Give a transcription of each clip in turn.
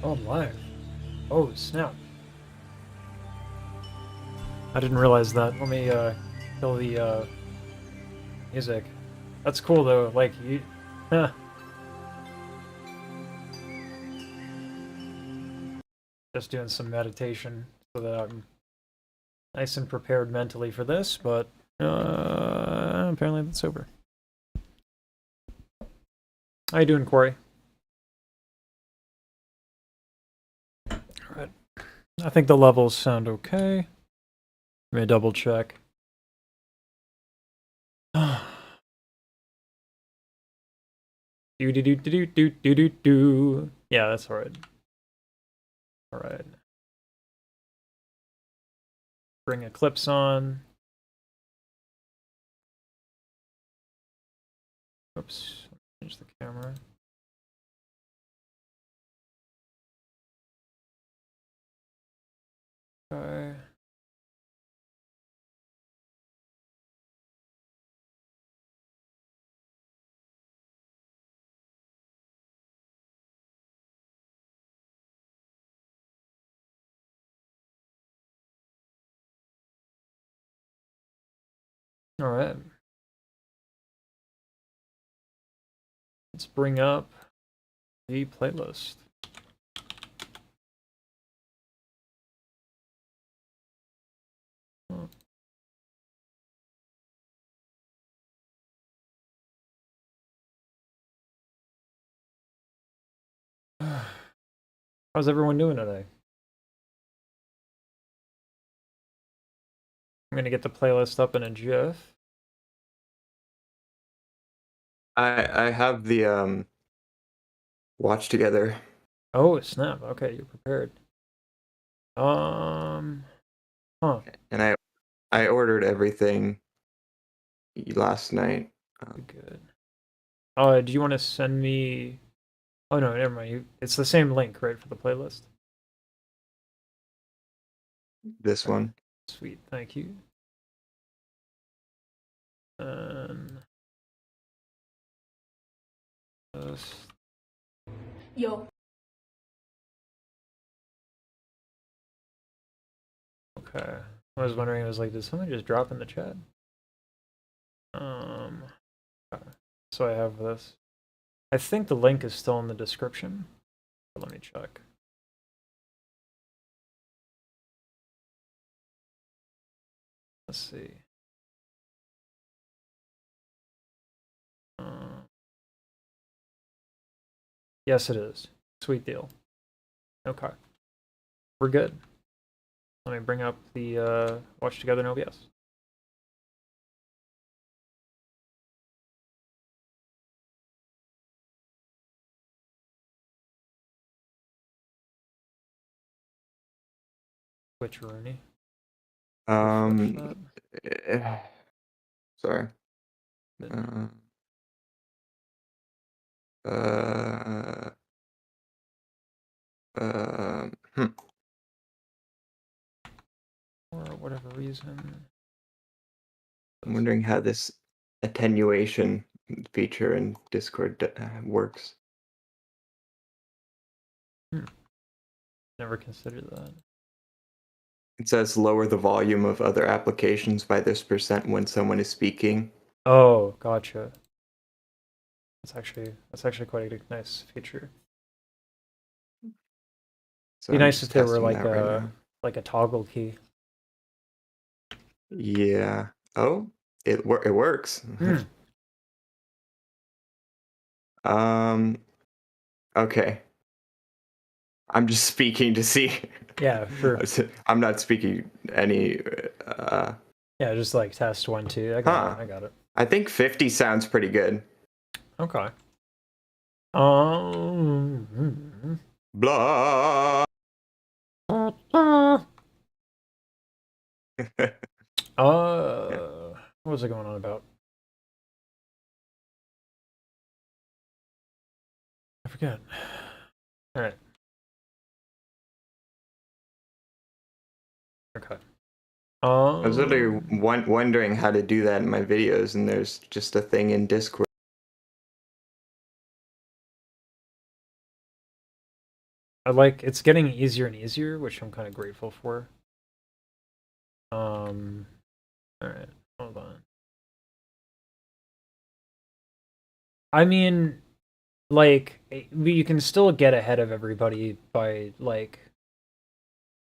Oh, I'm live. Oh, snap. I didn't realize that. Let me, kill the, music. That's cool, though. Like, you... Huh. Just doing some meditation so that I'm nice and prepared mentally for this, but, apparently that's over. How you doing, Corey? Alright. I think the levels sound okay. Let me double check. Do. Yeah, that's alright. Alright. Bring Eclipse on. Oops. Change the camera. Okay. All right. Let's bring up the playlist. Oh. How's everyone doing today? I'm gonna get the playlist up in a GIF. I have the watch together. Oh snap! Okay, you're prepared. Huh? And I ordered everything last night. Good. Do you want to send me? Oh no, never mind. It's the same link, right, for the playlist? This All right. one. Sweet, thank you. And Yo. okay. I was wondering. I was like, did someone just drop in the chat? Okay. So I have this. I think the link is still in the description. But let me check. Let's see. Yes, it is. Sweet deal. Okay. We're good. Let me bring up the Watch Together in OBS. Which Rooney? Sorry. For whatever reason. I'm wondering how this attenuation feature in Discord works. Never considered that. It says lower the volume of other applications by this % when someone is speaking. Oh, gotcha. That's actually quite a nice feature. So Be I'm nice just if there were testing like that right now. a toggle key. Yeah. Oh, it works. Okay. I'm just speaking to see. Yeah, sure. I'm not speaking any. Yeah, just like test 1, 2. I got it. I think 50 sounds pretty good. Okay. Blah. What was I going on about? I forget. All right. Okay. I was literally wondering how to do that in my videos, and there's just a thing in Discord. it's getting easier and easier, which I'm kind of grateful for. All right, hold on. I mean, like, you can still get ahead of everybody by like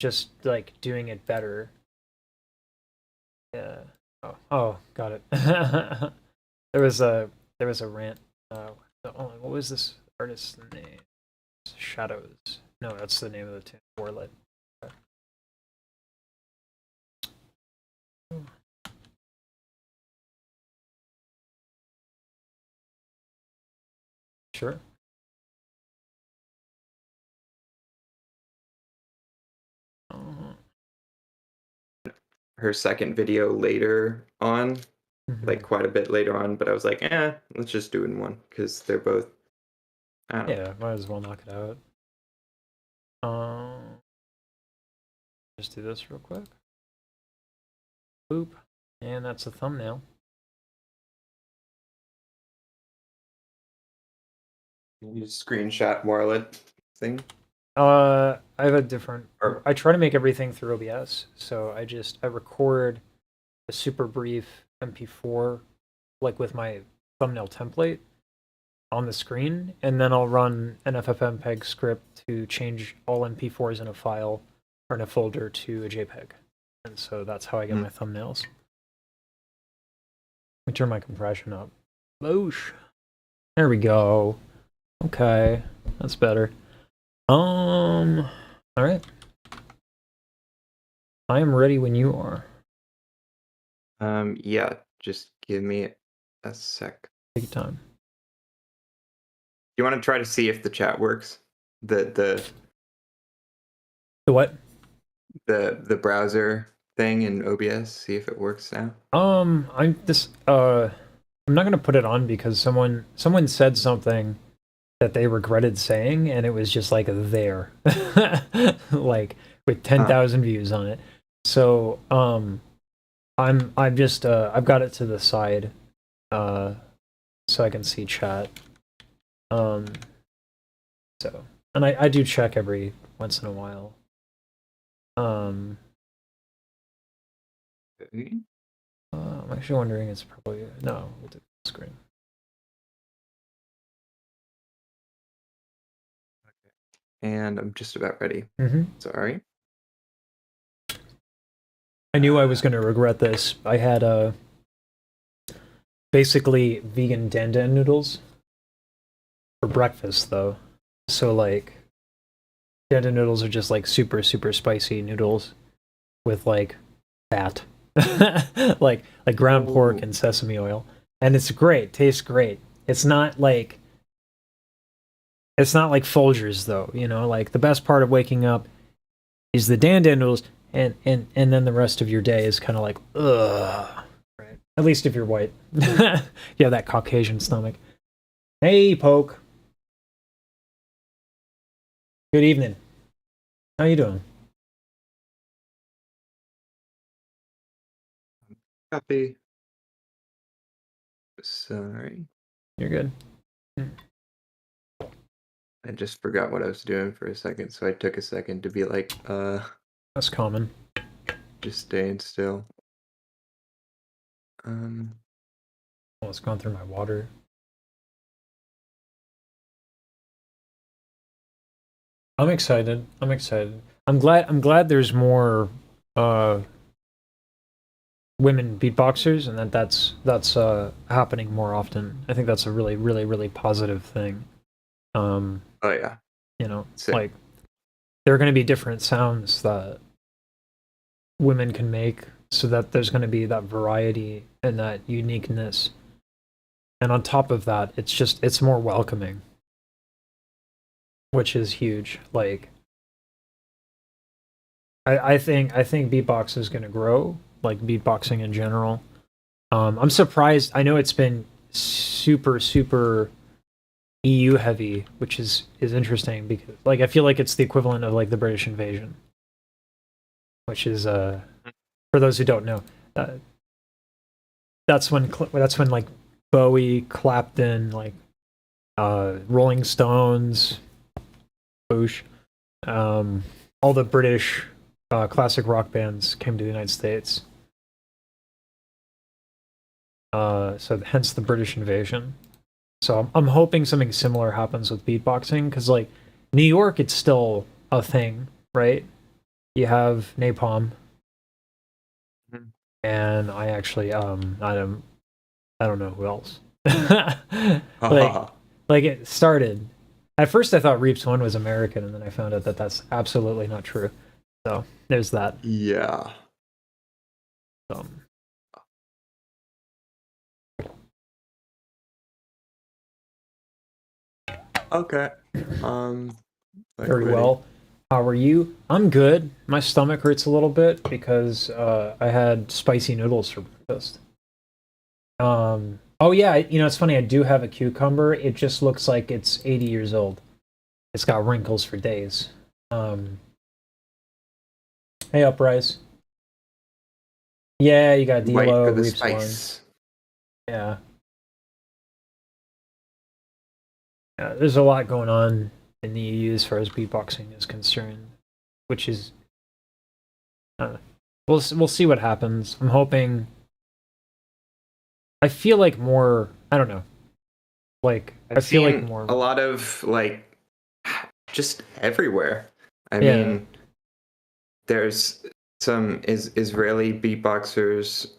just like doing it better. Yeah. Oh, got it. there was a rant. What was this artist's name? Shadows. No, that's the name of the tune. Wirelet. Sure. Her second video later on, like Mhm. quite a bit later on, but I was like, let's just do it in one because they're both. I don't know. Yeah, might as well knock it out. Just do this real quick. Boop. And that's a thumbnail. You screenshot Wirelet thing. I have a different. Or I try to make everything through OBS, so I record a super brief MP4, like with my thumbnail template on the screen, and then I'll run an FFmpeg script to change all MP4s in a file or in a folder to a JPEG, and so that's how I get my thumbnails. Let me turn my compression up. Boosh. There we go. Okay, that's better. All right. I am ready when you are. Yeah, just give me a sec. Take your time. You want to try to see if the chat works? The what? The browser thing in OBS, see if it works now. I'm not gonna put it on because someone said something that they regretted saying, and it was just like there, like with 10,000 views on it. So I'm just I've got it to the side, so I can see chat. So, and I do check every once in a while. I'm actually wondering, it's probably no. We'll do the screen. And I'm just about ready. Sorry. I knew I was going to regret this. I had basically vegan dan dan noodles for breakfast, though. So like, dan dan noodles are just like super spicy noodles with like fat, like ground pork and sesame oil, and it's great. Tastes great. It's not like Folgers though. You know, like the best part of waking up is the dan dan noodles, and then the rest of your day is kind of like ugh. Right. At least if you're white, you have that Caucasian stomach. Hey, Poke. Good evening. How you doing? Copy. Sorry. You're good. I just forgot what I was doing for a second, so I took a second to be like, That's common. just staying still. Oh, it's gone through my water. I'm excited. I'm glad there's more women beatboxers, and that's happening more often. I think that's a really positive thing. Oh yeah. You know, Sick. like there are going to be different sounds that women can make, so that there's going to be that variety and that uniqueness. And on top of that, it's more welcoming, which is huge. Like I think beatbox is going to grow, like beatboxing in general. I'm surprised. I know it's been super EU heavy, which is interesting because like I feel like it's the equivalent of like the British invasion, which is for those who don't know, that's when like Bowie, Clapton, like Rolling Stones, Bush, All the British classic rock bands came to the United States. So hence the British invasion. So I'm hoping something similar happens with beatboxing, because like New York, it's still a thing, right? You have Napalm, and I actually I don't know who else. like like it started. At first, I thought Reaps One was American, and then I found out that that's absolutely not true. So there's that. Yeah. Okay. Very well. How are you? I'm good. My stomach hurts a little bit because I had spicy noodles for breakfast. Oh yeah, it's funny. I do have a cucumber. It just looks like it's 80 years old. It's got wrinkles for days. Hey, Uprise. Yeah, you got Wait Delo, for the Reaps spice. One. Yeah. Yeah, there's a lot going on in the EU as far as beatboxing is concerned, which is we'll see what happens. I'm hoping. I feel like more. I don't know. Like I feel like more. A lot of like just everywhere. I Yeah. mean, there's some Israeli beatboxers.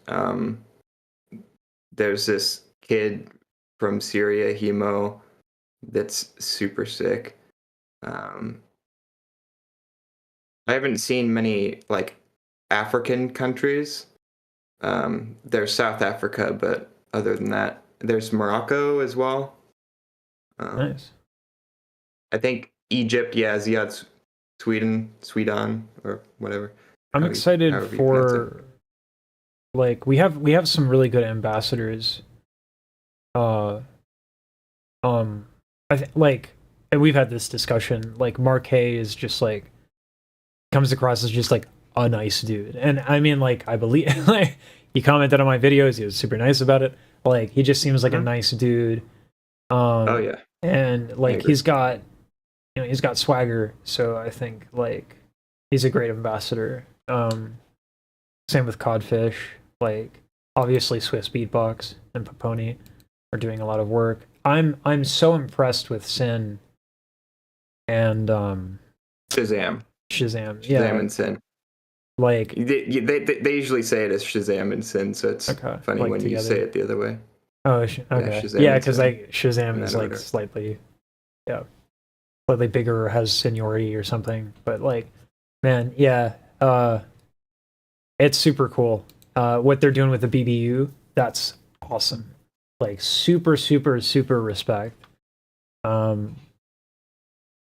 There's this kid from Syria, Hemo, that's super sick. I haven't seen many like African countries. There's South Africa, but other than that, there's Morocco as well. Nice. I think Egypt, yeah, Ziad's Sweden, or whatever. I'm excited for like we have some really good ambassadors. Like, and we've had this discussion. Like Marquet is just like comes across as just like a nice dude, and I mean, like I believe like he commented on my videos. He was super nice about it. Like he just seems like a nice dude. Oh yeah, and like he's got he's got swagger. So I think like he's a great ambassador. Same with Codfish. Like obviously Swiss Beatbox and Paponi are doing a lot of work. I'm so impressed with Sin and Shazam. Yeah, and Sin. Like they usually say it as Shazam and Sin, so it's funny like when together. You say it the other way. Oh, okay. Yeah, because like Shazam is like slightly bigger or has seniority or something. But like, man, yeah, it's super cool. What they're doing with the BBU, that's awesome. Like super respect. And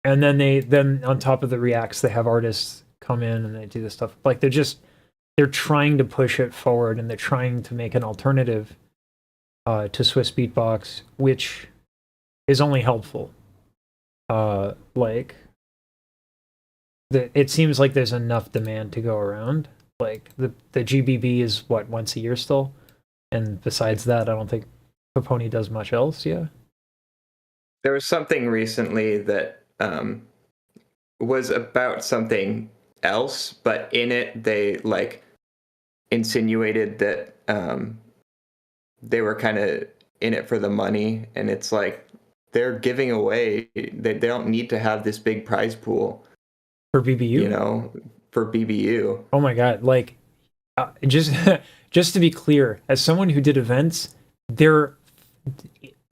then on top of the reacts, they have artists come in and they do this stuff. Like they're trying to push it forward, and they're trying to make an alternative to Swiss Beatbox, which is only helpful. Like it seems like there's enough demand to go around. Like the GBB is what, once a year still, and besides that, I don't think Paponi does much else. Yeah. There was something recently that was about something else, but in it they like insinuated that they were kind of in it for the money, and it's like they're giving away. They don't need to have this big prize pool for BBU. You know, for BBU. Oh my god! Like, just to be clear, as someone who did events, they're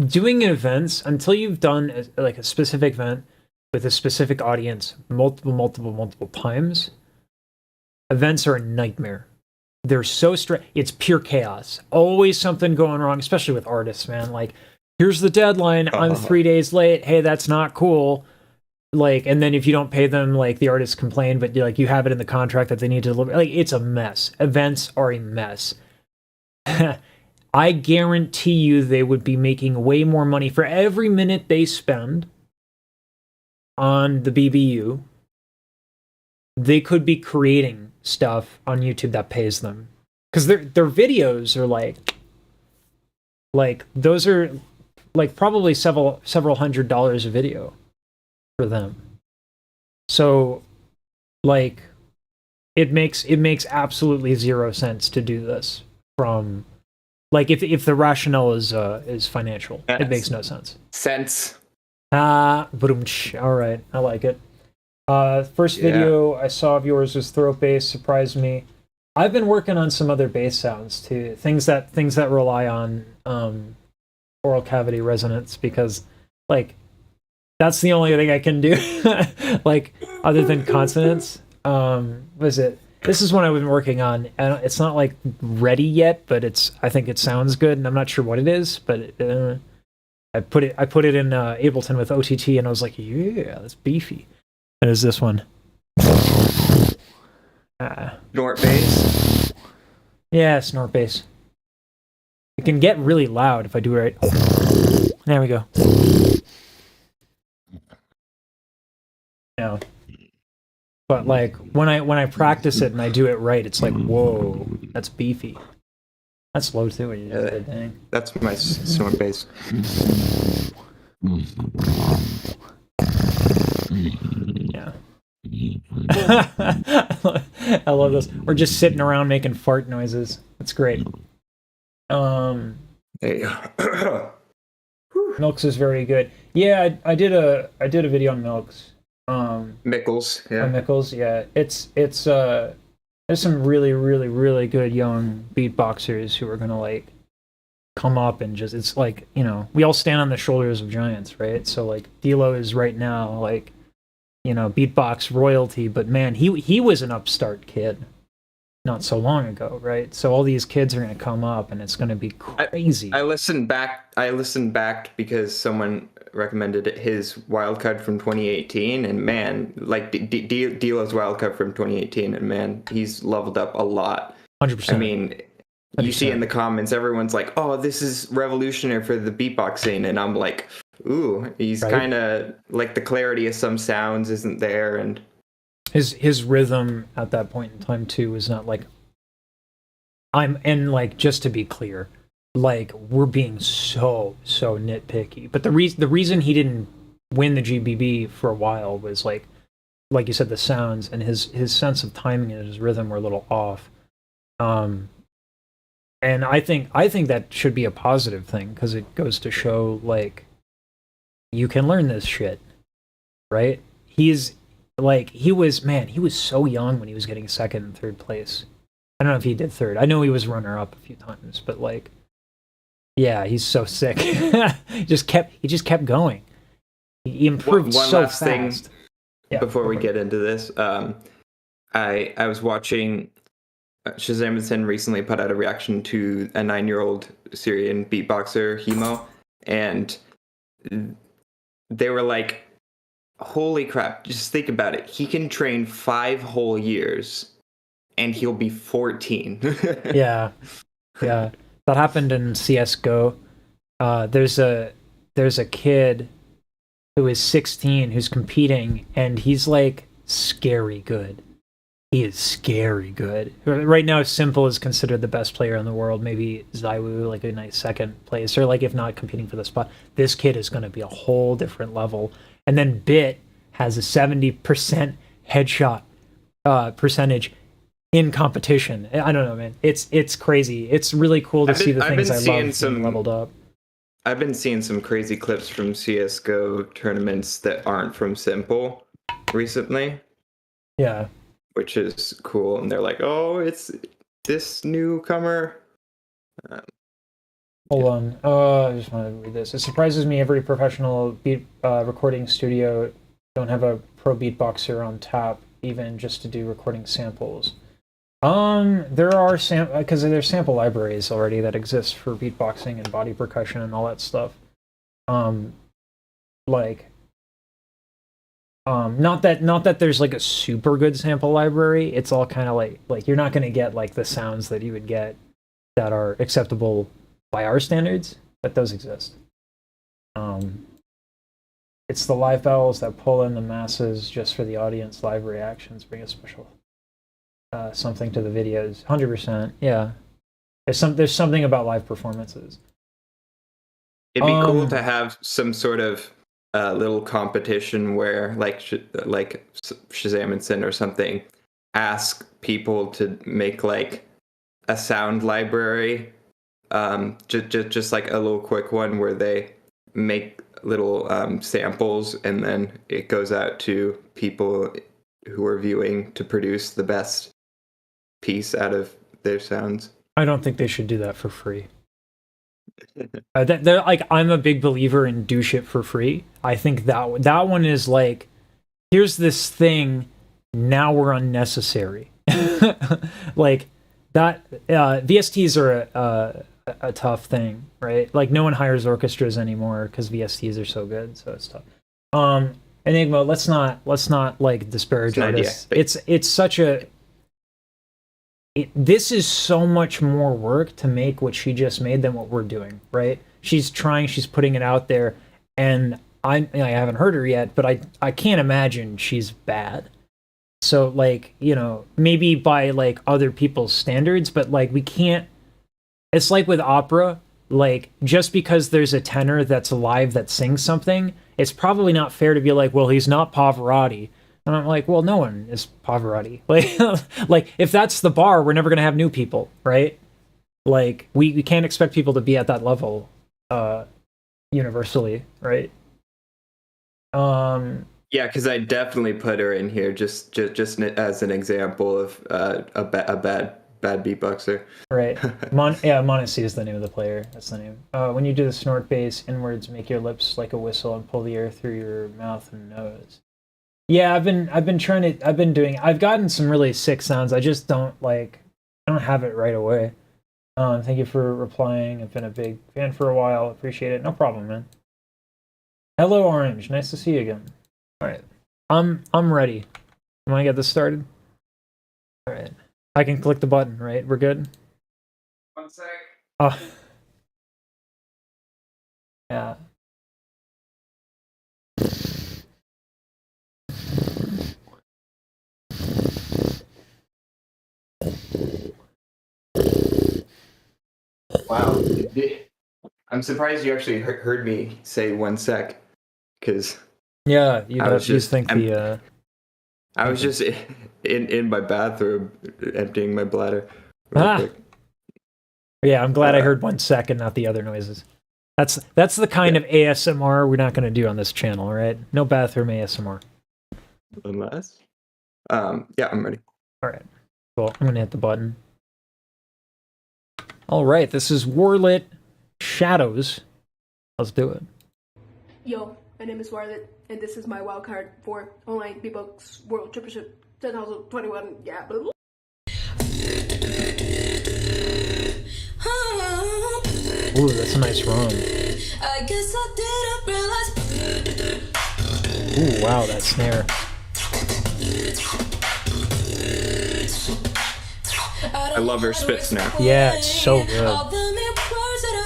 doing events until you've done like a specific event with a specific audience multiple times. Events are a nightmare. They're so it's pure chaos. Always something going wrong, especially with artists, man. Like, here's the deadline. I'm 3 days late. Hey, that's not cool. Like, and then if you don't pay them, like the artists complain, but like you have it in the contract that they need to deliver. Like, it's a mess. Events are a mess. I guarantee you they would be making way more money for every minute they spend on the BBU. They could be creating stuff on YouTube that pays them, because their videos are like those are like probably several $100s a video for them. So, like, it makes absolutely zero sense to do this from, like, if the rationale is financial, it makes no sense. Sense. All right, I like it. First video I saw of yours was throat bass, surprised me. I've been working on some other bass sounds too, things that rely on oral cavity resonance, because like that's the only thing I can do, like other than consonants. Was it? This is one I've been working on, and it's not like ready yet, but I think it sounds good, and I'm not sure what it is, but I put it in Ableton with OTT, and I was like, yeah, that's beefy. And it's this one. Snort bass. Yeah, snort bass. It can get really loud if I do it right. There we go. Yeah. But like when I practice it and I do it right, it's like, whoa, that's beefy. That's low too. What you just did, dang. That's my snort bass. Yeah. I love this. We're just sitting around making fart noises. That's great. There you go. Milks is very good. Yeah, I did a video on Milks. Mickles, yeah. Mickles, yeah. It's there's some really good young beatboxers who are gonna like come up and just, it's like, you know, we all stand on the shoulders of giants, right? So like D'Lo is right now like, you know, beatbox royalty, but man, he was an upstart kid not so long ago, right? So all these kids are going to come up and it's going to be crazy. I listened back because someone recommended his wildcard from 2018, and man, like D'Lo's wildcard from 2018, and man, he's leveled up a lot. 100%. I mean, you 100%. See in the comments, everyone's like, "Oh, this is revolutionary for the beatbox scene," and I'm like, "Ooh, he's kind of like the clarity of some sounds isn't there," and his rhythm at that point in time too was not like and like, just to be clear, like we're being so nitpicky, but the reason he didn't win the GBB for a while was like you said, the sounds and his sense of timing and his rhythm were a little off. And I think that should be a positive thing, because it goes to show like you can learn this shit, right? He's like, he was so young when he was getting second and third place. I don't know if he did third. I know he was runner up a few times, but like, yeah, he's so sick. he just kept going. He improved one so last fast. Thing before we get into this, I was watching Shazamison recently put out a reaction to a 9-year-old Syrian beatboxer, Hemo, and they were like, holy crap, just think about it. He can train 5 whole years and he'll be 14. Yeah. That happened in CSGO. There's a kid who is 16 who's competing, and he's like scary good. He is scary good. Right now, Simple is considered the best player in the world. Maybe Zaiwu, like a nice second place, or like if not competing for the spot. This kid is going to be a whole different level. And then Bit has a 70% headshot percentage in competition. I don't know, man. It's crazy. It's really cool to see the things I love being leveled up. I've been seeing some crazy clips from CSGO tournaments that aren't from Simple recently. Yeah. Which is cool. And they're like, oh, it's this newcomer. Hold on. I just want to read this. It surprises me every professional beat recording studio don't have a pro beatboxer on tap, even just to do recording samples. There are because there's sample libraries already that exist for beatboxing and body percussion and all that stuff. Not that there's like a super good sample library. It's all kind of like you're not going to get like the sounds that you would get that are acceptable by our standards, but those exist. It's the live battles that pull in the masses just for the audience. Live reactions bring a special something to the videos. 100%. Yeah. There's something about live performances. It'd be cool to have some sort of a little competition where like Shazam and Sin or something ask people to make like a sound library, just like a little quick one where they make little samples, and then it goes out to people who are viewing to produce the best piece out of their sounds. I don't think they should do that for free. They're like, I'm a big believer in do shit for free. I think that one is like, here's this thing, now we're unnecessary. Like that. VSTs are a tough thing, right? Like no one hires orchestras anymore because VSTs are so good, so it's tough. Enigma, let's not like disparage artists. It's such a. This is so much more work to make what she just made than what we're doing, right? She's putting it out there, and I haven't heard her yet, but I can't imagine she's bad. So like, you know, maybe by like other people's standards, but like we can't. It's like with opera, like just because there's a tenor that's alive that sings something, it's probably not fair to be like, well, he's not Pavarotti. And I'm like, well, no one is Pavarotti. Like if that's the bar, we're never going to have new people, right? Like, we can't expect people to be at that level universally, right? Yeah, because I definitely put her in here just as an example of a bad beatboxer. Right. Monacy is the name of the player. That's the name. When you do the snort bass inwards, make your lips like a whistle and pull the air through your mouth and nose. Yeah, I've gotten some really sick sounds. I just don't have it right away. Thank you for replying. I've been a big fan for a while. Appreciate it. No problem, man. Hello, Orange. Nice to see you again. All right. I'm ready. Want to get this started? All right. I can click the button, right? We're good? 1 sec. Oh. Yeah. Wow. I'm surprised you actually heard me say 1 sec, because yeah, I was just in my bathroom emptying my bladder. Quick. Yeah, I'm glad I heard 1 second, not the other noises. That's the kind of ASMR we're not going to do on this channel, right? No bathroom ASMR. Unless, yeah, I'm ready. All right, cool. I'm going to hit the button. All right, this is Wirelet Shadows. Let's do it. Yo, my name is Wirelet, and this is my wildcard for Online Beatbox World Championship 2021. Yeah, blah, blah. Ooh, that's a nice run. I guess I didn't realize. Ooh, wow, that snare. I love her spit snare. Yeah, it's so good.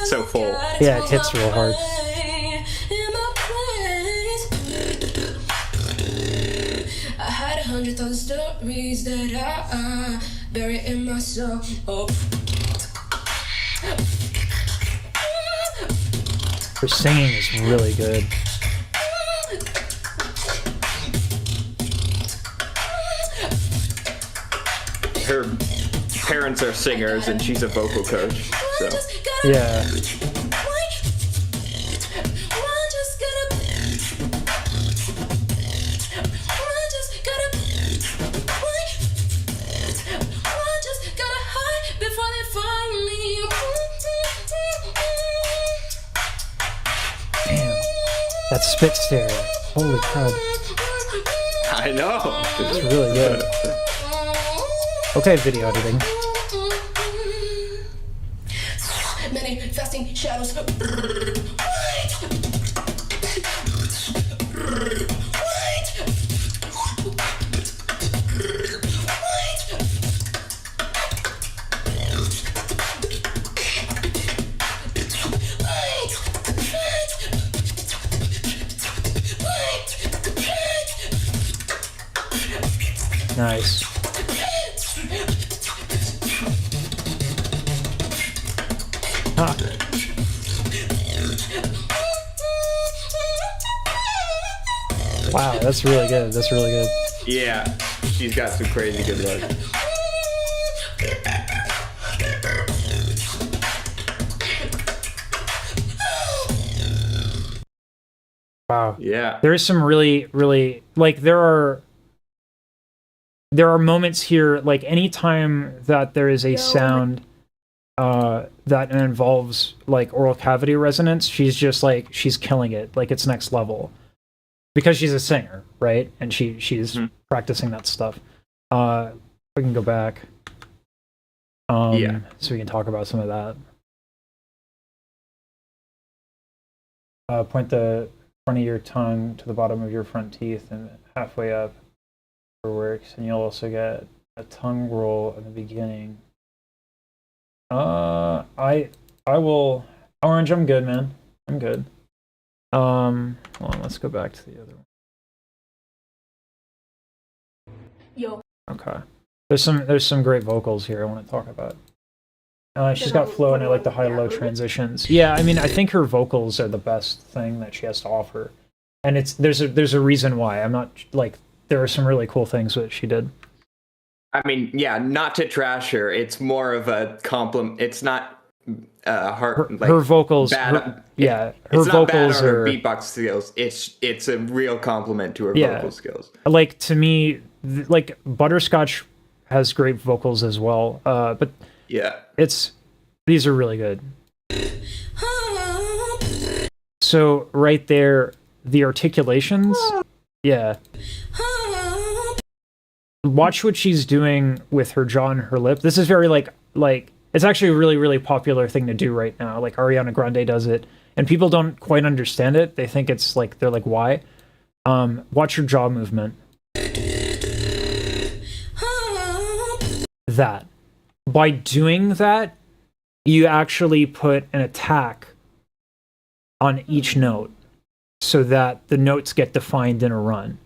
So full. Yeah, it hits real hard. I had 100,000 stories that I bury in my soul. Her singing is really good. Her parents are singers and she's a vocal coach, so yeah. That spit stereo. Holy crud. I know. It's really good. Okay, video editing. Manifesting shadows. Nice. Wow, that's really good. That's really good. Yeah, she's got some crazy good luck. Wow. Yeah. There is some really like there are moments here, like anytime that there is a sound that involves like oral cavity resonance, she's just like she's killing it, like it's next level. Because she's a singer, right? And she's practicing that stuff. We can go back. Yeah. So we can talk about some of that. Point the front of your tongue to the bottom of your front teeth and halfway up for works, and you'll also get a tongue roll in the beginning. I will. Orange, I'm good, man. I'm good. Hold on, let's go back to the other one. Yo. Okay. There's some great vocals here I want to talk about. She's got flow and I like the high-low transitions. Yeah, I mean, I think her vocals are the best thing that she has to offer, and there's a reason why. I'm not like there are some really cool things that she did. I mean, yeah, not to trash her. It's more of a compliment. It's not her vocals. Bad, her it's not bad vocals on her are beatbox skills. It's a real compliment to her vocal skills. Like to me, like Butterscotch has great vocals as well. But yeah, these are really good. So right there, the articulations, yeah. Watch what she's doing with her jaw and her lip. This is very like it's actually a really popular thing to do right now. Like Ariana Grande does it, and people don't quite understand it. They think it's like they're like, why? Watch your jaw movement. That by doing that, you actually put an attack on each note so that the notes get defined in a run.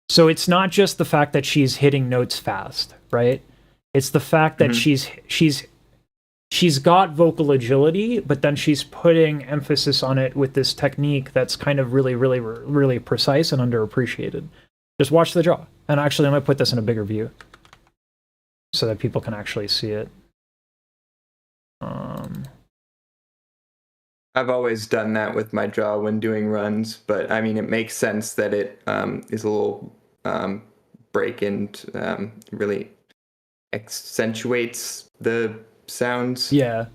So it's not just the fact that she's hitting notes fast, right? It's the fact that she's got vocal agility, but then she's putting emphasis on it with this technique that's kind of really precise and underappreciated. Just watch the jaw. And actually, I'm going to put this in a bigger view so that people can actually see it. I've always done that with my jaw when doing runs, but I mean, it makes sense that it is a little break and really accentuates the sounds. Yeah.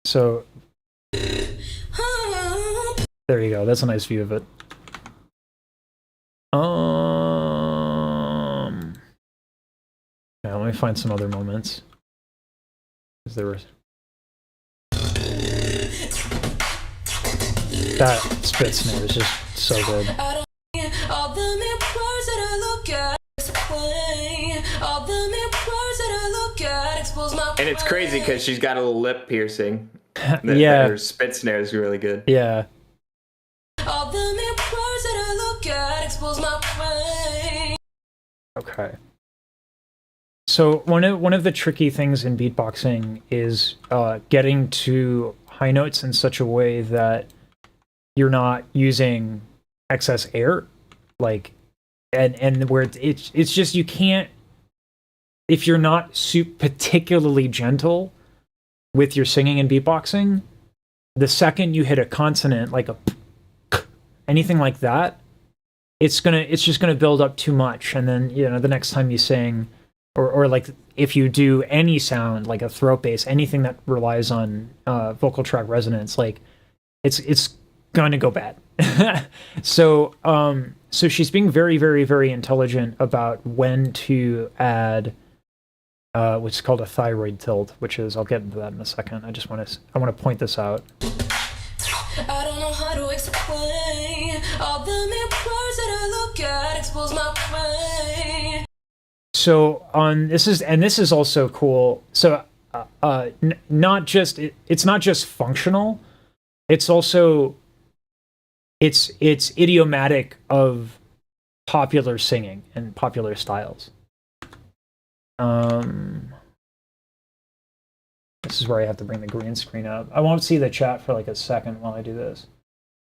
So there you go. That's a nice view of it. Yeah, let me find some other moments. Because there was that spit snare is just so good. And it's crazy because she's got a little lip piercing. Yeah. Her spit snare is really good. Yeah. Okay. So one of the tricky things in beatboxing is getting to high notes in such a way that you're not using excess air, like, and where it's just you can't, if you're not particularly gentle with your singing and beatboxing, the second you hit a consonant like a anything like that, it's just gonna build up too much, and then the next time you sing, or like if you do any sound like a throat bass, anything that relies on vocal tract resonance, like it's gonna go bad. So she's being very intelligent about when to add what's called a thyroid tilt, which is, I'll get into that in a second. I want to point this out. I don't know how to explain all the mirrors that I look at expose my brain. So this is also cool. So not just it's not just functional, it's also it's idiomatic of popular singing and popular styles. This is where I have to bring the green screen up. I won't see the chat for like a second while I do this.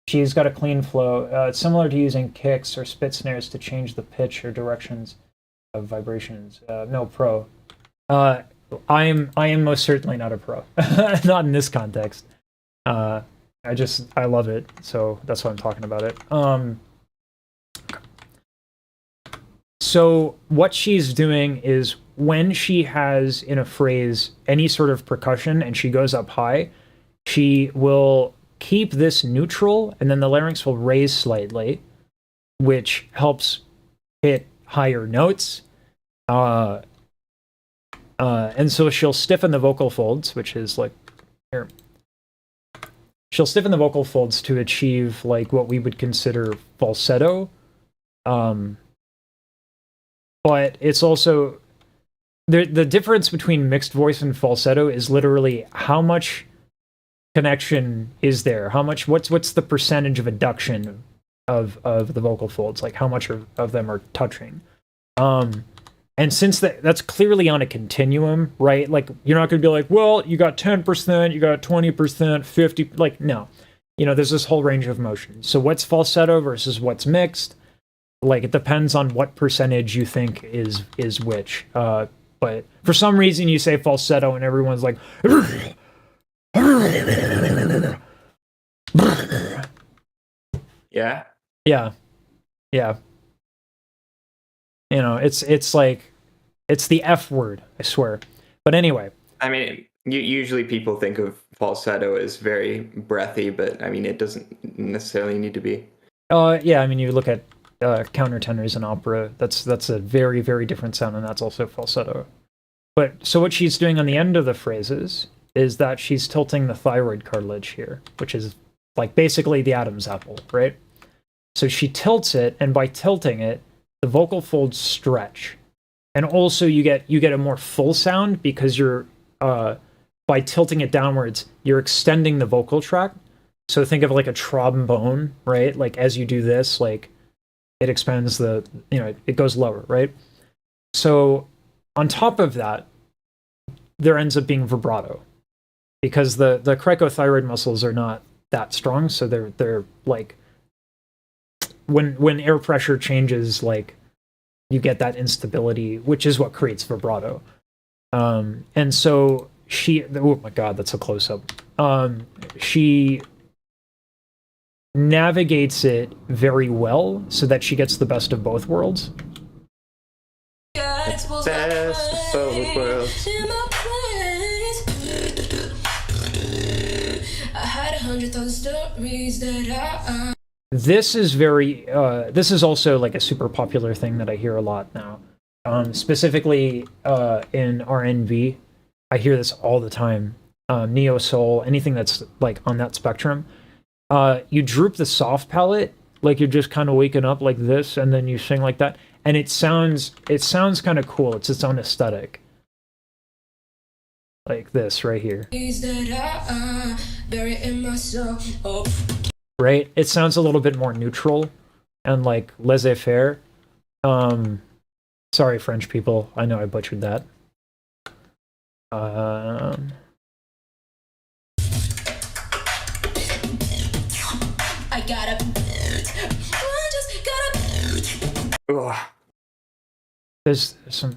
She's got a clean flow. It's similar to using kicks or spit snares to change the pitch or directions of vibrations. No pro. I am most certainly not a pro. Not in this context. I love it, so that's why I'm talking about it. So what she's doing is when she has in a phrase any sort of percussion and she goes up high, she will keep this neutral and then the larynx will raise slightly, which helps hit higher notes. And so she'll stiffen the vocal folds, which is like here. She'll stiffen the vocal folds to achieve like what we would consider falsetto. But it's also the difference between mixed voice and falsetto is literally how much connection is there? How much what's the percentage of adduction of the vocal folds? Like how much of them are touching? And since that's clearly on a continuum, right? Like you're not going to be like, well, you got 10%, you got 20%, 50, like no. You know, there's this whole range of motion. So what's falsetto versus what's mixed? Like it depends on what percentage you think is which. But for some reason you say falsetto and everyone's like Yeah. Yeah. Yeah. You know, it's like it's the F word, I swear. But anyway. I mean, usually people think of falsetto as very breathy, but I mean it doesn't necessarily need to be. Yeah, I mean you look at countertenors in opera, that's a very, very different sound, and that's also falsetto. But so what she's doing on the end of the phrases is that she's tilting the thyroid cartilage here, which is like basically the Adam's apple, right? So she tilts it, and by tilting it, the vocal folds stretch. And also you get a more full sound because you're by tilting it downwards, you're extending the vocal tract. So think of like a trombone, right? Like as you do this, like it expands it goes lower, right? So on top of that, there ends up being vibrato because the cricothyroid muscles are not that strong, so they're like when air pressure changes, like you get that instability, which is what creates vibrato. And so oh my god, that's a close up. She navigates it very well so that she gets the best of both worlds. Best of both worlds. This is very this is also like a super popular thing that I hear a lot now. Specifically in R&B, I hear this all the time. Neo soul, anything that's like on that spectrum. You droop the soft palate, like you're just kind of waking up like this, and then you sing like that, and it sounds kind of cool. It's its own aesthetic, like this right here. Right? It sounds a little bit more neutral and like laissez-faire. Sorry, French people. I know I butchered that. I gotta. Ugh. There's some.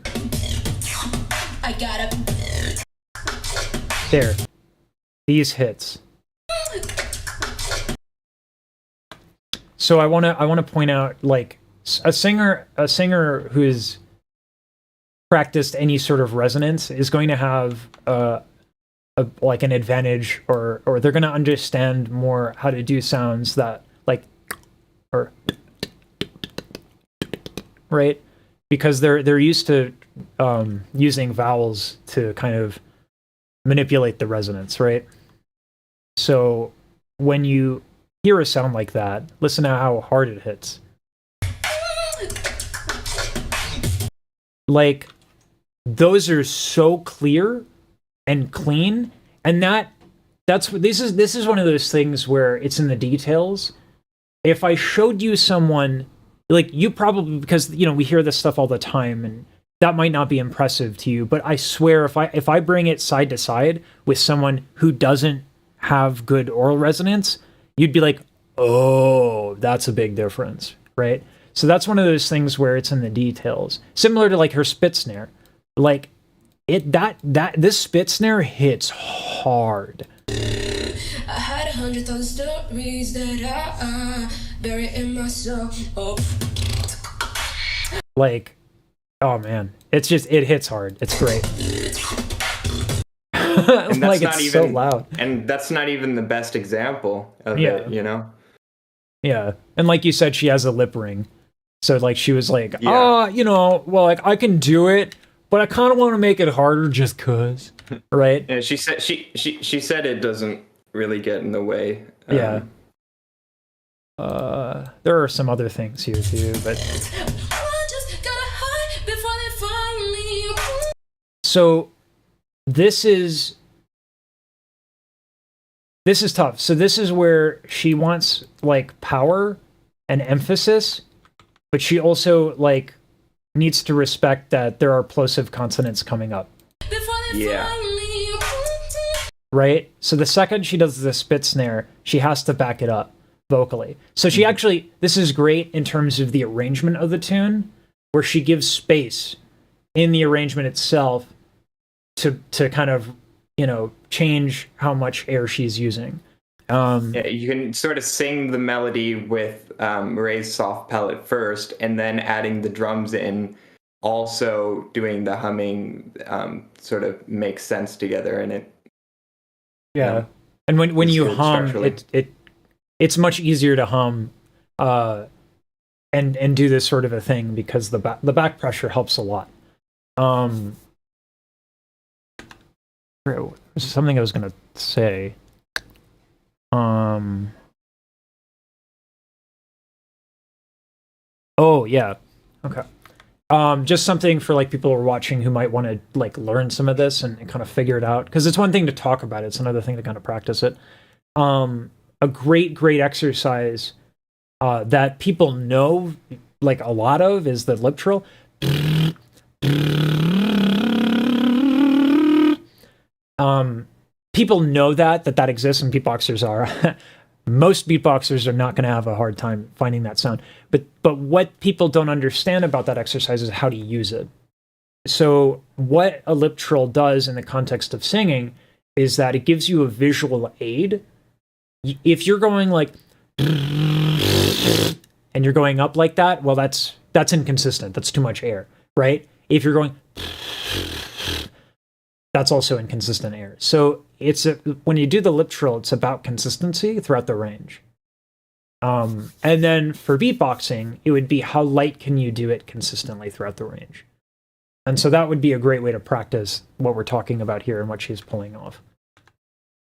I gotta. There. These hits. So I want to point out, like, a singer who's practiced any sort of resonance is going to have like an advantage, or they're going to understand more how to do sounds that like, or right, because they're used to using vowels to kind of manipulate the resonance, right? So when you hear a sound like that, listen to how hard it hits. Like, those are so clear and clean, and this is one of those things where it's in the details. If I showed you someone, like, you probably, because we hear this stuff all the time, and that might not be impressive to you, but I swear if I bring it side to side with someone who doesn't have good oral resonance, you'd be like, oh, that's a big difference, right? So that's one of those things where it's in the details. Similar to like her spit snare. Like this spit snare hits hard. I had 100,000 stories that I bury in my soul. Oh. Like, oh man, it hits hard. It's great. And that's like not it's even, so loud. And that's not even the best example of it, you know? Yeah. And like you said, she has a lip ring. So like she was like, Yeah. you know, well, like I can do it, but I kind of want to make it harder just cause, right? And she said she said it doesn't really get in the way. Yeah. There are some other things here too, but I just gotta hide before they find me. so this is tough. So this is where she wants like power and emphasis, but she also like needs to respect that there are plosive consonants coming up. Before they Yeah. find me. Right? So the second she does the spit snare, she has to back it up vocally. So she actually, this is great in terms of the arrangement of the tune, where she gives space in the arrangement itself to kind of, you know, change how much air she's using. Yeah, you can sort of sing the melody with raised soft palate first, and then adding the drums in, also doing the humming sort of makes sense together, and it. Yeah. And when It's you good hum, structurally. it's much easier to hum and do this sort of a thing because the back pressure helps a lot. There's something I was gonna say. Oh yeah. Okay. Just something for like people who are watching who might want to like learn some of this and kind of figure it out, because it's one thing to talk about it, it's another thing to kind of practice it. A great exercise that people know like a lot of is the lip trill. People know that exists and beatboxers are. Most beatboxers are not going to have a hard time finding that sound. But what people don't understand about that exercise is how to use it. So what a lip trill does in the context of singing is that it gives you a visual aid. If you're going like and you're going up like that, well, that's inconsistent. That's too much air, right? If you're going, that's also inconsistent air. So when you do the lip trill, it's about consistency throughout the range. And then for beatboxing, it would be how light can you do it consistently throughout the range. And so that would be a great way to practice what we're talking about here and what she's pulling off.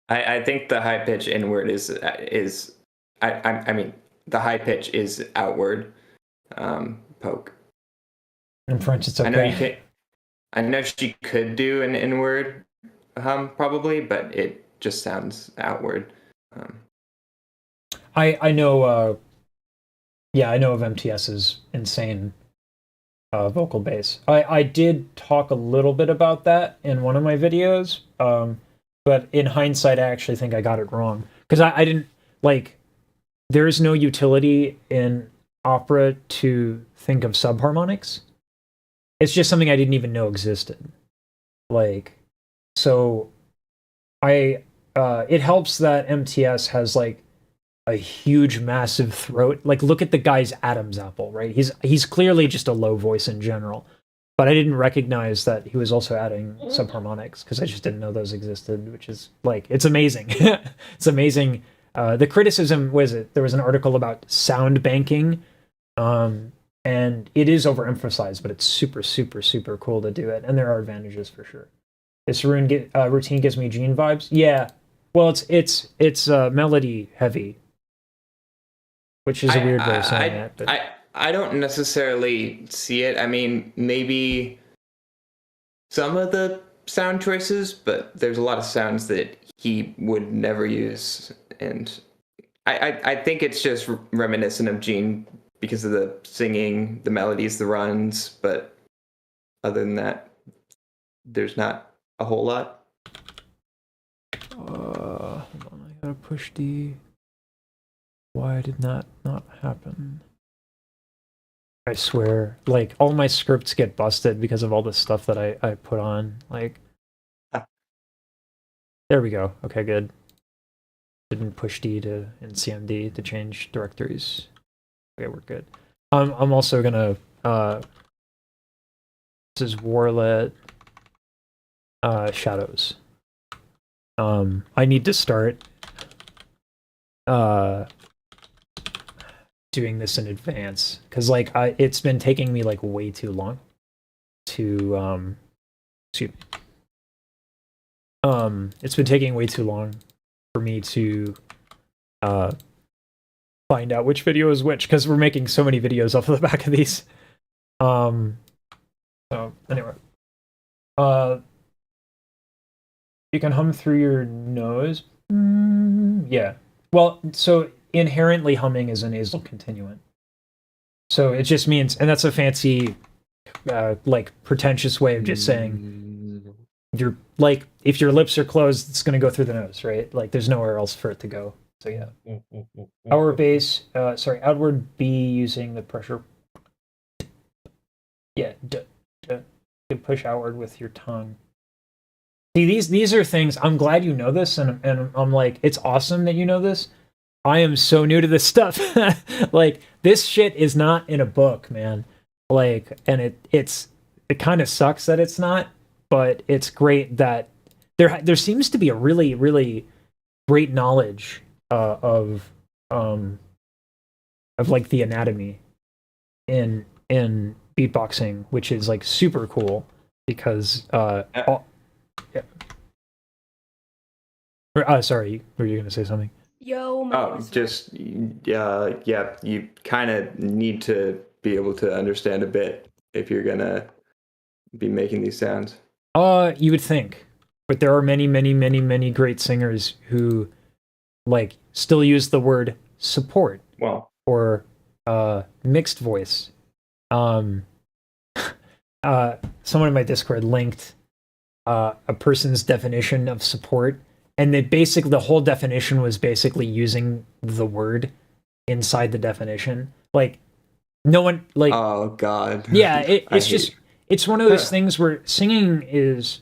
I think the high pitch inward is I mean the high pitch is outward poke. In French, it's okay. I know you can. I know she could do an inward hum probably, but it just sounds outward. I know. I know of MTS's insane vocal bass. I did talk a little bit about that in one of my videos, but in hindsight, I actually think I got it wrong because I didn't like. There is no utility in opera to think of subharmonics. It's just something I didn't even know existed. Like, so it helps that MTS has like a huge, massive throat. Like, look at the guy's Adam's apple, right? He's clearly just a low voice in general. But I didn't recognize that he was also adding subharmonics because I just didn't know those existed, which is like, it's amazing. It's amazing. The criticism was there was an article about sound banking. And it is overemphasized, but it's super, super, super cool to do it. And there are advantages for sure. This routine gives me Gene vibes. Yeah. Well, it's melody heavy, which is a weird way of saying that. But I don't necessarily see it. I mean, maybe some of the sound choices, but there's a lot of sounds that he would never use. And I think it's just reminiscent of Gene because of the singing, the melodies, the runs, but other than that, there's not a whole lot. Hold on, I gotta push the Why did that not happen? I swear, like, all my scripts get busted because of all the stuff that I put on. Like, there we go. Okay, good. Didn't push D to in CMD to change directories. Okay, we're good. I'm also gonna this is Wirelet shadows. I need to start doing this in advance because like it's been taking me like way too long to excuse me. It's been taking way too long for me to find out which video is which because we're making so many videos off of the back of these. So anyway, you can hum through your nose. Yeah. Well, so inherently humming is a nasal continuant. So it just means, and that's a fancy, like pretentious way of just saying you're like if your lips are closed, it's going to go through the nose, right? Like there's nowhere else for it to go. So yeah. Outward bass, outward B using the pressure. Yeah, you push outward with your tongue. See, these are things. I'm glad you know this, and I'm like, it's awesome that you know this. I am so new to this stuff. Like this shit is not in a book, man. Like, and it kind of sucks that it's not, but it's great that there seems to be a really, really great knowledge of like the anatomy in beatboxing, which is like super cool because sorry, were you gonna say something? Yo, yeah, you kind of need to be able to understand a bit if you're gonna be making these sounds. You would think, but there are many, many, many, many great singers who like still use the word support. Well, or mixed voice. Someone in my Discord linked a person's definition of support, and the whole definition was basically using the word inside the definition. Like no one like oh god. Yeah, it's one of those things where singing is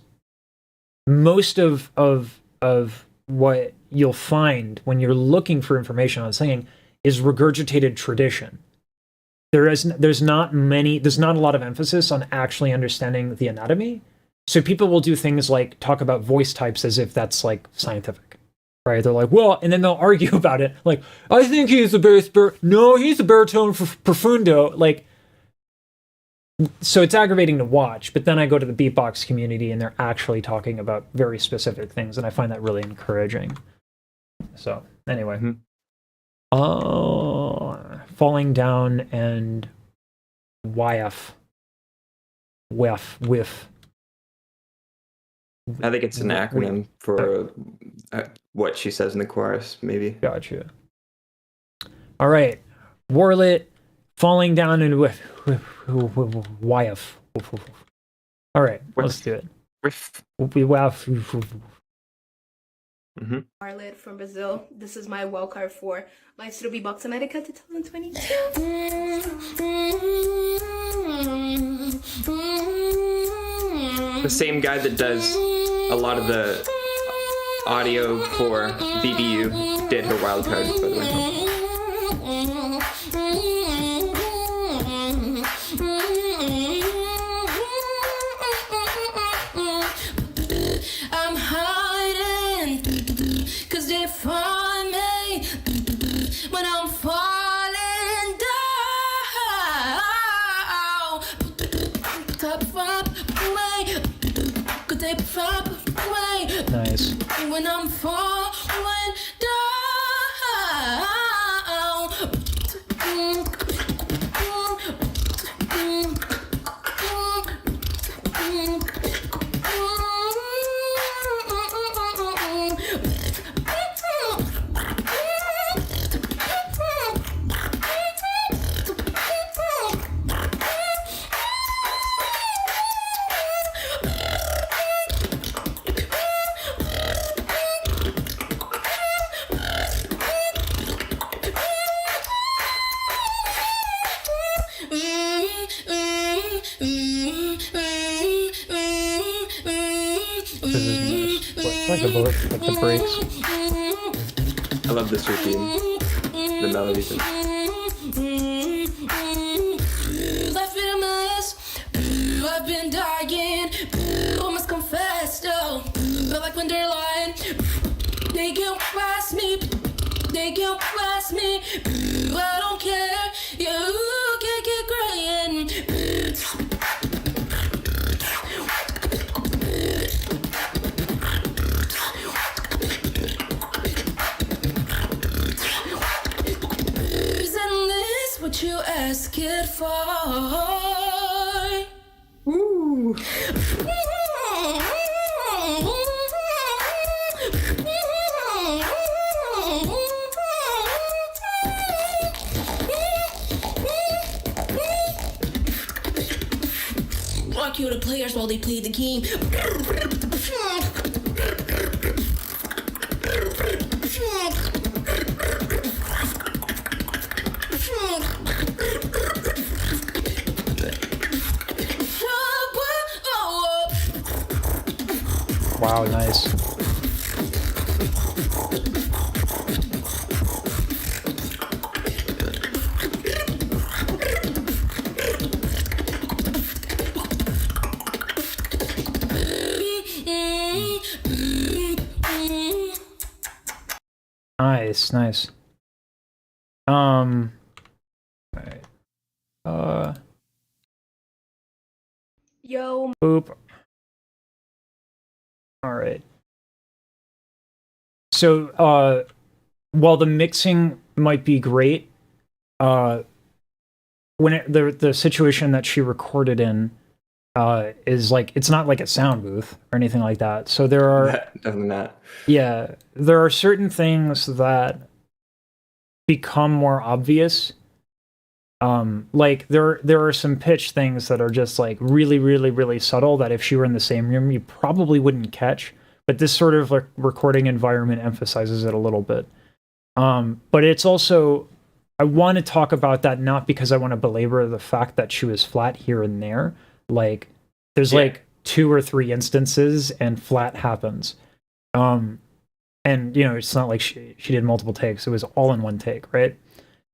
most of what you'll find when you're looking for information on singing is regurgitated tradition. There's not a lot of emphasis on actually understanding the anatomy. So people will do things like talk about voice types as if that's like scientific, right? They're like, well, and then they'll argue about it. Like, I think he's a bass no, he's a baritone profundo. Like, so it's aggravating to watch. But then I go to the beatbox community and they're actually talking about very specific things, and I find that really encouraging. So anyway, falling down and whiff. I think it's an acronym for what she says in the chorus, maybe. Gotcha. All right. Wirelet, falling down and whiff. All right, let's do it. Wirelet from Brazil. This is my wildcard for my Studio Beatbox America 2022. The same guy that does a lot of the audio for BBU did her wildcard, by the way. I'm hiding, 'cause they find me when I'm falling down. Top up away, could they pop away? Nice. When I'm falling down. the breaks. I love this routine. The melodies. Life in a mess. I've been dying. I must confess, though. But like when they're lying, they can't pass me. They can't pass me. I don't care. You can't keep crying. Isn't this what you asked it for? Woo! Rock you the players while they play the game. Wow, nice. Nice, nice. Right. Yo, Boop. All right. So, while the mixing might be great, when the situation that she recorded in is like, it's not like a sound booth or anything like that. So there are yeah, there are certain things that become more obvious. Like there are some pitch things that are just like really, really, really subtle that if she were in the same room, you probably wouldn't catch. But this sort of like recording environment emphasizes it a little bit. But it's also, I want to talk about that not because I want to belabor the fact that she was flat here and there. Like there's like 2 or 3 instances and flat happens. And you know, it's not like she did multiple takes. It was all in one take, right?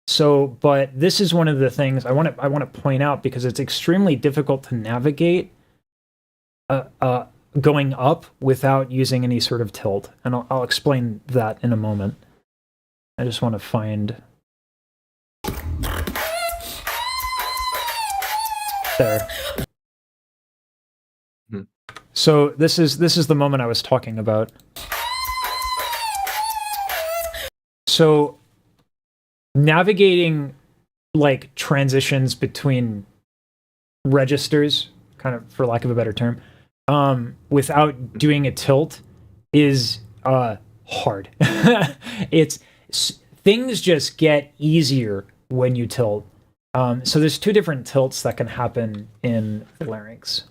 So, but this is one of the things I want to point out because it's extremely difficult to navigate going up without using any sort of tilt, and I'll explain that in a moment. I just want to find there. So this is the moment I was talking about. So navigating like transitions between registers, kind of for lack of a better term, without doing a tilt is hard. Things just get easier when you tilt. So there's 2 different tilts that can happen in larynx.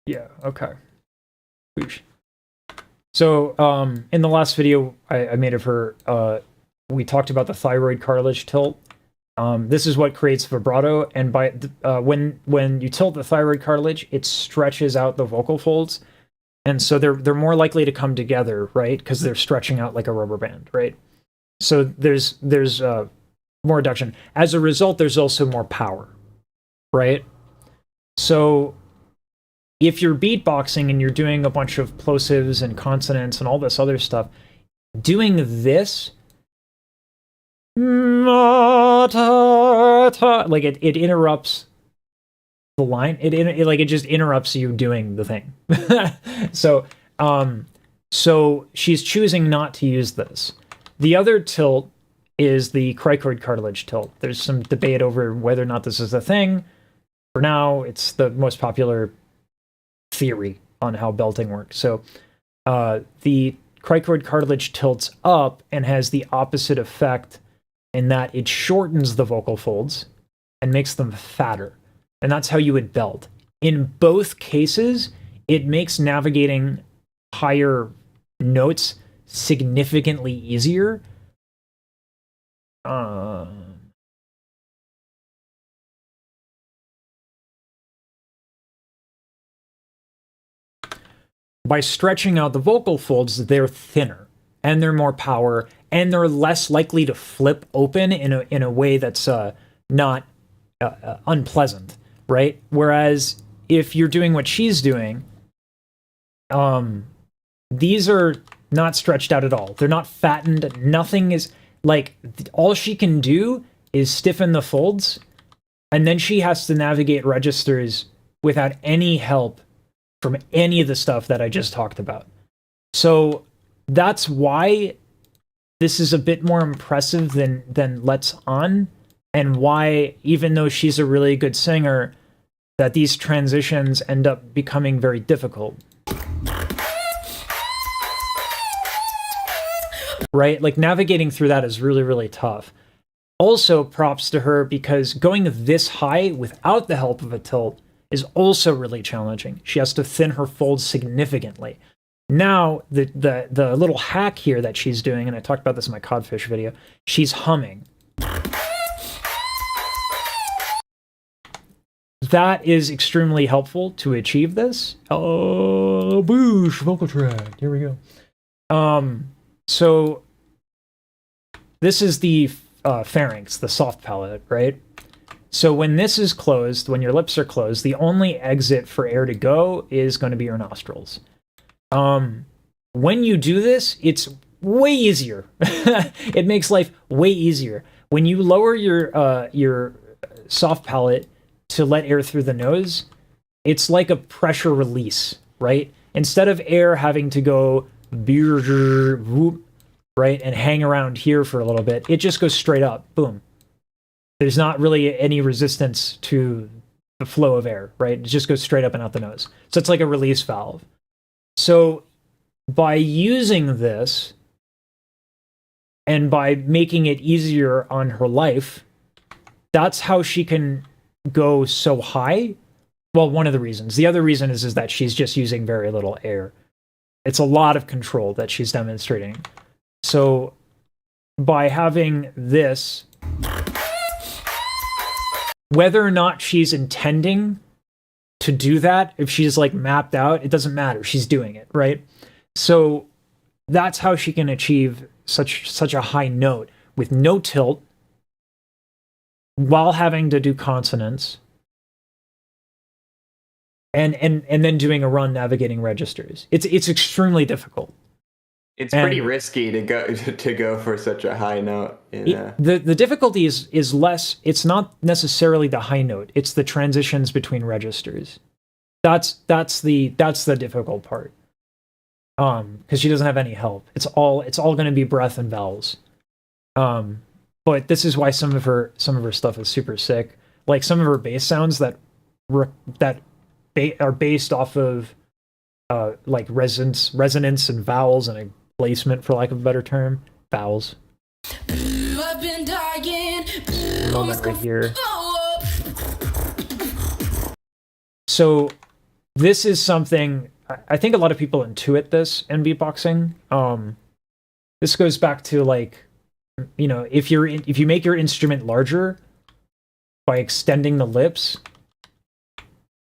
Yeah, okay. Whoosh. So, in the last video I made of her, we talked about the thyroid cartilage tilt. This is what creates vibrato, and by when you tilt the thyroid cartilage, it stretches out the vocal folds, and so they're more likely to come together, right? Because they're stretching out like a rubber band, right? So there's more adduction. As a result, there's also more power, right? So if you're beatboxing and you're doing a bunch of plosives and consonants and all this other stuff, doing this, like it interrupts the line. It just interrupts you doing the thing. So she's choosing not to use this. The other tilt is the cricoid cartilage tilt. There's some debate over whether or not this is a thing. For now, it's the most popular theory on how belting works. So the cricoid cartilage tilts up and has the opposite effect in that it shortens the vocal folds and makes them fatter. And that's how you would belt. In both cases, it makes navigating higher notes significantly easier. by stretching out the vocal folds, they're thinner and they're more power and they're less likely to flip open in a way that's not unpleasant, right? Whereas if you're doing what she's doing, these are not stretched out at all. They're not fattened. Nothing is like, all she can do is stiffen the folds, and then she has to navigate registers without any help from any of the stuff that I just talked about. So that's why this is a bit more impressive than Let's On, and why, even though she's a really good singer, that these transitions end up becoming very difficult. Right? Like, navigating through that is really, really tough. Also, props to her, because going this high without the help of a tilt is also really challenging. She has to thin her folds significantly. Now, the little hack here that she's doing, and I talked about this in my codfish video, she's humming. That is extremely helpful to achieve this. Oh, boosh, vocal tract. Here we go. So this is the pharynx, the soft palate, right? So when this is closed, when your lips are closed, the only exit for air to go is going to be your nostrils. When you do this, it's way easier. It makes life way easier. When you lower your soft palate to let air through the nose, it's like a pressure release, right? Instead of air having to go whoop, right, and hang around here for a little bit, it just goes straight up, boom. There's not really any resistance to the flow of air, right? It just goes straight up and out the nose. So it's like a release valve. So by using this, and by making it easier on her life, that's how she can go so high. Well, one of the reasons. The other reason is that she's just using very little air. It's a lot of control that she's demonstrating. So by having this, whether or not she's intending to do that, if she's like mapped out, it doesn't matter. She's doing it, right? So that's how she can achieve such a high note with no tilt while having to do consonants, and then doing a run navigating registers. It's extremely difficult. It's pretty risky to go for such a high note. The difficulty is less. It's not necessarily the high note. It's the transitions between registers. That's the difficult part. Because she doesn't have any help. It's all going to be breath and vowels. But this is why some of her stuff is super sick. Like some of her bass sounds that are based off of like resonance and vowels and a placement, for lack of a better term, vowels. I've been dying. Moment right here. So this is something I think a lot of people intuit this in beatboxing. This goes back to, like, you know, if you make your instrument larger by extending the lips,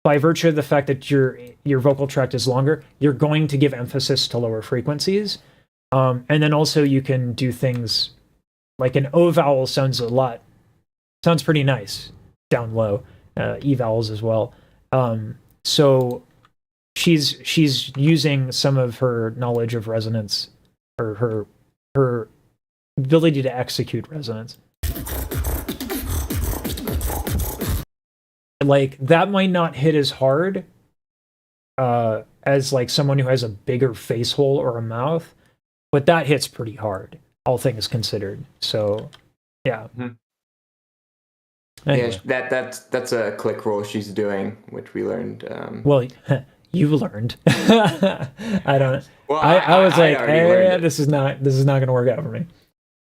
by virtue of the fact that your vocal tract is longer, you're going to give emphasis to lower frequencies. And then also you can do things like an O vowel sounds pretty nice down low, E vowels as well. So she's using some of her knowledge of resonance, or her ability to execute resonance. Like, that might not hit as hard as like someone who has a bigger face hole or a mouth, but that hits pretty hard, all things considered. So yeah. Mm-hmm. Anyway. Yeah, that's a click roll she's doing, which we learned. Well, you learned. I don't. Well, I was like, hey, this is not going to work out for me.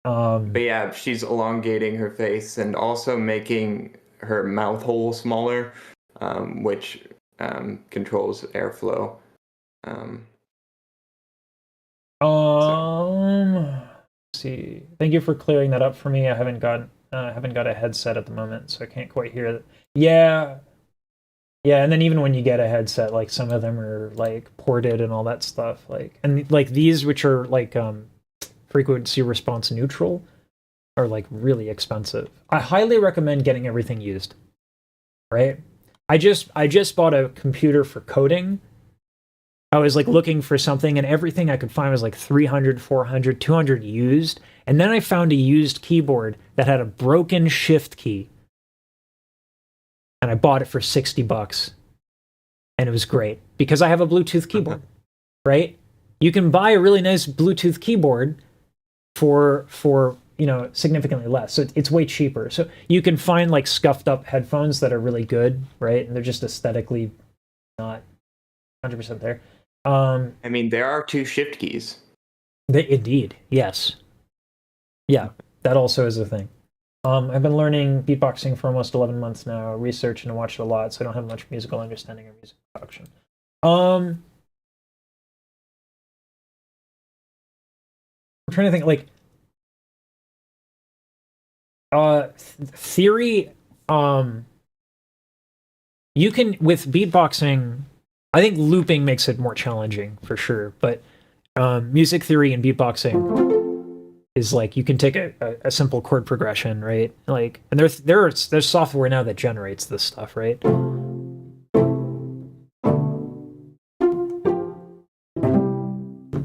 But yeah, she's elongating her face and also making her mouth hole smaller, which controls airflow. Let's see. Thank you for clearing that up for me. I haven't got a headset at the moment, so I can't quite hear that. Yeah. Yeah, and then even when you get a headset, like some of them are like ported and all that stuff. Like, and like these, which are like frequency response neutral, are like really expensive. I highly recommend getting everything used. Right? I just bought a computer for coding. I was like looking for something, and everything I could find was like 300, 400, 200 used. And then I found a used keyboard that had a broken shift key. And I bought it for $60. And it was great because I have a Bluetooth keyboard, right? You can buy a really nice Bluetooth keyboard for significantly less. So it's way cheaper. So you can find like scuffed up headphones that are really good, right? And they're just aesthetically not 100% there. I mean, there are 2 shift keys. Indeed, yes. Yeah, that also is a thing. I've been learning beatboxing for almost 11 months now, researched and watched a lot, so I don't have much musical understanding or music production. I'm trying to think, like, theory, you can, with beatboxing, I think looping makes it more challenging, for sure, but music theory and beatboxing is like you can take a simple chord progression, right? Like, and there's software now that generates this stuff, right?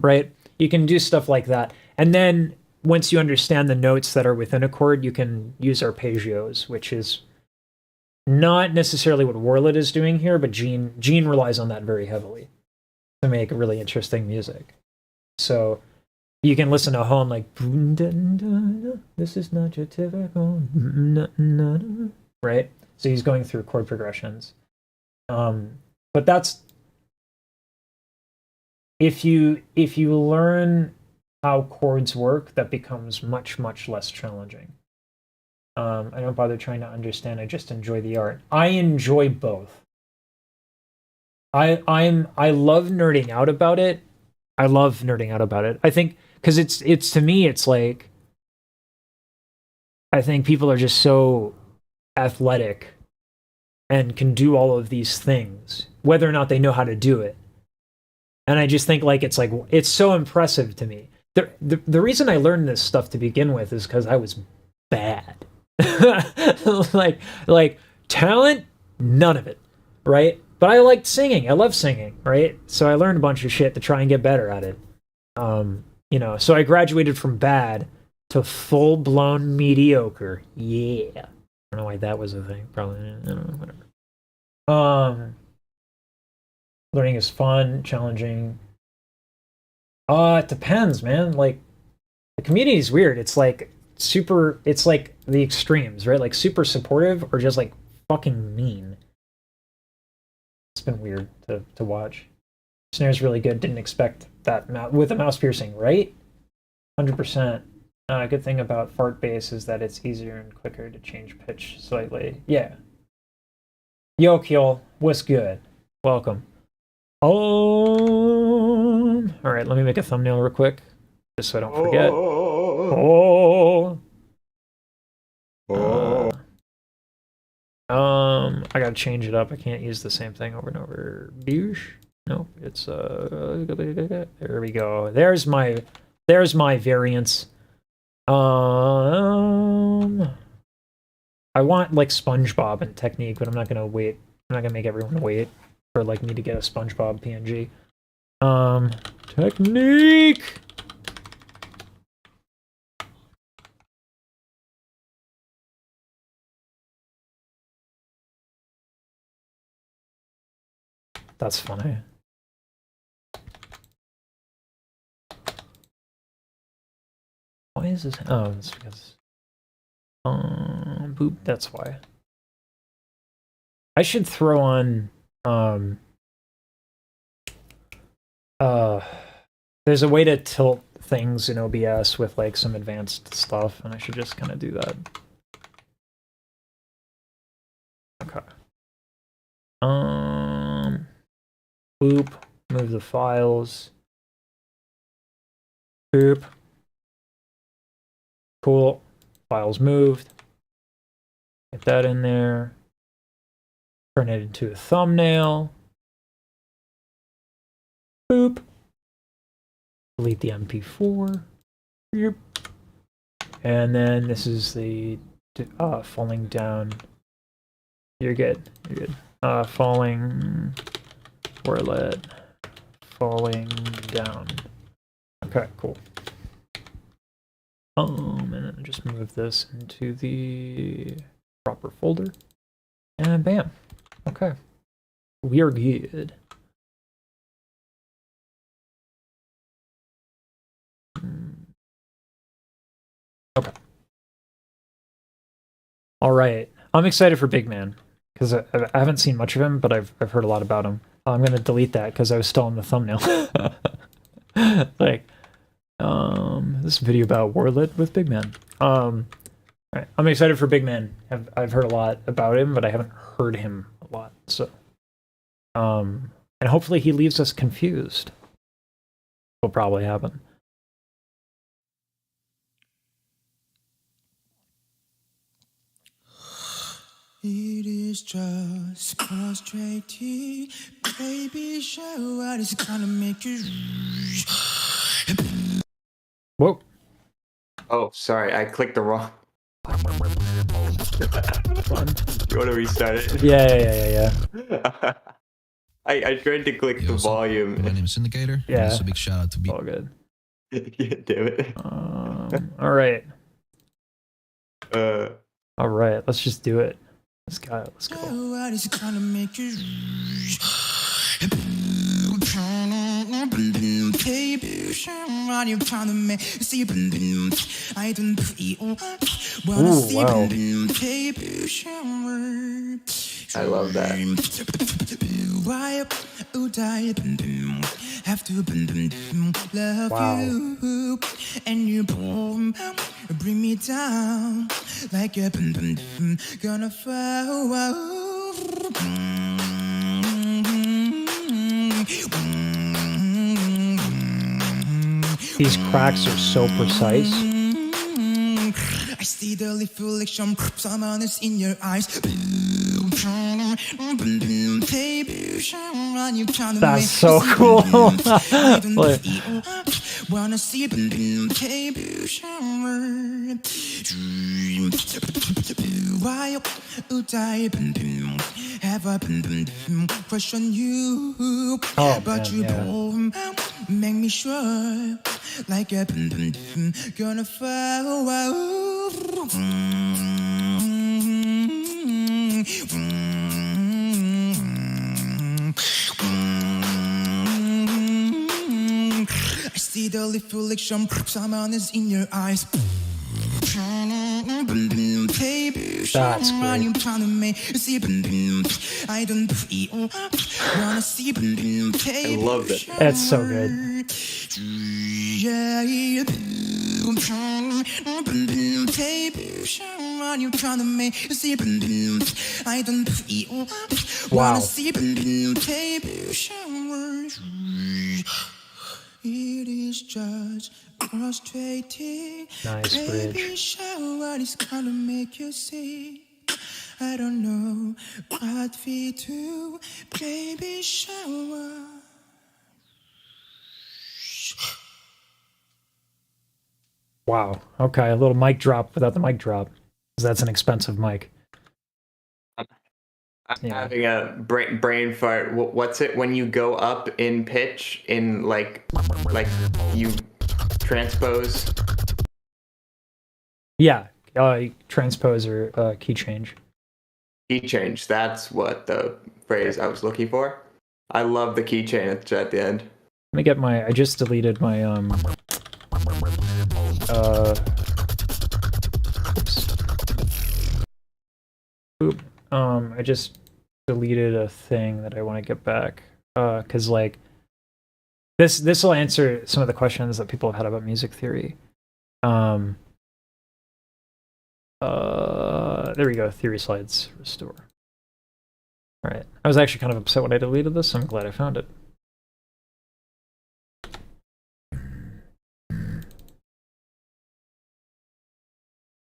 Right? You can do stuff like that. And then once you understand the notes that are within a chord, you can use arpeggios, which is not necessarily what Wirelet is doing here, but Gene relies on that very heavily to make really interesting music. So you can listen to Hone like, this is not your typical, right? So he's going through chord progressions. But that's, if you learn how chords work, that becomes much, much less challenging. I don't bother trying to understand, I just enjoy the art. I enjoy both. I love nerding out about it. I think, because it's to me, it's like, I think people are just so athletic and can do all of these things, whether or not they know how to do it. And I just think like it's so impressive to me. The reason I learned this stuff to begin with is because I was bad. like talent, none of it, right? But I liked singing. I love singing, right? So I learned a bunch of shit to try and get better at it. So I graduated from bad to full-blown mediocre. Yeah. I don't know why that was a thing. Probably, I don't know, whatever. Learning is fun, challenging. It depends, man. Like, the community is weird. It's like it's like the extremes, right? Like super supportive or just like fucking mean. It's been weird to watch. Snare's really good. Didn't expect that with a mouse piercing, right? 100%. Good thing about fart bass is that it's easier and quicker to change pitch slightly. Yeah. Yo, Kiel, what's good? Welcome. All right, let me make a thumbnail real quick, just so I don't forget. I gotta change it up. I can't use the same thing over and over. Boosh. Nope, it's there we go. There's my variance. I want like SpongeBob and technique, but I'm not gonna wait. I'm not gonna make everyone wait for like me to get a SpongeBob PNG. Technique. That's funny. Why is this? Oh, it's because boop. That's why. I should throw on there's a way to tilt things in OBS with like some advanced stuff, and I should just kind of do that. Okay. Boop. Move the files. Boop. Cool. Files moved. Get that in there. turn it into a thumbnail. Boop. Delete the MP4. Yep. And then this is the falling down. You're good. You're good. Falling. Wirelet. Falling down. Okay, cool. And then just move this into the proper folder. And bam. Okay. We are good. Okay. All right. I'm excited for Big Man because I haven't seen much of him, but I've heard a lot about him. I'm gonna delete that because I was still in the thumbnail. Like, this video about Wirelet with Big Man. All right. I'm excited for Big Man. I've heard a lot about him, but I haven't heard him a lot. So, and hopefully he leaves us confused. Will probably happen. It is just frustrating, baby. Show what is gonna make you. Whoa. Oh, sorry, I clicked the wrong. You want to restart it? Yeah. I tried to click the volume. My name is Syndicator. Yeah. Also, big shout out to All good. Yeah, damn it. All right. Uh, All right. Let's just do it. Let's go. Let's go. What is gonna make you. I don't I love that. Have to love Wow. you, and you bring me down like a gonna fall. These cracks are so precise. I see the reflection, someone is in your eyes. That's so cool. Like, Wanna see why would I have a question you, Oh, but man, you yeah. make me sure like a gonna fall. I see the reflection, someone is in your eyes. That's great. I don't wanna see. I love it. That's so good. Wow. It is just frustrating. Nice Baby, bridge. show what is gonna make you see. I don't know what we do. Baby, shower. Wow. Okay, a little mic drop without the mic drop. 'Cause that's an expensive mic. I'm Yeah. having a brain fart. What's it when you go up in pitch in like you transpose? Yeah. Transpose or key change. Key change. That's what the phrase I was looking for. I love the keychain at the end. Let me get my. I just deleted my oops. Oop. I just deleted a thing that I want to get back. Cause like this will answer some of the questions that people have had about music theory. There we go. Theory slides restore. All right. I was actually kind of upset when I deleted this. So I'm glad I found it.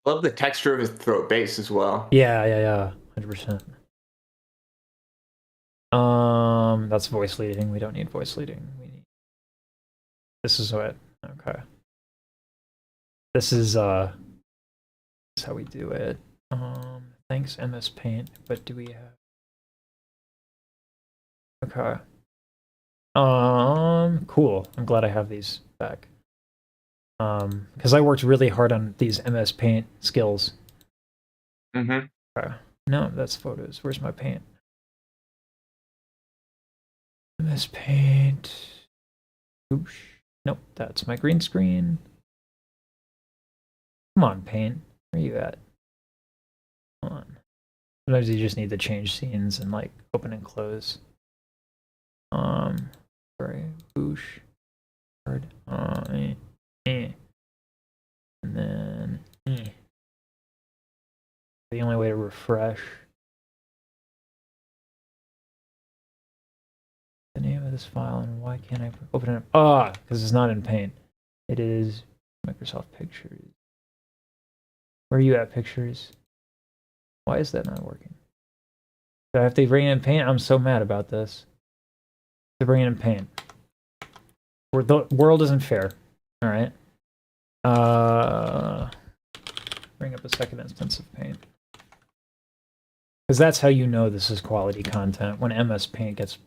Love the texture of his throat bass as well. Yeah. 100%. That's voice leading. We don't need voice leading. This is what. Okay. This is how we do it. Thanks MS Paint. But do we have? Okay. Cool. I'm glad I have these back. Because I worked really hard on these MS Paint skills. Mm-hmm. Okay. No, that's photos. Where's my paint? MS Paint. Oosh. Nope, that's my green screen. Come on, Paint. Where are you at? Come on. Sometimes you just need to change scenes and like open and close. Sorry. Boosh. Hard. And then the only way to refresh. The name of this file and why can't I open it up? Because it's not in Paint. It is Microsoft Pictures. Where are you at, Pictures? Why is that not working? Do I have to bring it in Paint? I'm so mad about this. To bring it in Paint. The world isn't fair. All right. Bring up a second instance of Paint. Because that's how you know this is quality content, when MS Paint gets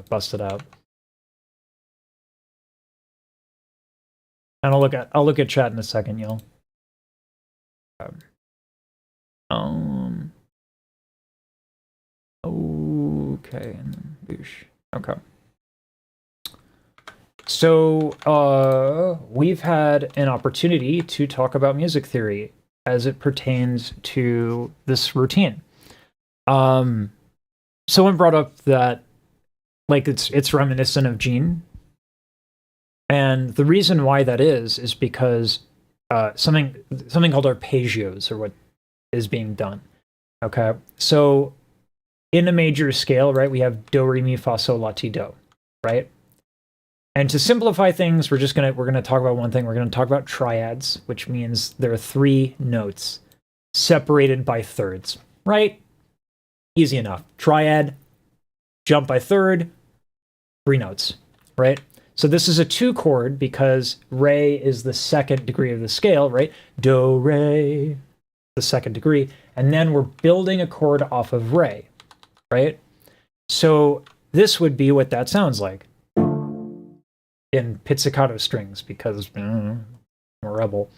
busted out. And I'll look at chat in a second, y'all. Okay, and then boosh. Okay. So we've had an opportunity to talk about music theory as it pertains to this routine. Someone brought up that like it's reminiscent of Gene. And the reason why that is because something called arpeggios are what is being done. Okay. So in a major scale, right, we have do, re, mi, fa, sol, la, ti, do, right? And to simplify things, we're gonna talk about one thing. We're gonna talk about triads, which means there are 3 notes separated by thirds, right? Easy enough. Triad, jump by third, 3 notes, right? So this is a 2 chord because re is the 2nd degree of the scale, right? Do, re, the 2nd degree, and then we're building a chord off of re, right? So this would be what that sounds like in pizzicato strings because I'm a rebel.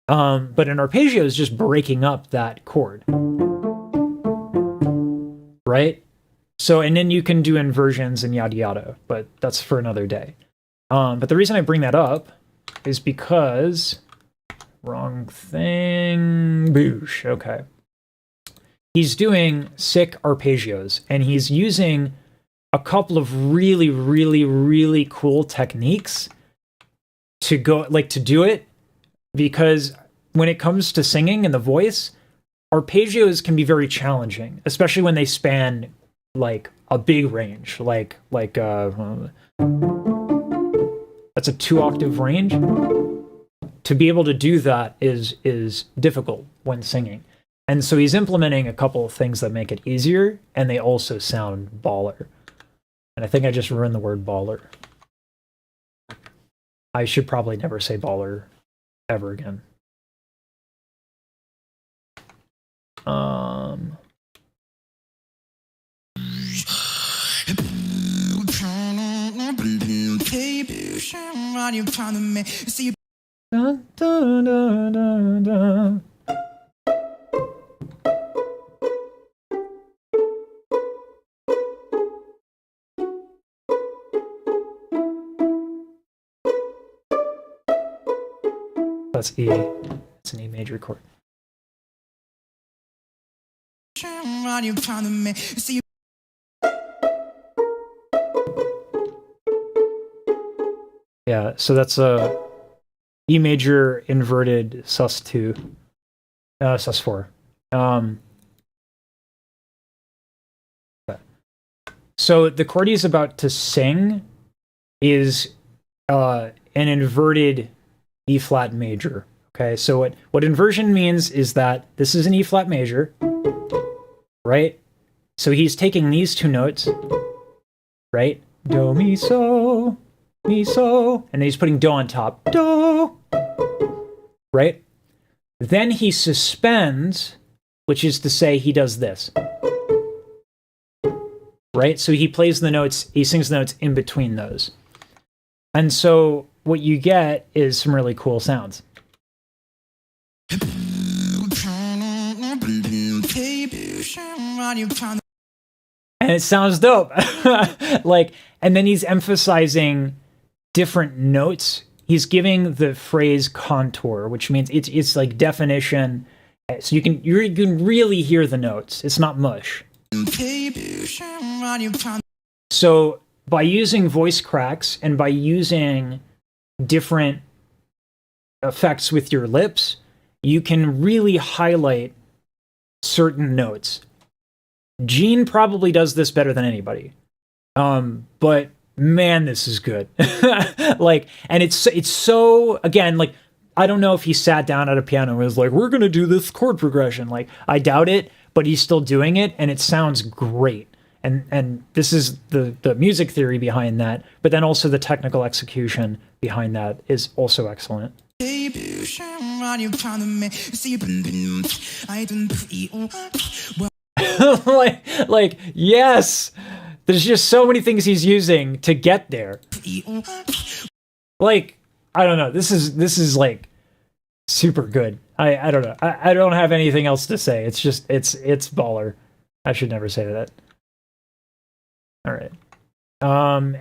But an arpeggio is just breaking up that chord, right? So, and then you can do inversions and yada yada, but that's for another day. But the reason I bring that up is because wrong thing. Boosh. Okay. He's doing sick arpeggios, and he's using a couple of really, really, really cool techniques to do it, because when it comes to singing and the voice, arpeggios can be very challenging, especially when they span like a big range, like that's a 2-octave range. To be able to do that is difficult when singing. And so he's implementing a couple of things that make it easier, and they also sound baller. And I think I just ruined the word baller. I should probably never say baller ever again. Dun, dun, dun, dun, dun. That's E. It's an E major chord. Yeah, so that's a E major inverted sus2, sus4. So the chord he's about to sing is an inverted E flat major. Okay, so what inversion means is that this is an E flat major, right? So he's taking these two notes, right? Do, mi, so, and then he's putting do on top. Do, right? Then he suspends, which is to say he does this. Right? So he plays the notes, he sings the notes in between those. And so what you get is some really cool sounds. And it sounds dope. Like, and then he's emphasizing different notes. He's giving the phrase contour, which means it's like definition. So you can really hear the notes. It's not mush. So by using voice cracks and by using different effects with your lips, you can really highlight certain notes. Gene probably does this better than anybody. But man, this is good. Like, and it's so, again, like, I don't know if he sat down at a piano and was like, we're going to do this chord progression. Like, I doubt it, but he's still doing it, and it sounds great. And this is the music theory behind that, but then also the technical execution behind that is also excellent. like yes, there's just so many things he's using to get there. Like, I don't know, this is like super good. I don't know, I don't have anything else to say. It's just it's baller. I should never say that. All right,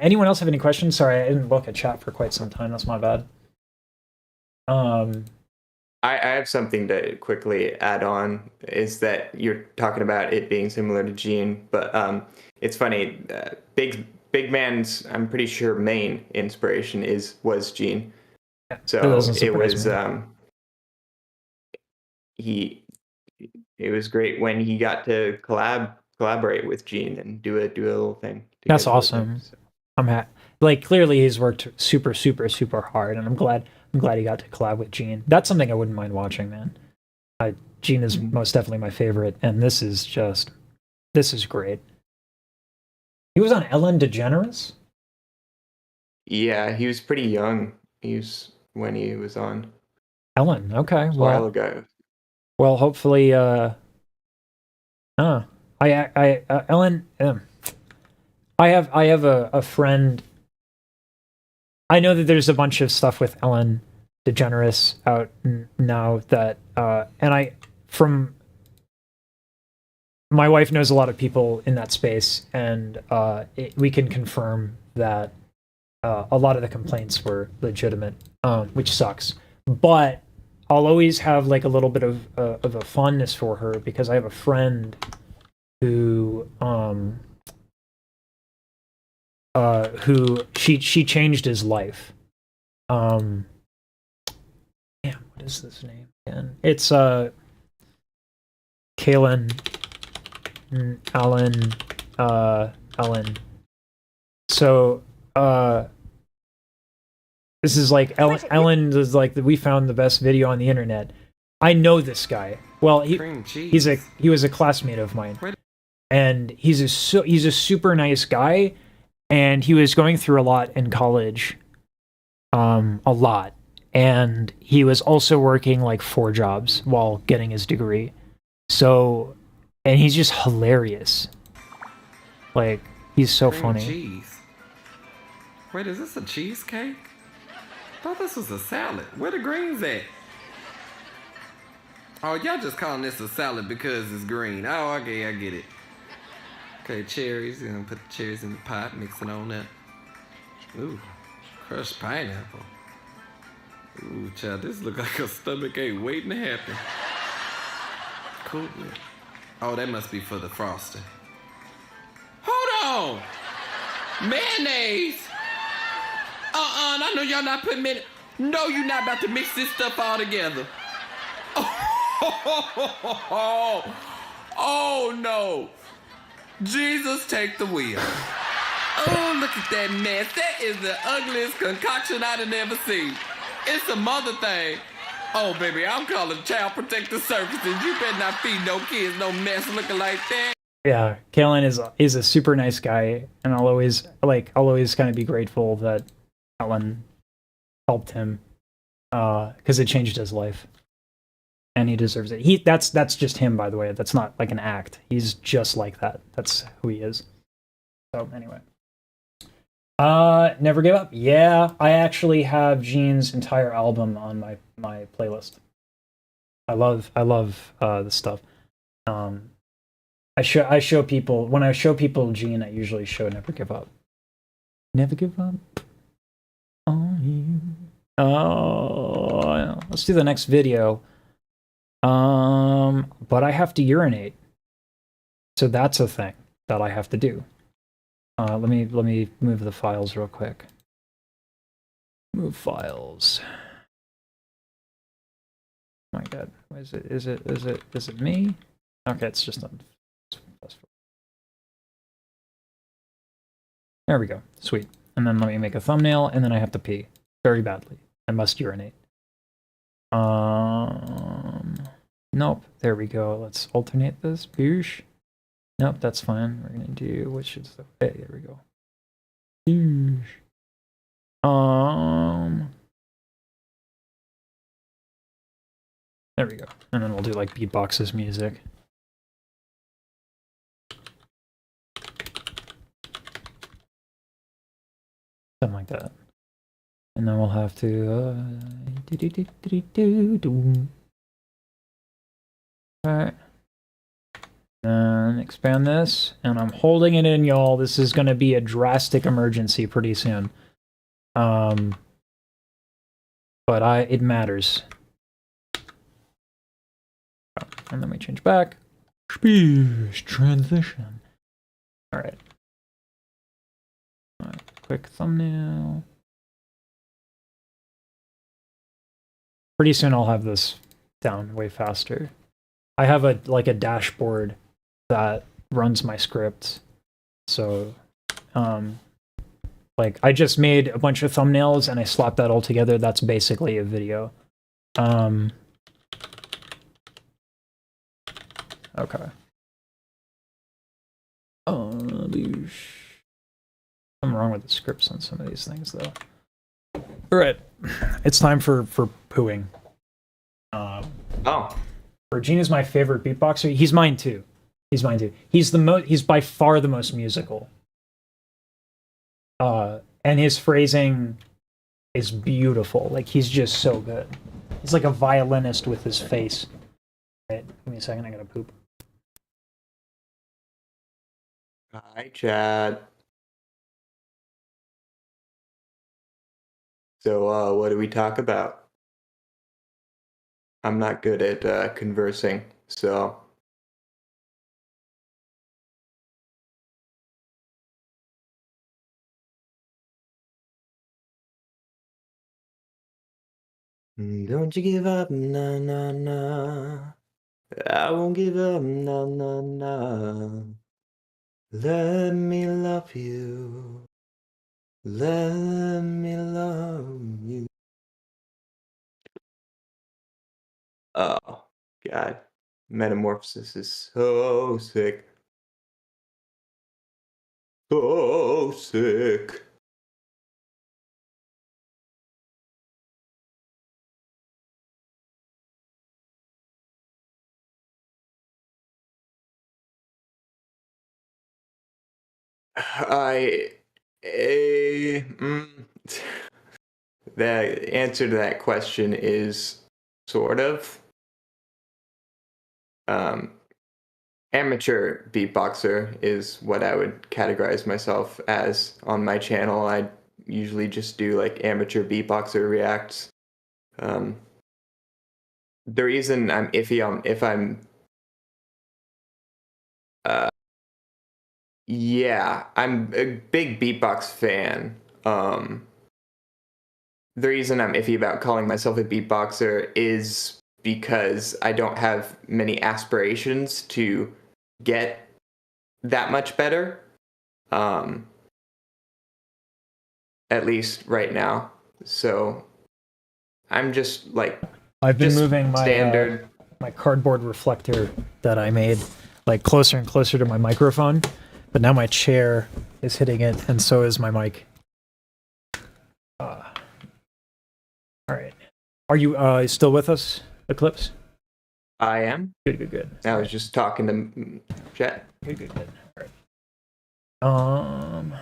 anyone else have any questions? Sorry, I didn't look at chat for quite some time. That's my bad. I have something to quickly add on, is that you're talking about it being similar to Gene, but it's funny, Big Man's, I'm pretty sure, main inspiration was Gene. So it was it was great when he got to collaborate with Gene and do a little thing. That's awesome. So. I'm like, clearly he's worked super hard, and I'm glad he got to collab with Gene. That's something I wouldn't mind watching, man. Gene is most definitely my favorite, and this is great. He was on Ellen DeGeneres? Yeah, he was pretty young. When he was on Ellen. Okay, a while ago. Well, hopefully, Ellen. I have a friend. I know that there's a bunch of stuff with Ellen DeGeneres out now that, and from my wife knows a lot of people in that space, and we can confirm that a lot of the complaints were legitimate, which sucks. But I'll always have like a little bit of a fondness for her, because I have a friend who she changed his life. Damn, what is this name again? It's Kaylin Ellen. So this is like Ellen is like, we found the best video on the internet. I know this guy. Well, he was a classmate of mine, and he's a super nice guy. And he was going through a lot in college, a lot. And he was also working like 4 jobs while getting his degree. So, and he's just hilarious. Like, he's so funny. Cheese. Wait, is this a cheesecake? I thought this was a salad. Where the greens at? Oh, y'all just calling this a salad because it's green. Oh, okay, I get it. Okay, cherries. You're gonna put the cherries in the pot, mix it on that. Ooh, crushed pineapple. Ooh, child, this look like a stomachache waiting to happen. Cool. Oh, that must be for the frosting. Hold on! Mayonnaise! I know y'all not putting mayonnaise. No, you're not about to mix this stuff all together. Oh no! Jesus, take the wheel. Oh, look at that mess. That is the ugliest concoction I've ever seen. It's a mother thing. Oh, baby, I'm calling Child Protective Services. You better not feed no kids no mess looking like that. Yeah, Kalen is a super nice guy, and I'll always kind of be grateful that Ellen helped him, because it changed his life, and he deserves it. That's just him, by the way. That's not like an act. He's just like that. That's who he is. So anyway, Never Give Up. Yeah, I actually have Gene's entire album on my playlist. I love this stuff. I show people, when I show people Gene, I usually show Never Give Up. Never give up on you. Oh, let's do the next video. But I have to urinate, so that's a thing that I have to do. Let me move the files real quick. Move files. Oh my God, is it me? Okay, it's just on. There we go. Sweet. And then let me make a thumbnail, and then I have to pee very badly. I must urinate. Nope. There we go. Let's alternate this. Boosh. Nope, that's fine. We're gonna do, which is the, hey, there we go. Boosh. There we go. And then we'll do like Beatbox's music. Something like that. And then we'll have to alright. And expand this, and I'm holding it in, y'all. This is gonna be a drastic emergency pretty soon. But it matters. And then we change back. Transition. Alright. Quick thumbnail. Pretty soon I'll have this down way faster. I have a dashboard that runs my scripts. So like I just made a bunch of thumbnails and I slapped that all together. That's basically a video. Okay. Something wrong with the scripts on some of these things, though. All right, it's time for pooing. Regine is my favorite beatboxer. He's mine too. He's by far the most musical. And his phrasing is beautiful. Like, he's just so good. He's like a violinist with his face. All right, give me a second. I gotta poop. Hi, Chad. So, what do we talk about? I'm not good at conversing, so. Don't you give up, nah, nah, nah. I won't give up, nah, nah, nah. Let me love you. Let me love you. Oh, God. Metamorphosis is so sick. So sick. The answer to that question is sort of. Amateur beatboxer is what I would categorize myself as on my channel. I usually just do like amateur beatboxer reacts. The reason I'm iffy on if I'm yeah, I'm a big beatbox fan. The reason I'm iffy about calling myself a beatboxer is because I don't have many aspirations to get that much better. At least right now. So I'm just like I've been moving my standard my cardboard reflector that I made like closer and closer to my microphone, but now my chair is hitting it, and so is my mic. All right. Are you still with us, Eclipse? I am. Good. I was just talking to Jet. Good. All right.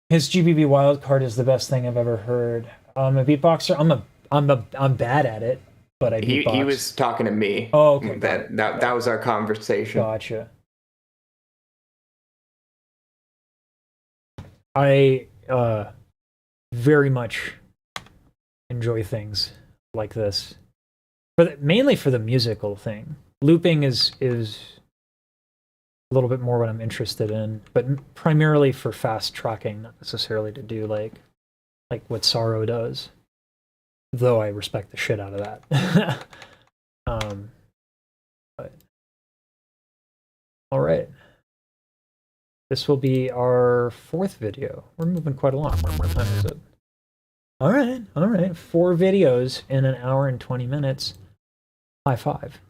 His GBB wildcard is the best thing I've ever heard. I'm a beatboxer. I'm bad at it, but I beatbox. He was talking to me. Oh, okay. That was our conversation. Gotcha. I very much enjoy things like this, mainly for the musical thing. Looping is a little bit more what I'm interested in, but primarily for fast tracking, not necessarily to do like what Sorrow does. Though I respect the shit out of that. But all right. This will be our 4th video. We're moving quite along. What time is it? All right. 4 videos in an hour and 20 minutes. High five.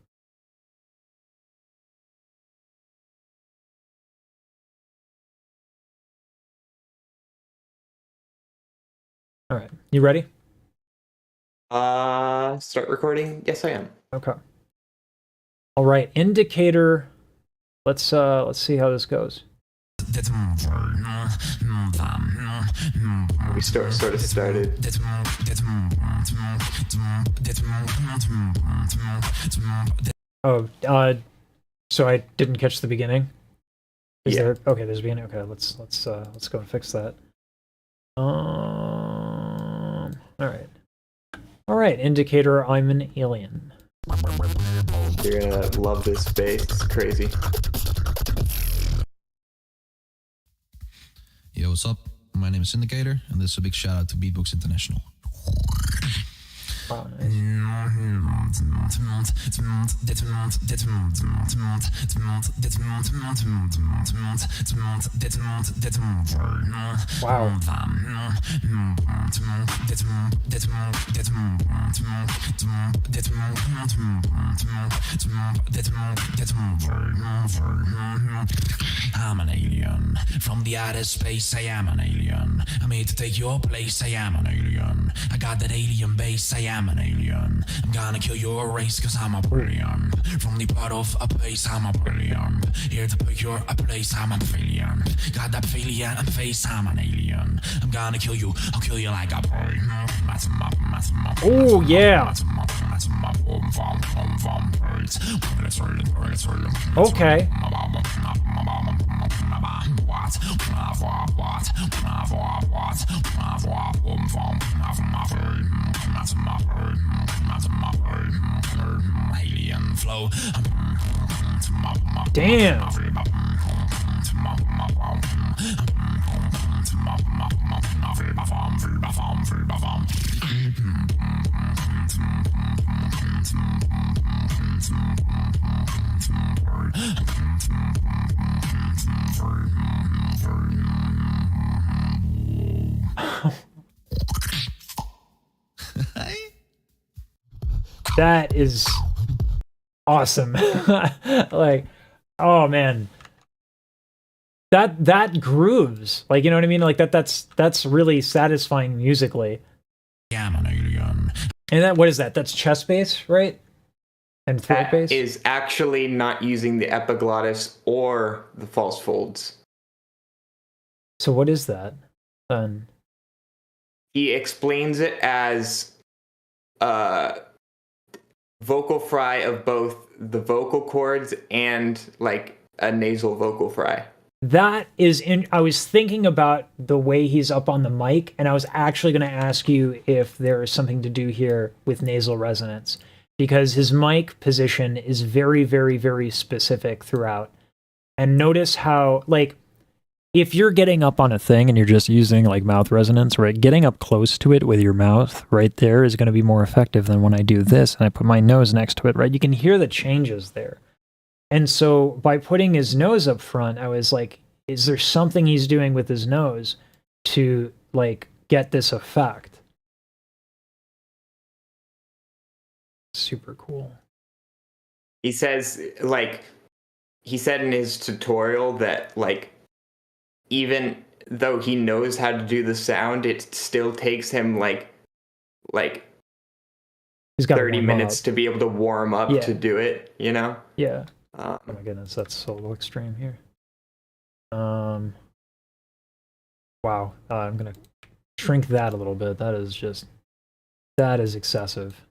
All right. You ready? Start recording? Yes, I am. Okay. All right. Indicator. Let's see how this goes. We sort of started. Oh, so I didn't catch the beginning. Yeah. Okay, there's a beginning. Okay, let's go and fix that. All right. Indicator. I'm an alien. You're gonna love this bass. It's crazy. Yo, what's up? My name is Indicator, and this is a big shout out to Beatbox International. Wow, nice. Wow. I'm an alien. From the outer space, I am an alien. I'm here to take your place, I am an alien. I got that alien base, I am an alien. I'm gonna kill your race, cause I'm a brilliant. From the part of a place, I'm a brilliant. Here to pick your a place, I'm a alien. Got that alien and face, I'm an alien. I'm gonna kill you, I'll kill you like a bird. Oh, yeah. Okay. Alien flow. Damn. That is awesome. Like, oh man. That grooves. Like, you know what I mean? Like that's really satisfying musically. I'm an alien. And that, what is that? That's chest bass, right? And throat That bass? is actually not using the epiglottis or the false folds. So what is that then? He explains it as vocal fry of both the vocal cords and like a nasal vocal fry. That is I was thinking about the way he's up on the mic, and I was actually going to ask you if there is something to do here with nasal resonance, because his mic position is very, very, very specific throughout. And notice how, like, if you're getting up on a thing and you're just using like mouth resonance, right? Getting up close to it with your mouth right there is going to be more effective than when I do this and I put my nose next to it, right? You can hear the changes there. And so by putting his nose up front, I was like, is there something he's doing with his nose to like get this effect? Super cool. he says, like, he said in his tutorial that, like, even though he knows how to do the sound, it still takes him like He's got 30 minutes to be able to warm up Yeah. to do it, you know? Yeah. Oh my goodness, that's solo extreme here. Wow. I'm gonna shrink that a little bit. That is excessive.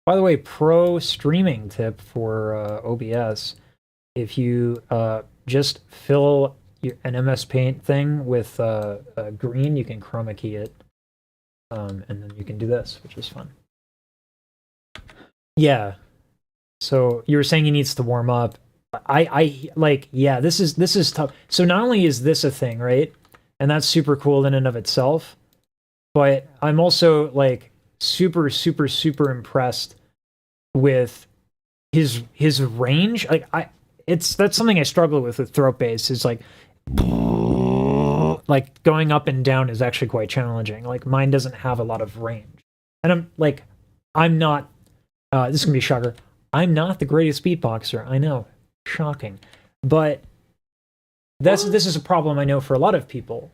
By the way, pro streaming tip for OBS: if you just fill an MS Paint thing with green, you can chroma key it, and then you can do this, which is fun. Yeah. So you were saying he needs to warm up. I like, yeah, this is tough. So not only is this a thing, right? And that's super cool in and of itself, but I'm also like super impressed with his range. Like that's something I struggle with throat bass, is like going up and down is actually quite challenging. Like mine doesn't have a lot of range. And I'm not this is gonna be a shocker. I'm not the greatest beatboxer. I know. Shocking. But this is a problem I know for a lot of people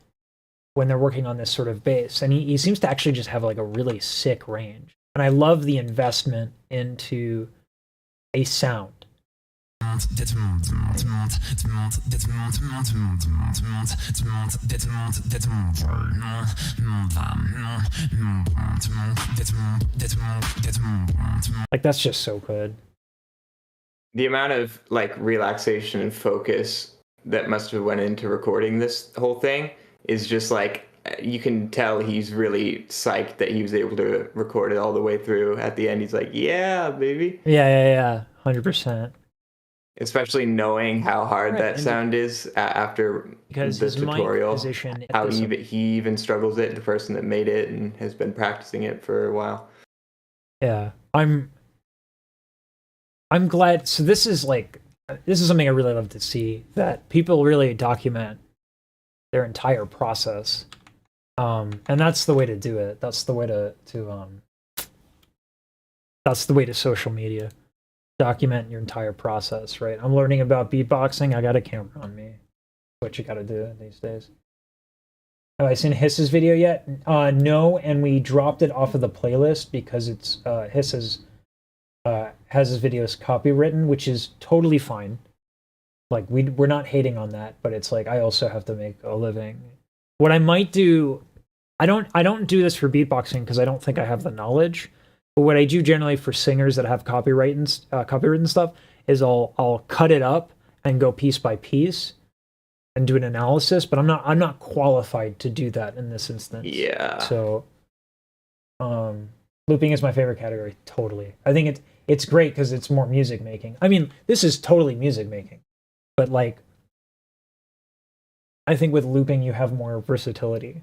when they're working on this sort of bass. And he seems to actually just have like a really sick range. And I love the investment into a sound. Like that's just so good. The amount of like relaxation and focus that must have went into recording this whole thing is just like, you can tell he's really psyched that he was able to record it all the way through. At the end, he's like, yeah, baby. Yeah. 100%. Especially knowing how hard that sound is after because the his tutorial, mic position how he even struggles it, the person that made it and has been practicing it for a while. Yeah, I'm glad. So this is something I really love to see, that people really document their entire process. And that's the way to do it. That's the way that's the way to social media. Document your entire process, right? I'm learning about beatboxing. I got a camera on me. What you got to do these days. Have I seen Hiss's video yet? No, and we dropped it off of the playlist because it's Hiss's has his videos copywritten, which is totally fine. Like we're not hating on that, but it's like I also have to make a living. What I might do, I don't do this for beatboxing because I don't think I have the knowledge. But what I do generally for singers that have copywritten stuff is I'll cut it up and go piece by piece and do an analysis. But I'm not qualified to do that in this instance. Yeah. So, looping is my favorite category. Totally. I think it's great because it's more music making. I mean, this is totally music making, but like, I think with looping you have more versatility.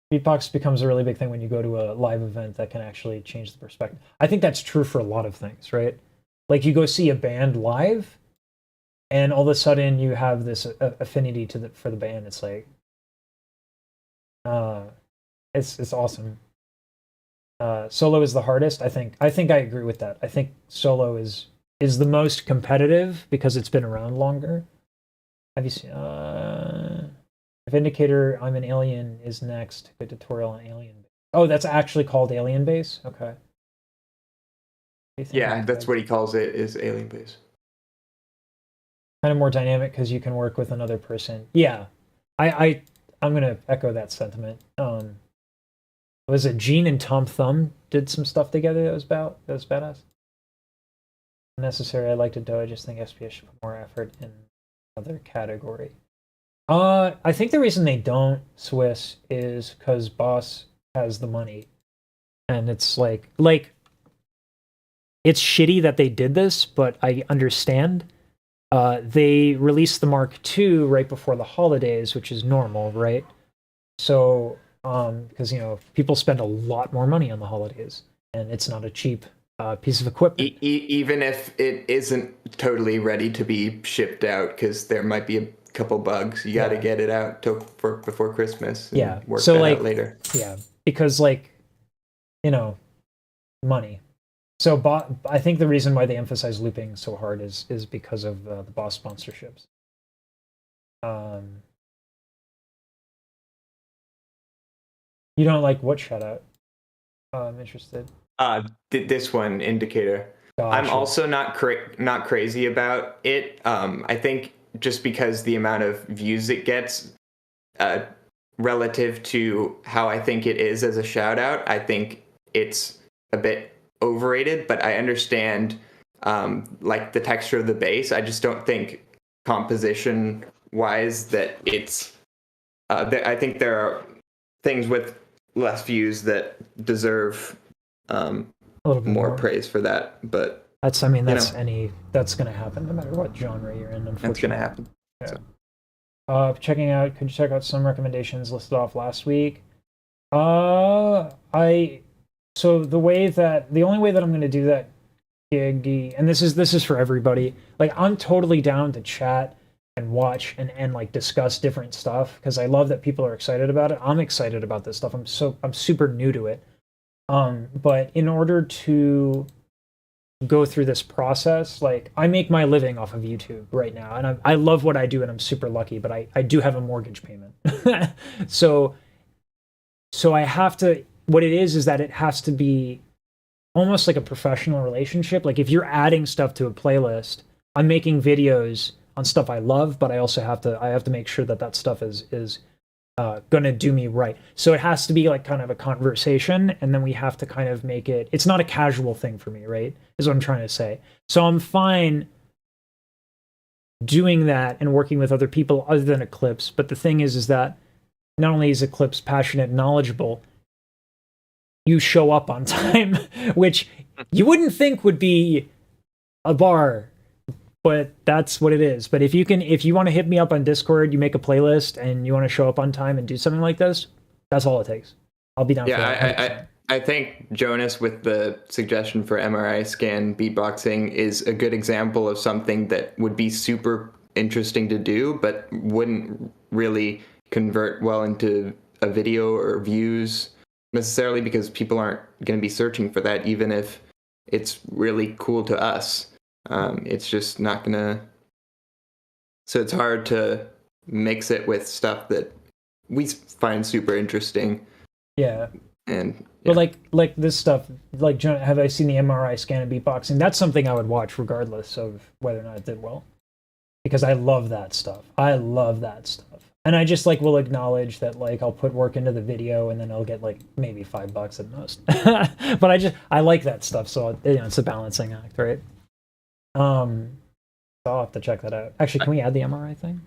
Beatbox becomes a really big thing when you go to a live event that can actually change the perspective. I think that's true for a lot of things, right? Like you go see a band live, and all of a sudden you have this affinity for the band. It's like, it's awesome. Solo is the hardest. I think I agree with that. I think solo is the most competitive because it's been around longer. Have you seen? If Indicator, I'm an Alien is next. Good tutorial on Alien. Oh, that's actually called Alien Base? Okay. Yeah, that's what he calls it, is Alien Base. Kind of more dynamic because you can work with another person. Yeah. I'm going to echo that sentiment. Was it Gene and Tom Thumb did some stuff together that was badass? Necessary, I like to do. I just think SPS should put more effort in another category. I think the reason they don't, Swiss, is because Boss has the money. And it's like it's shitty that they did this, but I understand. They released the Mark II right before the holidays, which is normal, right? So, because, people spend a lot more money on the holidays, and it's not a cheap piece of equipment. Even if it isn't totally ready to be shipped out, because there might be a couple bugs, you got to get it out before Christmas. And work that out later. Yeah, because money. So I think the reason why they emphasize looping so hard is because of the boss sponsorships. You don't like what shout out? I'm interested. This one, indicator. Gotcha. I'm also not crazy about it. I think just because the amount of views it gets, relative to how I think it is as a shout out, I think it's a bit overrated. But I understand, like the texture of the bass. I just don't think composition wise that it's. I think there are things with less views that deserve a little bit more praise for that, but that's that's gonna happen no matter what genre you're in. Unfortunately, that's gonna happen. Yeah. So. Could you check out some recommendations listed off last week? The only way that I'm gonna do that gig, and this is for everybody. Like, I'm totally down to chat and watch and like discuss different stuff because I love that people are excited about it. I'm excited about this stuff. I'm super new to it. But in order to go through this process, like, I make my living off of YouTube right now, and I love what I do, and I'm super lucky, but I do have a mortgage payment. so I have to, what it is that it has to be almost like a professional relationship. Like, if you're adding stuff to a playlist, I'm making videos on stuff I love, but I also have to make sure that stuff is gonna do me right. So it has to be like kind of a conversation, and then we have to kind of make it's not a casual thing for me, right? Is what I'm trying to say. So I'm fine doing that and working with other people other than Eclipse. But the thing is that not only is Eclipse passionate and knowledgeable, you show up on time, which you wouldn't think would be a bar, but that's what it is. But if you want to hit me up on Discord, you make a playlist and you want to show up on time and do something like this, that's all it takes. I'll be down for that. I think Jonas, with the suggestion for MRI scan beatboxing, is a good example of something that would be super interesting to do, but wouldn't really convert well into a video or views necessarily, because people aren't going to be searching for that, even if it's really cool to us. It's just not gonna. So it's hard to mix it with stuff that we find super interesting. Yeah. And but like this stuff, like, have I seen the MRI scan of beatboxing? That's something I would watch regardless of whether or not it did well, because I love that stuff. And I just like will acknowledge that, like, I'll put work into the video and then I'll get like maybe $5 at most. But I like that stuff, so it's a balancing act, right? So I'll have to check that out. Actually, can we add the MRI thing?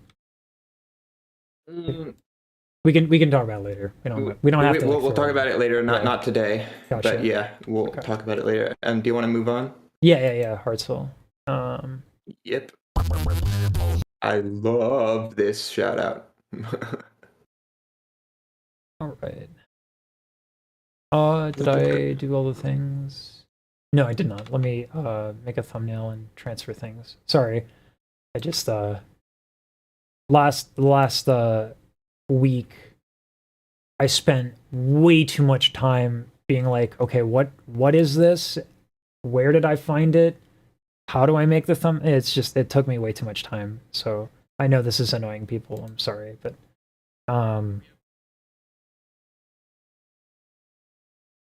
We can talk about it later. We don't have to. We'll talk about it later. Not today. Gotcha. But yeah, we'll talk about it later. Do you want to move on? Yeah. Hartsell. Yep. I love this shout out. All right. Did I do all the things? No, I did not. Let me make a thumbnail and transfer things. Sorry. I just last week I spent way too much time being like, okay, what is this? Where did I find it? How do I make the thumb? It took me way too much time. So I know this is annoying people. I'm sorry, but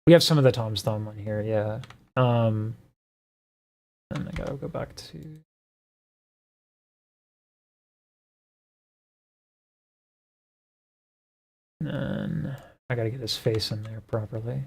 we have some of the Tom's Thumb on here, yeah. And I gotta go back to. And then I gotta get his face in there properly.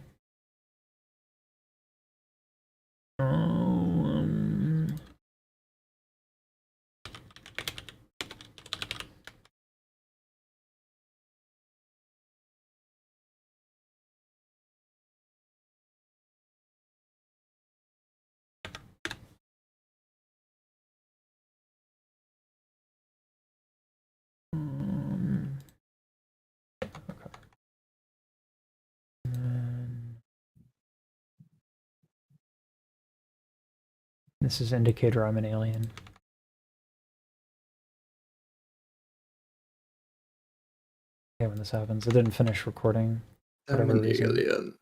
This is indicator I'm an alien. Okay, when this happens, it didn't finish recording. I'm an alien.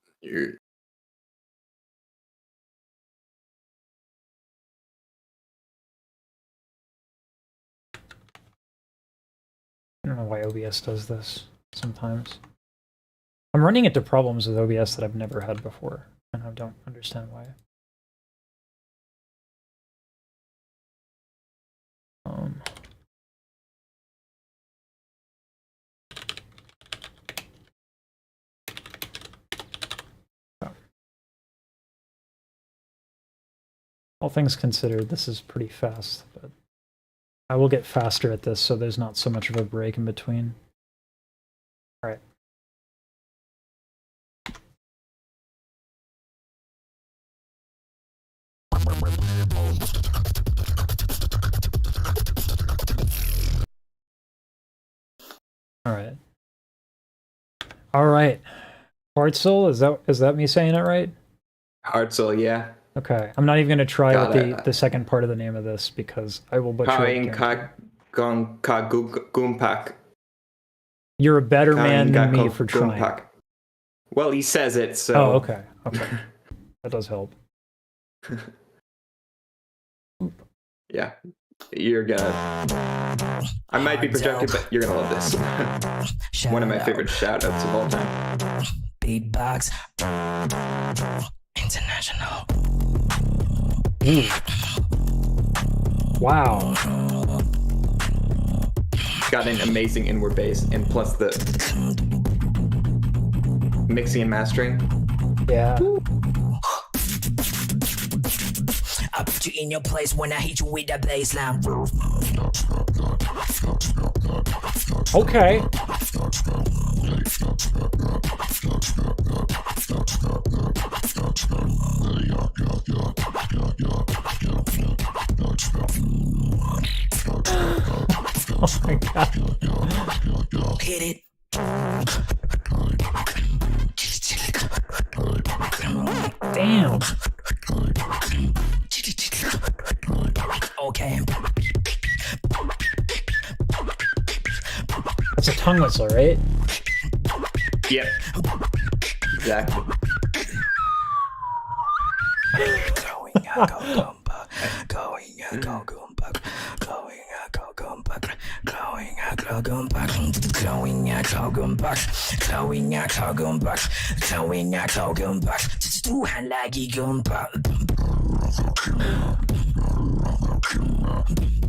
don't know why OBS does this sometimes. I'm running into problems with OBS that I've never had before, and I don't understand why. All things considered, this is pretty fast, but I will get faster at this so there's not so much of a break in between. All right. All right. All right. Hartsell, is that me saying it right? Hartsell, yeah. Okay, I'm not even going to try with the second part of the name of this because I will butcher it. You're a better man than me for trying. Well, he says it, so... Oh, okay. Okay. That does help. Yeah. You're gonna... I might be projected, but you're gonna love this. One of my favorite shout-outs of all time. Beatbox International. Wow. Got an amazing inward bass, and plus the mixing and mastering. Yeah. I put you in your place when I hit you with that bass line. Okay. Oh my god. Hit it. Damn. Okay. That's a tongue whistle, right? Yep. Exactly.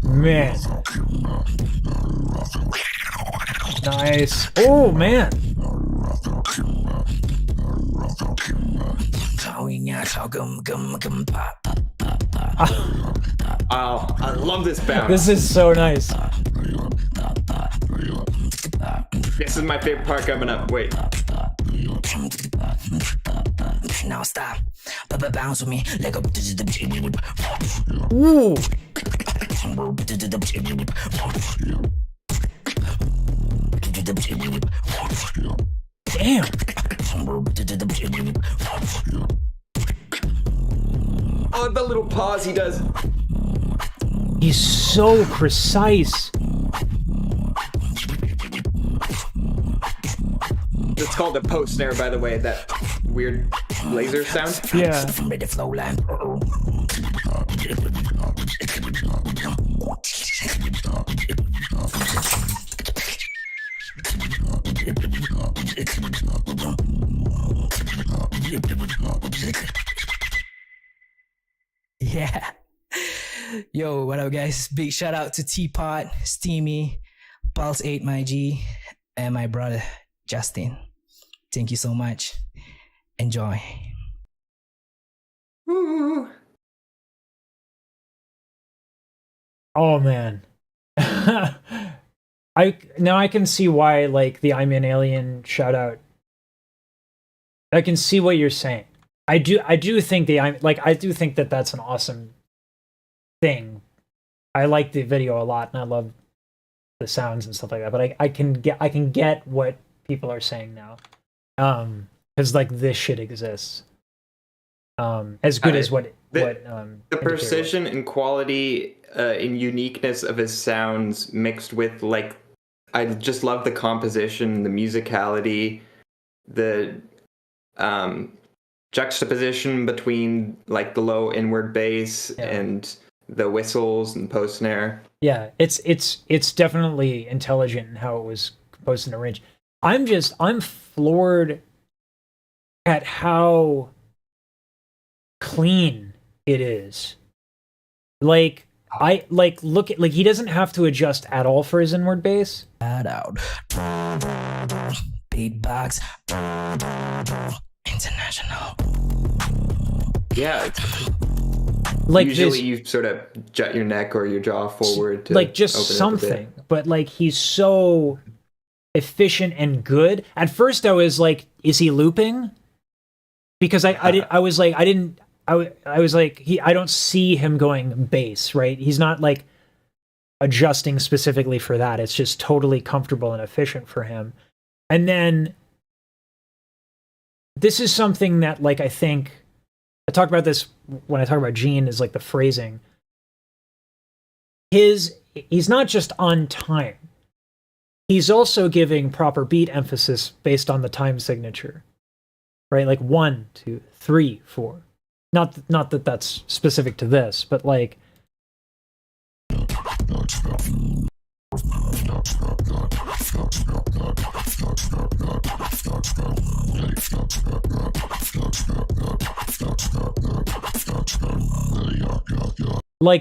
Man. Nice. Oh, man. Oh, I love this bounce. This is so nice. This is my favorite part coming up. Wait. Now stop. Bounce with me. Let go. Ooh. Damn. Oh, the little pause he does. He's so precise. It's called a post snare, by the way, that weird laser sound. Yeah. Yeah. Yo, what up, guys? Big shout out to Teapot, Steamy, Pulse 8, my G, and my brother, Justin. Thank you so much. Enjoy. Ooh. Oh, man. I can see why, like, the I'm an Alien shout out. I can see what you're saying. I do think I do think that that's an awesome thing. I like the video a lot, and I love the sounds and stuff like that. But I can get what people are saying now, because like this shit exists. As good as what the precision and quality and uniqueness of his sounds mixed with, like, I just love the composition, the musicality, the juxtaposition between, like, the low inward bass and the whistles and post snare. Yeah, it's definitely intelligent in how it was composed and arranged. I'm floored at how clean it is. Like I look at he doesn't have to adjust at all for his inward bass. That out. Beatbox. International. Yeah. Like usually you sort of jut your neck or your jaw forward to just open it a something, bit. but he's so efficient and good. At first I was like, is he looping? Because I don't see him going bass, right? He's not adjusting specifically for that. It's just totally comfortable and efficient for him. And then this is something that I think I talk about this when I talk about Gene, is the phrasing. He's not just on time. He's also giving proper beat emphasis based on the time signature. Right? 1, 2, 3, 4. Not that that's specific to this, but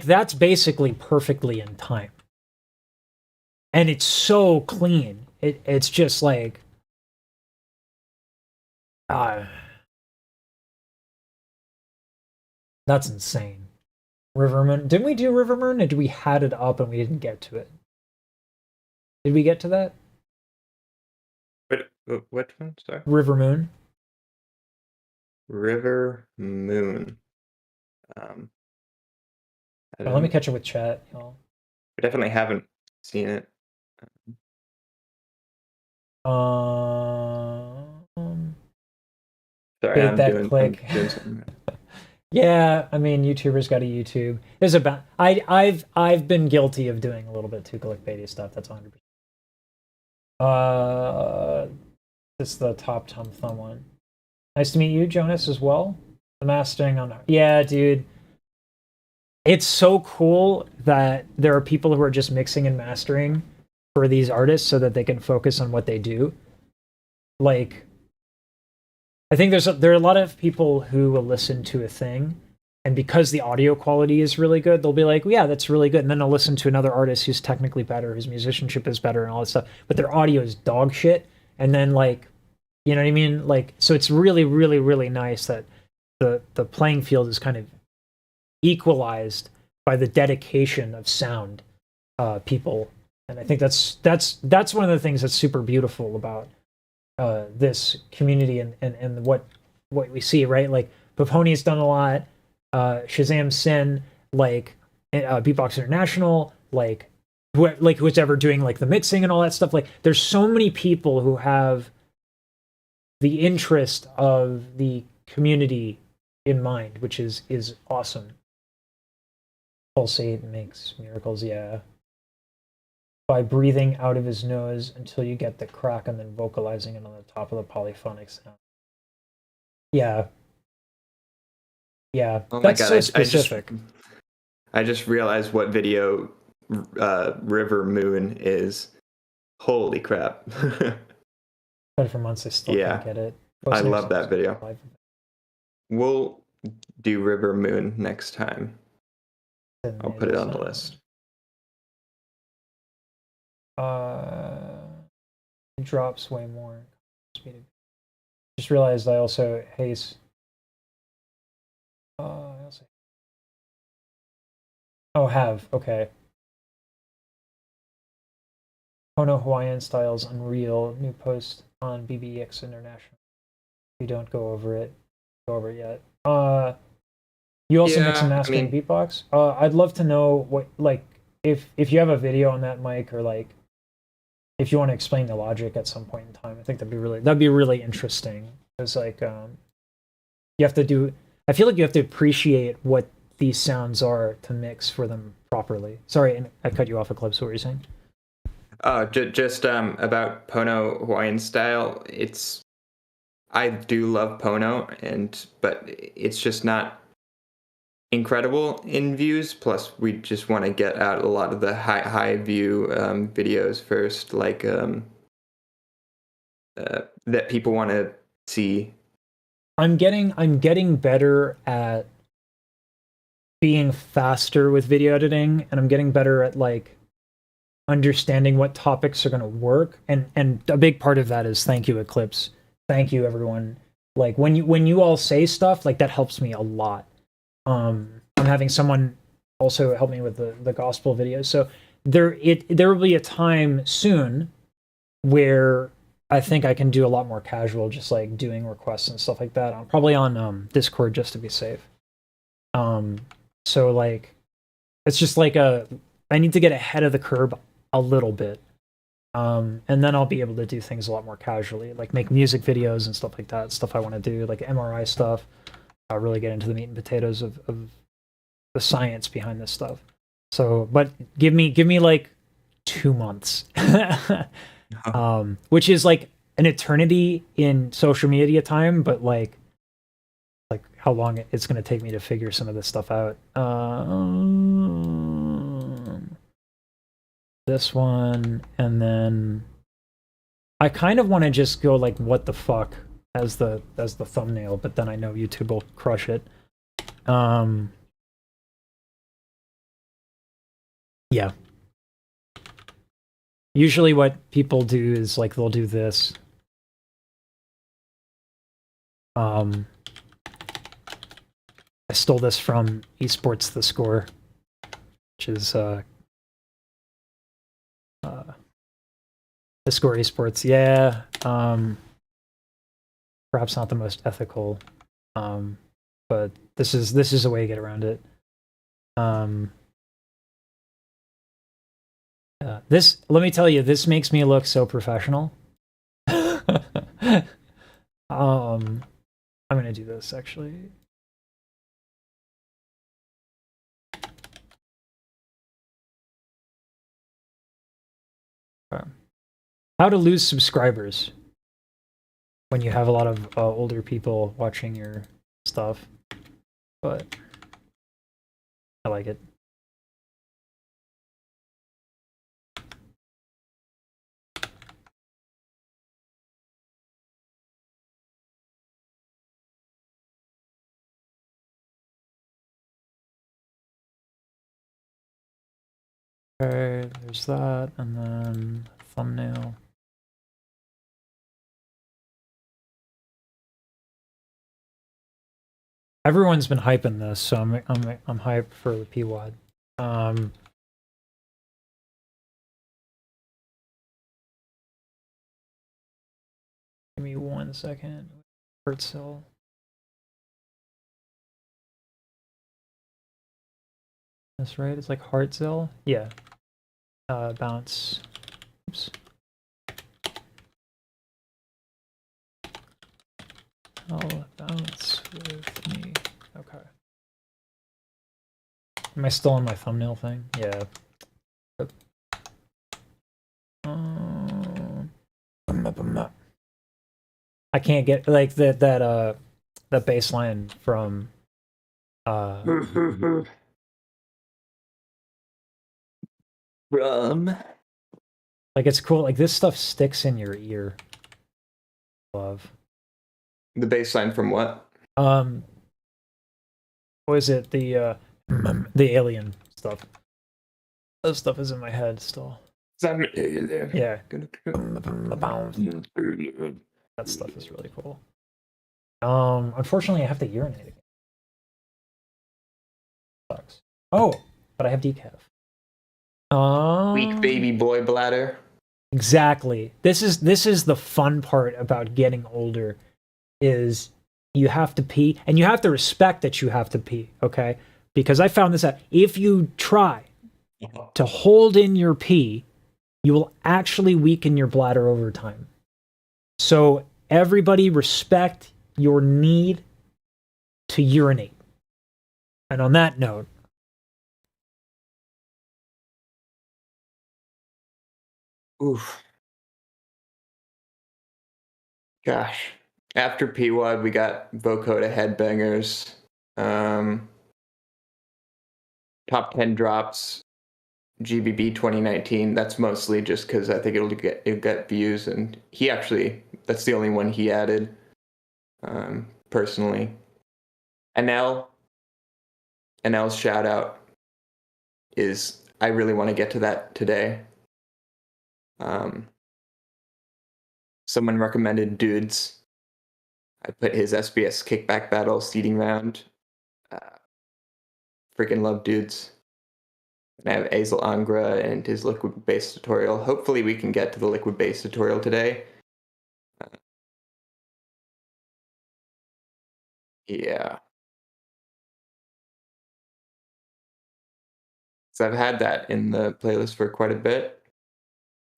that's basically perfectly in time. And it's so clean. It's just that's insane. Rivermoon. Didn't we do Rivermoon, or did we had it up and we didn't get to it? Did we get to that? What one? Sorry. Rivermoon. River Moon. Let me catch up with chat, y'all. I definitely haven't seen it. Sorry, I'm doing something. Yeah, I mean, YouTubers got a YouTube. There's about I've been guilty of doing a little bit too clickbaity stuff. That's 100%. This is the top thumb one. Nice to meet you, Jonas, as well. The mastering on. Yeah, dude. It's so cool that there are people who are just mixing and mastering for these artists so that they can focus on what they do. I think there are a lot of people who will listen to a thing, and because the audio quality is really good, they'll be like, yeah, that's really good. And then they'll listen to another artist who's technically better, whose musicianship is better and all that stuff, but their audio is dog shit. And then you know what I mean? So it's really, really, really nice that the playing field is kind of equalized by the dedication of sound people. And I think that's one of the things that's super beautiful about this community and what we see, right? Paponi's done a lot, Shazam Sin, Beatbox International, who's ever doing the mixing and all that stuff. There's so many people who have the interest of the community in mind, which is awesome. Pulsate makes miracles, yeah. By breathing out of his nose until you get the crack and then vocalizing it on the top of the polyphonic sound. Yeah. Yeah, oh that's my God, so specific. I just realized what video River Moon is. Holy crap. But for months I still can't get it. I love that video. We'll do River Moon next time. I'll put it on the list. It drops way more. Just realized I also haste. Okay. Pono Hawaiian Styles Unreal, new post on BBX International. We don't go over it yet. You also mix and master in Beatbox? I'd love to know what, if you have a video on that, Mike, or if you want to explain the logic at some point in time. I think that'd be really interesting. Because you have to do. I feel like you have to appreciate what these sounds are to mix for them properly. Sorry, I cut you off, Eclipse. What were you saying? Just about Pono Hawaiian Style. I do love Pono, but it's just not incredible in views. Plus, we just want to get out a lot of the high view videos first, like that people want to see. I'm getting better at being faster with video editing, and I'm getting better at like understanding what topics are going to work, and a big part of that is thank you Eclipse, thank you everyone. Like when you all say stuff like that helps me a lot. I'm having someone also help me with the gospel videos, so there will be a time soon where I think I can do a lot more casual, just like doing requests and stuff like that. I'm probably on Discord just to be safe. So like it's just like I need to get ahead of the curve a little bit. And then I'll be able to do things a lot more casually, like make music videos and stuff like that, stuff I want to do, like MRI stuff. I'll really get into the meat and potatoes of the science behind this stuff. So, but give me like 2 months. Which is like an eternity in social media time, but like how long it's going to take me to figure some of this stuff out. This one, and then I kind of want to just go like what the fuck as the thumbnail, but then I know YouTube will crush it. Yeah. Usually what people do is like they'll do this. I stole this from Esports The Score, which is The Score Esports. Yeah. Perhaps not the most ethical, but this is a way to get around it. This, let me tell you, this makes me look so professional. I'm gonna do this actually. How to lose subscribers when you have a lot of older people watching your stuff, but I like it. Okay, there's that, and then thumbnail. Everyone's been hyping this, so I'm hyped for the PWAD. Give me 1 second. Hartsell. That's right. It's like Hartsell. Yeah. Bounce. Oops. I'll bounce with me. Okay. Am I still on my thumbnail thing? Yeah. I can't get like that bass line from like it's cool, like this stuff sticks in your ear. Love. The bass line from what? What is it? The alien stuff. That stuff is in my head still. Yeah. That stuff is really cool. Unfortunately I have to urinate again. Sucks. Oh, but I have decaf. Weak baby boy bladder. Exactly. This is the fun part about getting older, is you have to pee, and you have to respect that you have to pee, okay? Because I found this out. If you try to hold in your pee, you will actually weaken your bladder over time. So everybody respect your need to urinate. And on that note, oof. Gosh. After PWAD, we got Vocoder headbangers. top 10 drops GBB 2019. That's mostly just because I think it'll get views, and that's the only one he added. Personally, Anel's shout out is, I really want to get to that today. Someone recommended Dudes. I put his SBS kickback battle seeding round. Freaking love Dudes. And I have Azel Angra and his liquid bass tutorial. Hopefully we can get to the liquid bass tutorial today. Yeah. So I've had that in the playlist for quite a bit.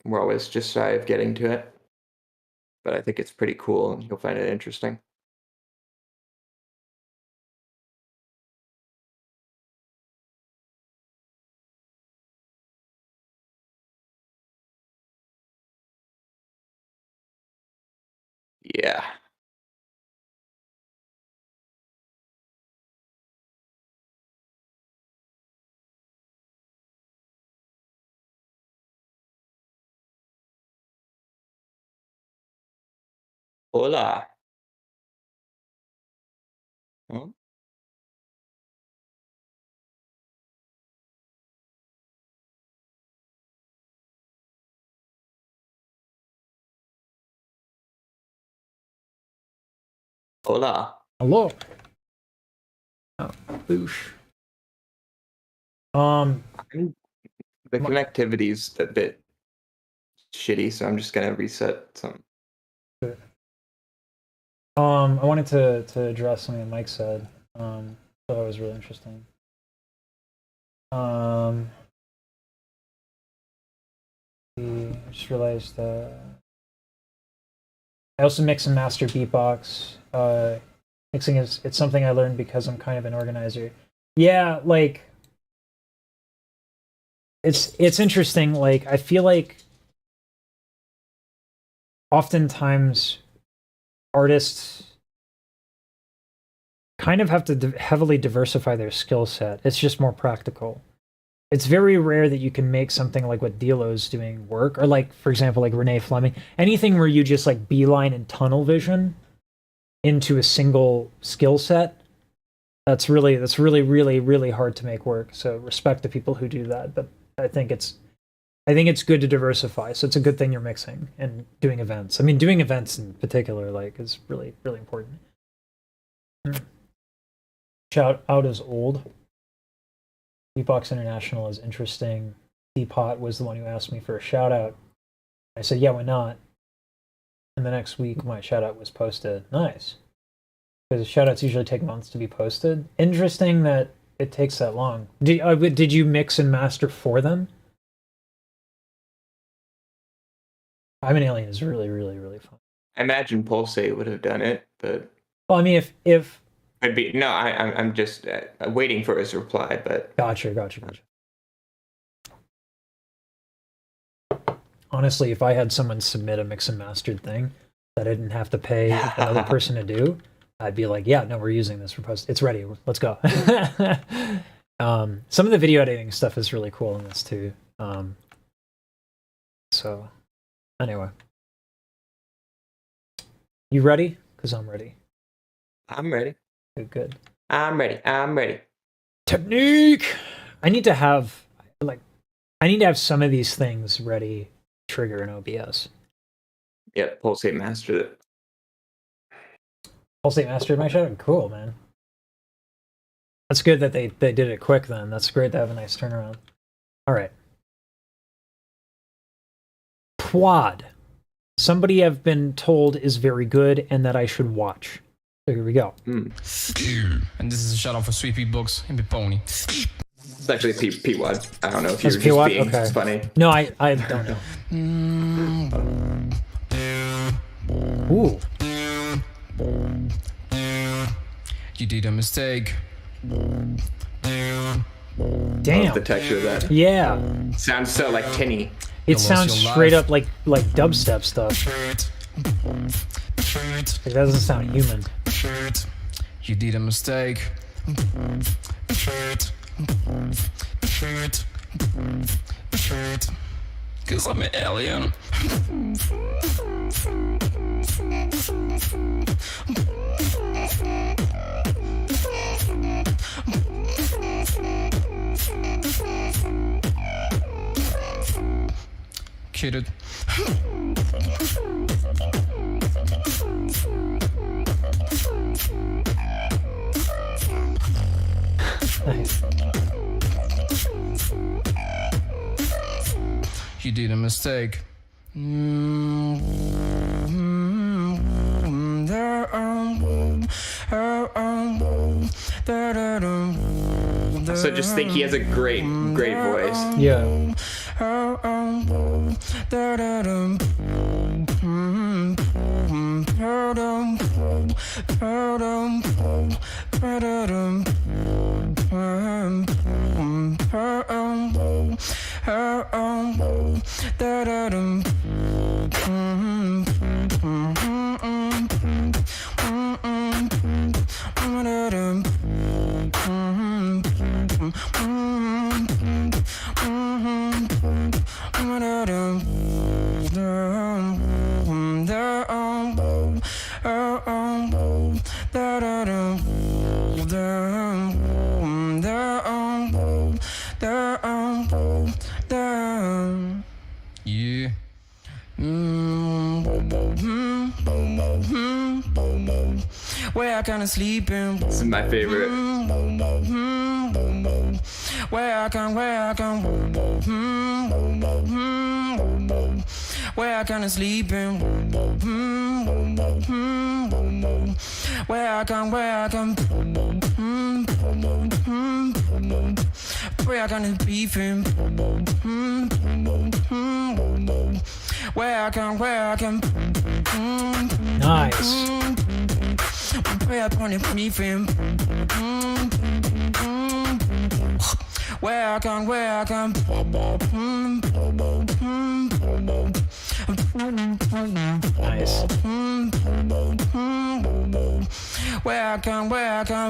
We're always just shy of getting to it. But I think it's pretty cool and you'll find it interesting. Yeah. Hola. Huh? Hola. Hello. Oh, boosh. The connectivity's a bit shitty, so I'm just gonna reset some. I wanted to address something that Mike said. Thought it was really interesting. I just realized I also mix and master beatbox. Mixing it's something I learned because I'm kind of an organizer. Yeah, like it's interesting. Like I feel like oftentimes artists kind of have to heavily diversify their skill set. It's just more practical. It's very rare that you can make something like what Delo's doing work, or like, for example, like Renee Fleming. Anything where you just like beeline and tunnel vision into a single skill set. That's really, really hard to make work. So respect to people who do that. But I think it's good to diversify. So it's a good thing you're mixing and doing events. I mean, doing events in particular, like, is really, really important. Shout out is old. Beatbox International is interesting. Teapot was the one who asked me for a shout out. I said, yeah, why not? And the next week, my shout out was posted. Nice. Because shout outs usually take months to be posted. Interesting that it takes that long. Did you mix and master for them? I'm an Alien is really, really, really fun. I imagine Pulsate would have done it, but well, I mean, if I'd be no, I'm just waiting for his reply. But gotcha. Honestly, if I had someone submit a mix and mastered thing that I didn't have to pay another person to do, I'd be like, yeah, no, we're using this for post. It's ready. Let's go. Some of the video editing stuff is really cool in this too. So anyway, you ready? Because I'm ready. I'm ready. Good. I'm ready. Technique. I need to have some of these things ready. Trigger in OBS. Yeah, Pulsate mastered it. Pulsate mastered my show? Cool, man. That's good that they did it quick then. That's great to have a nice turnaround. Alright. Quad. Somebody I've been told is very good and that I should watch. So here we go. And this is a shout out for Sweet Beatbox and Pony. It's actually P-Wad. I don't know if you're just P-Wad? being Okay. funny. No, I don't know. Ooh. You did a mistake. Damn. Love the texture of that. Yeah. Sounds so like tinny. It sounds straight up like dubstep stuff. It doesn't sound human. You did a mistake. Shit. Shit. Cause I'm an alien. Kidded. Nice. You did a mistake. So just think he has a great voice. Yeah. Yeah. Where I kinda sleeping. This is my favorite. Where I can, where I kinda sleeping. Where I can, where I kinda beefing. Where I can, Nice. where I can beefing. Where I can, Nice. where I can.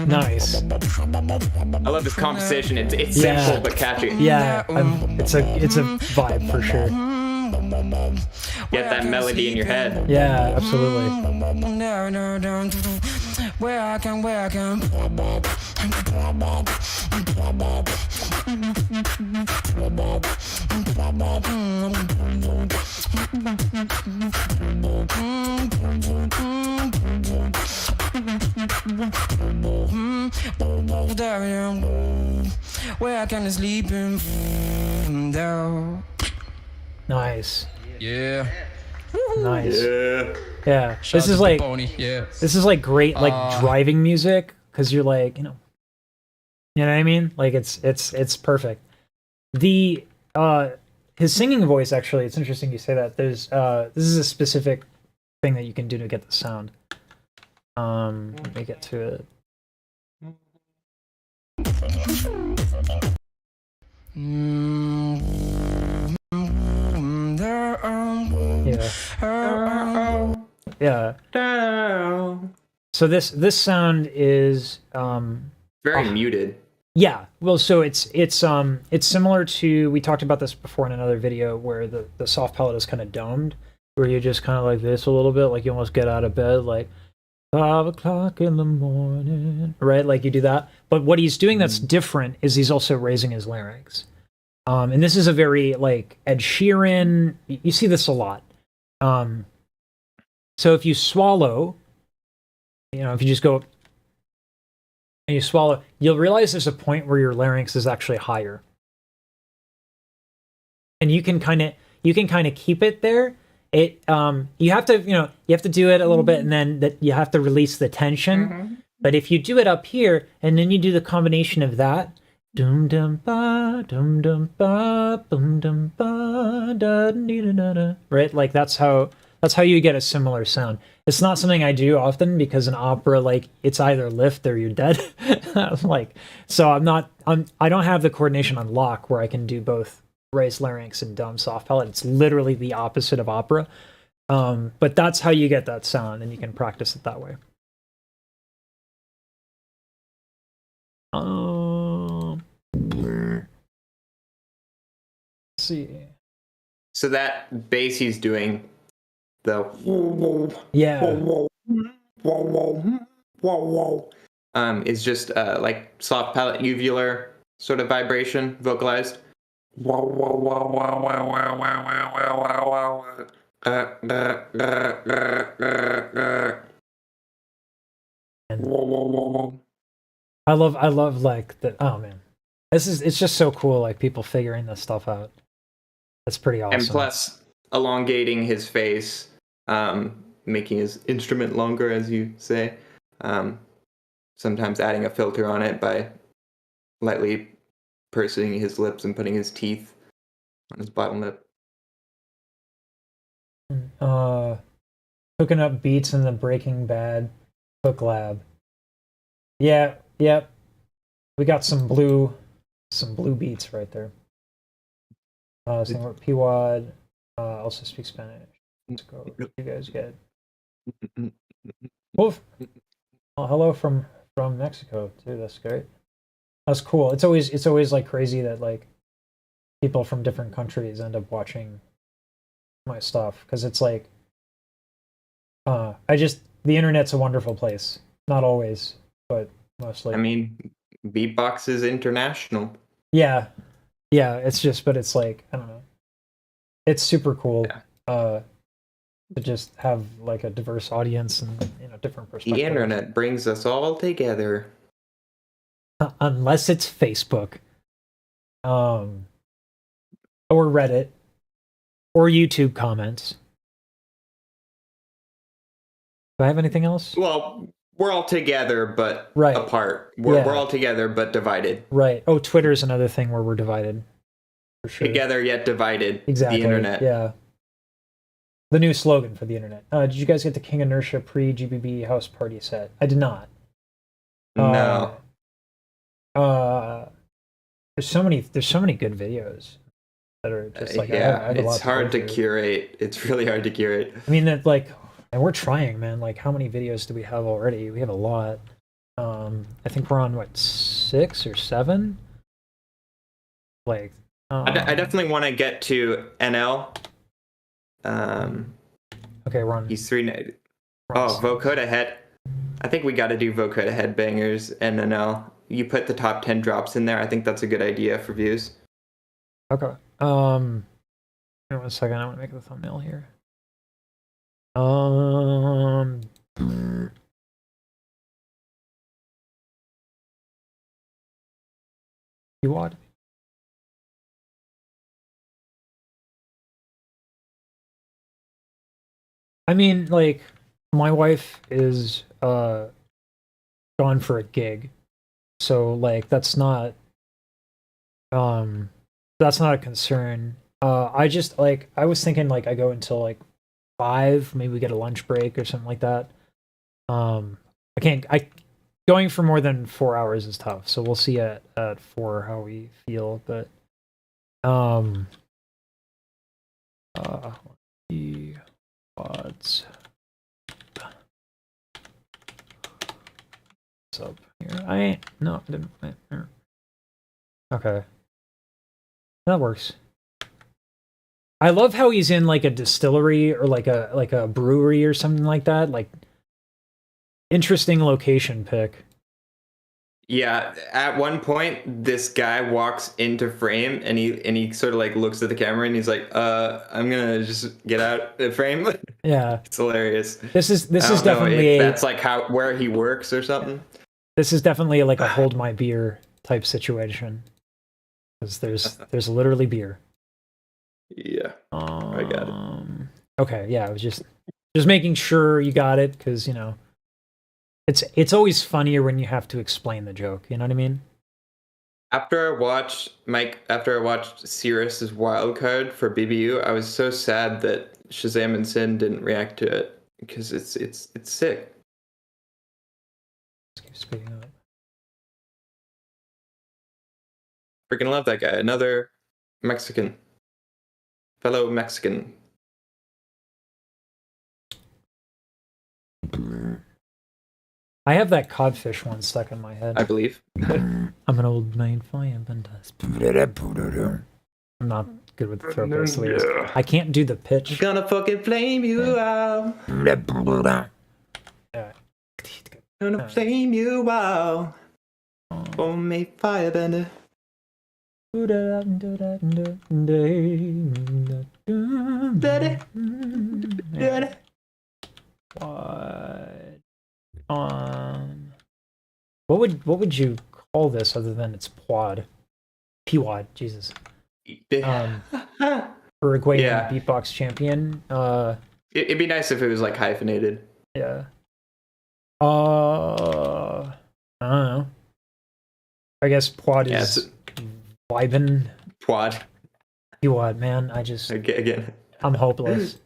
Nice. I love this composition. It's Yeah. simple but catchy. Yeah, it's a vibe for sure. Get that melody in your head. Yeah, absolutely. Where I can. Where I can sleep in down. Nice. Yeah. Nice. Yeah. Yeah. Shout This out is to like Pony. Yeah. this is like great like driving music because you're like, you know what I mean? Like it's perfect. The his singing voice actually, it's interesting you say that. There's this is a specific thing that you can do to get the sound. Let me get to it. Yeah. Yeah. So this sound is Very muted. yeah. Well, so it's similar to, we talked about this before in another video where the soft palate is kind of domed, where you just kind of like this a little bit, like you almost get out of bed like 5 o'clock in the morning, right? Like you do that. But what he's doing that's different is he's also raising his larynx. And this is a very like Ed Sheeran, you see this a lot. So if you swallow, you know, if you just go and you swallow, you'll realize there's a point where your larynx is actually higher. And you can kind of keep it there. It you have to do it a little bit, and then that you have to release the tension. Mm-hmm. But if you do it up here and then you do the combination of that, dum dum ba dum dum ba boom dum ba da da da da, right? Like that's how you get a similar sound. It's not something I do often because in opera, like it's either lift or you're dead. Like, so I don't have the coordination on lock where I can do both raised larynx and dumb soft palate. It's literally the opposite of opera. But that's how you get that sound, and you can practice it that way. Let's see. So that bass he's doing, the is just like soft palate uvular sort of vibration vocalized. I love like the, oh man, it's just so cool, like people figuring this stuff out. That's pretty awesome. And plus elongating his face, making his instrument longer, as you say. Sometimes adding a filter on it by lightly pursing his lips and putting his teeth on his bottom lip. Cooking up beats in the Breaking Bad Cook Lab. Yeah, yep. We got some blue beats right there. Saying P-Wad also speaks Spanish. Let's go. You guys get. Oof. Oh, hello from Mexico too. That's great. That's cool. It's always like crazy that like people from different countries end up watching my stuff, because it's like the internet's a wonderful place. Not always, but mostly. I mean, Beatbox is international. Yeah, it's just, but it's like, I don't know. It's super cool to just have like a diverse audience and different perspectives. The internet brings us all together. Unless it's Facebook, or Reddit, or YouTube comments. Do I have anything else? Well, we're all together, but right. apart. We're all together, but divided. Right. Oh, Twitter's another thing where we're divided. For sure. Together yet divided. Exactly. The internet. Yeah. The new slogan for the internet. Did you guys get the King Inertia pre-GBB house party set? I did not. No. There's so many good videos that are just like, it's hard to curate. It's really hard to curate. I mean, that like, and we're trying, man. Like, how many videos do we have already? We have a lot. I think we're on what, 6 or 7? Like, I definitely want to get to NL. Okay, we're on. He's 3. Vocoder head. I think we got to do Vocoder headbangers and NL. You put the top 10 drops in there. I think that's a good idea for views. Okay. Wait 1 second. I want to make the thumbnail here. You what? I mean, like, my wife is gone for a gig, so like that's not a concern. I just like, I was thinking like I go until like 5, maybe we get a lunch break or something like that. Going for more than 4 hours is tough, so we'll see at 4 how we feel, but what's up here? I didn't. Okay, that works. I love how he's in like a distillery or like a brewery or something like that. Like, interesting location pick. Yeah, at one point this guy walks into frame and he sort of like looks at the camera and he's like, I'm gonna just get out the frame. Yeah, it's hilarious. This is definitely that's like where he works or something. This is definitely like a hold my beer type situation, because there's literally beer. Yeah, I got it. Okay, yeah, I was just making sure you got it, because it's always funnier when you have to explain the joke. You know what I mean? After I watched Cirrus's Wildcard for BBU, I was so sad that Shazam and Sin didn't react to it, because it's sick. Let's keep speeding up. Freaking love that guy. Another fellow Mexican. I have that codfish one stuck in my head. I believe. I'm an old maid firebender. I'm not good with throat-based lyrics. I can't do the pitch. Gonna fucking flame you out. Gonna flame you out. Old maid firebender. What would you call this other than it's Pwad? Pwad, Jesus. Uruguayan beatbox champion. It'd be nice if it was like hyphenated. Yeah. I don't know. I guess Pwad is vibin. Pwad. Pwad, man. I just again. I'm hopeless.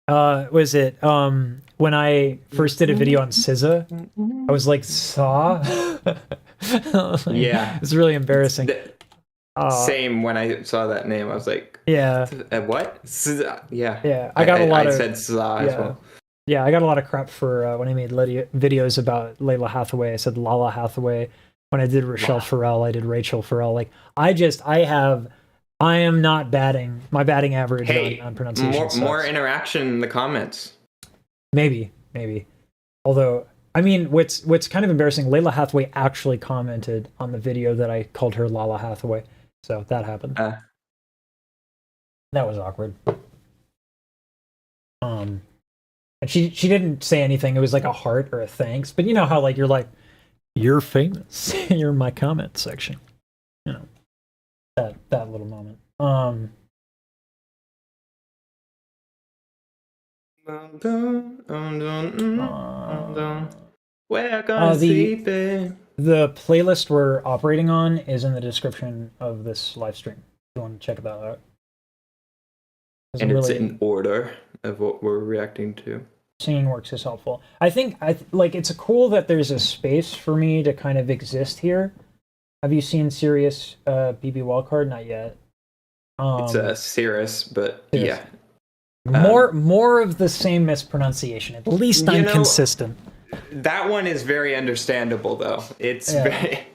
Was it when I first did a video on SZA, I was like saw. Yeah. It's really embarrassing. Same when I saw that name, I was like, yeah. What? Yeah. Yeah. I got a lot of. I said SZA as well. Yeah, I got a lot of crap for when I made videos about Layla Hathaway. I said Lala Hathaway. When I did Rochelle Farrell, I did Rachel Farrell. Like I am not batting. My batting average on pronunciation. More interaction in the comments. Maybe. Although, I mean, what's kind of embarrassing, Layla Hathaway actually commented on the video that I called her Lala Hathaway. So that happened. That was awkward. And she didn't say anything. It was like a heart or a thanks. But you know how like you're famous. You're in my comment section. You know. That little moment. The playlist we're operating on is in the description of this live stream. If you want to check that out. And it's in order of what we're reacting to. Singing Works is helpful. I think it's cool that there's a space for me to kind of exist here. Have you seen Sirius BB Wildcard? Not yet. It's Cirrus, but yeah. More of the same mispronunciation. At least I'm consistent. That one is very understandable, though. It's very.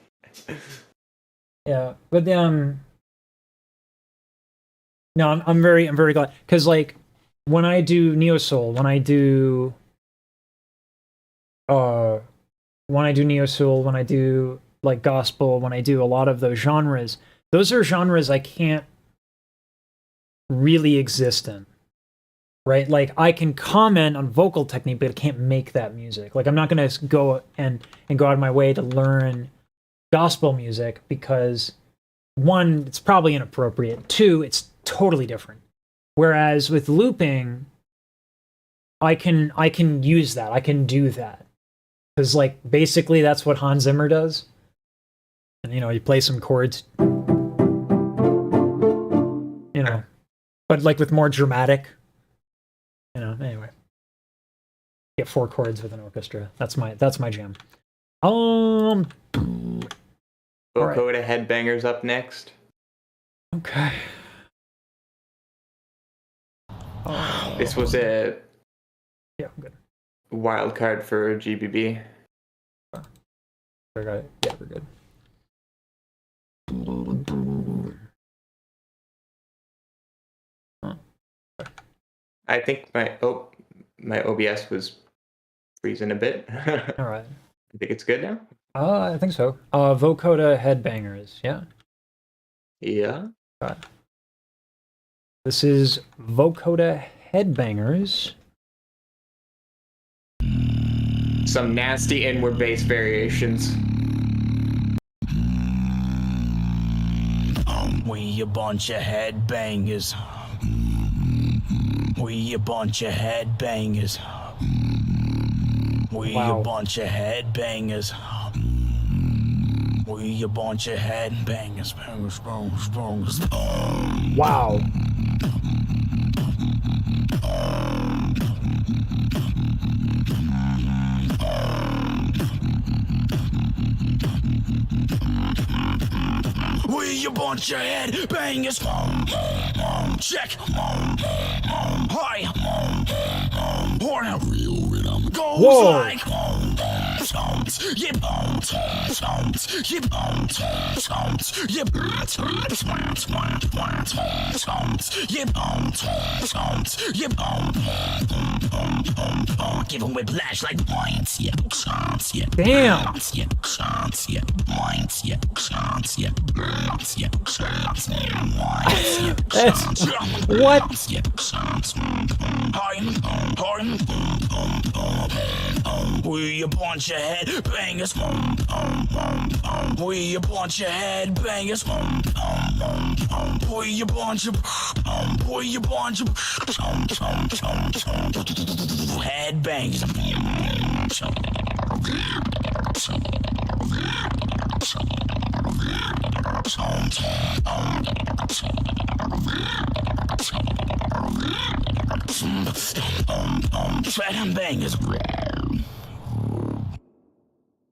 Yeah, but no, I'm very glad because like when I do neo soul, when I do like gospel, when I do a lot of those are genres I can't really exist in, right? Like I can comment on vocal technique, but I can't make that music. Like I'm not gonna go and go out of my way to learn gospel music because one, it's probably inappropriate. Two, it's totally different. Whereas with looping, I can use that. I can do that. Because like basically that's what Hans Zimmer does. And you play some chords. But like with more dramatic. Anyway. Get 4 chords with an orchestra. That's my jam. Vocoder Headbangers up next. Okay. This was a good wild card for GBB. We're good. I think my OBS was freezing a bit. All right. I think it's good now. I think so. Vocoder Headbangers, yeah? Yeah. Right. This is Vocoder Headbangers. Some nasty inward bass variations. We a bunch of headbangers. We a bunch of headbangers. We a bunch of headbangers. We a bunch of headbangers. Wow. We a bunch of headbangers. Check. Hi. Horn. Goes like. Give him whiplash like points, yeah. Damn. That's what? We a bunch of head bangers. We a bunch of head bangers. We a bunch of head bangers. Bangers.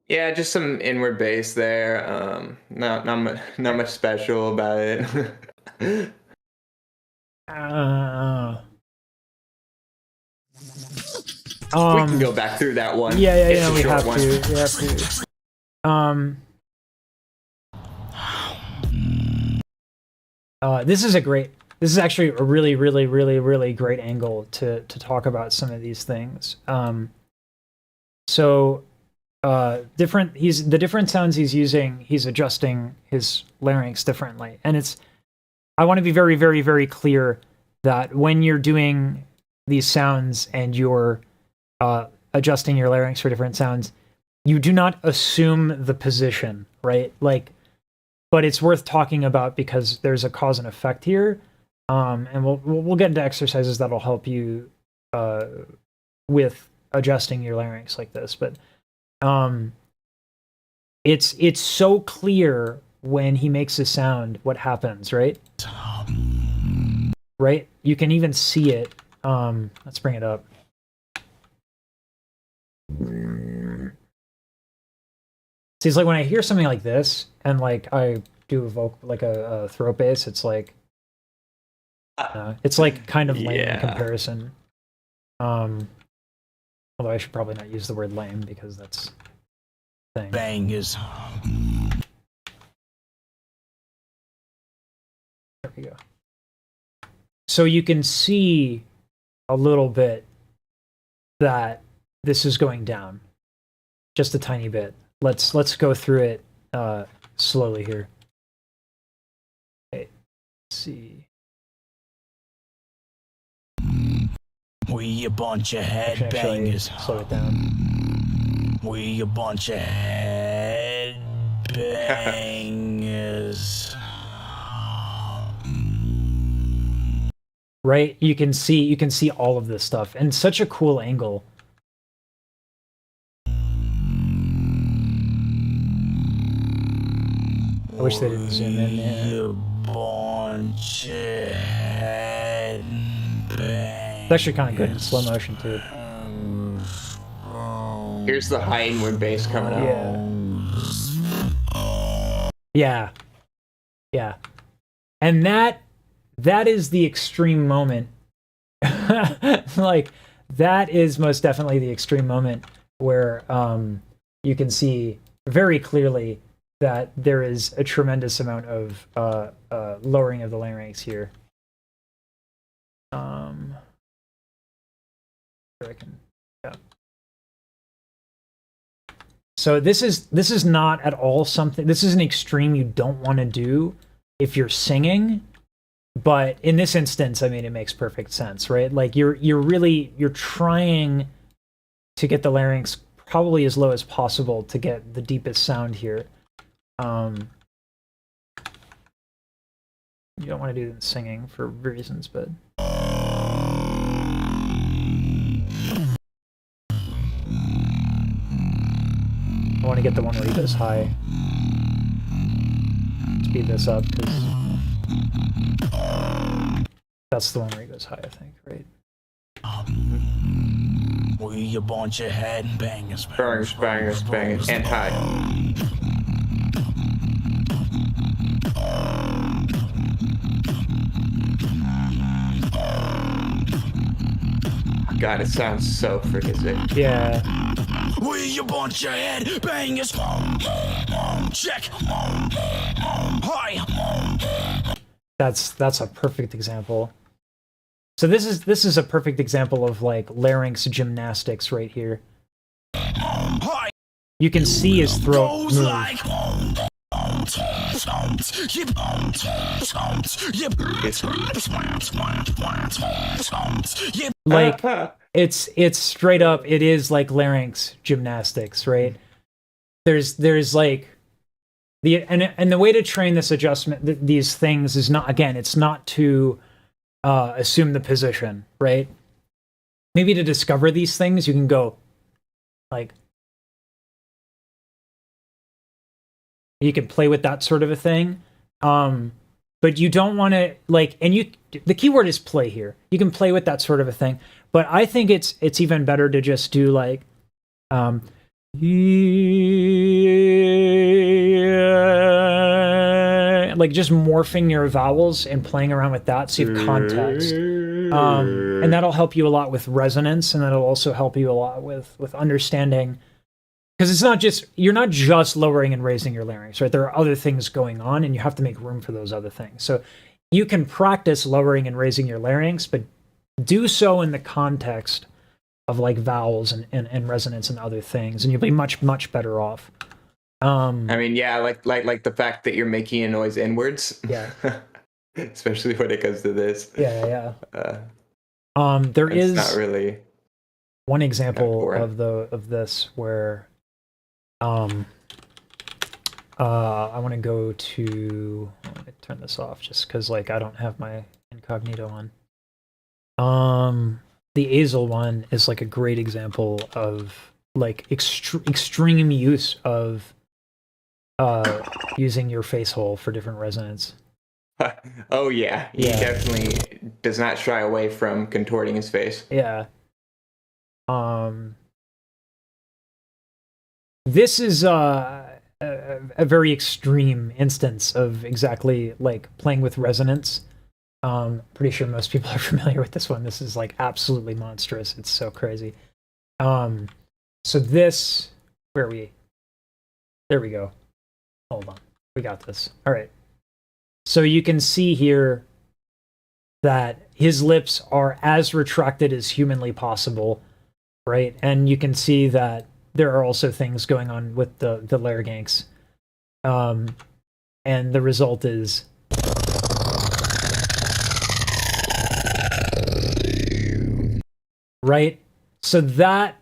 Yeah, just some inward bass there. Not much special about it. We can go back through that one. Yeah, we have one. to. We have to. This is actually a really, really, really, really great angle to talk about some of these things. The different sounds he's using, he's adjusting his larynx differently. And I want to be very, very, very clear that when you're doing these sounds and you're adjusting your larynx for different sounds, you do not assume the position, right? But it's worth talking about because there's a cause and effect here. And we'll get into exercises that'll help you with adjusting your larynx like this. But it's so clear when he makes a sound what happens, right? Right? You can even see it. Let's bring it up. See, it's like when I hear something like this, and I do a throat bass, it's like kind of lame in comparison. Although I should probably not use the word lame because that's the thing. Bangers. There we go. So you can see a little bit that this is going down, just a tiny bit. Let's go through it slowly here. Okay. Let's see. We a bunch of head bangers. Slow it down. We a bunch of head bangers. Right? You can see all of this stuff, and such a cool angle. I wish they didn't zoom in. Yeah. It's actually kind of good in slow motion too. Here's the high inward bass coming up. Yeah. And that is the extreme moment. That is most definitely the extreme moment where you can see very clearly that there is a tremendous amount of lowering of the larynx here. So this is not at all something. This is an extreme you don't want to do if you're singing, but in this instance, I mean, it makes perfect sense, right? You're trying to get the larynx probably as low as possible to get the deepest sound here. You don't want to do the singing for reasons, but I want to get the one where he goes high. Speed this up because that's the one where he goes high, I think, right? We a bunch of head bangers, Bangers, and high. God, it sounds so freaking sick. Yeah. Will you punch your head? Bangers. Check. Hi. That's a perfect example. So this is a perfect example of like larynx gymnastics right here. You can see his throat move. Like it's straight up, it is like larynx gymnastics, right? There's like and the way to train this adjustment, these things, is not, again, it's not to assume the position, right? Maybe to discover these things, you can go like, you can play with that sort of a thing. But you don't want to like, and the keyword is play here. You can play with that sort of a thing, but I think it's even better to just do like, like just morphing your vowels and playing around with that so you have context. And that'll help you a lot with resonance, and that'll also help you a lot with understanding, because it's not just, you're not just lowering and raising your larynx, right? There are other things going on, and you have to make room for those other things. So you can practice lowering and raising your larynx, but do so in the context of like vowels and resonance and other things, and you'll be much, much better off. I mean, yeah, like the fact that you're making a noise inwards. Yeah. Especially when it comes to this. Yeah. There it's is not really one example of this where I want to go to, let me turn this off just because like I don't have my incognito on. The Azel one is like a great example of like extreme use of using your face hole for different resonance. Oh yeah, he definitely does not shy away from contorting his face. Yeah. This is a very extreme instance of exactly like playing with resonance. Pretty sure most people are familiar with this one. This is like absolutely monstrous. It's so crazy. So this, where are we? There we go. Hold on. We got this. All right. So you can see here that his lips are as retracted as humanly possible, right? And you can see that there are also things going on with the larynx. And the result is right? So that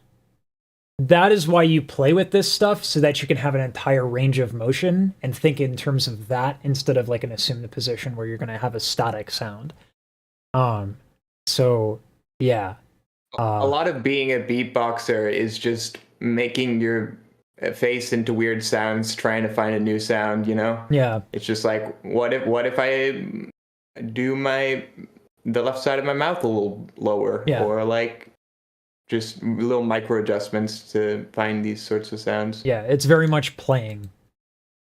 is why you play with this stuff, so that you can have an entire range of motion and think in terms of that instead of like an assume the position where you're going to have a static sound. So yeah. A lot of being a beatboxer is just making your face into weird sounds, trying to find a new sound, you know? Yeah. It's just like, what if I do the left side of my mouth a little lower, or like just little micro adjustments to find these sorts of sounds. Yeah, it's very much playing.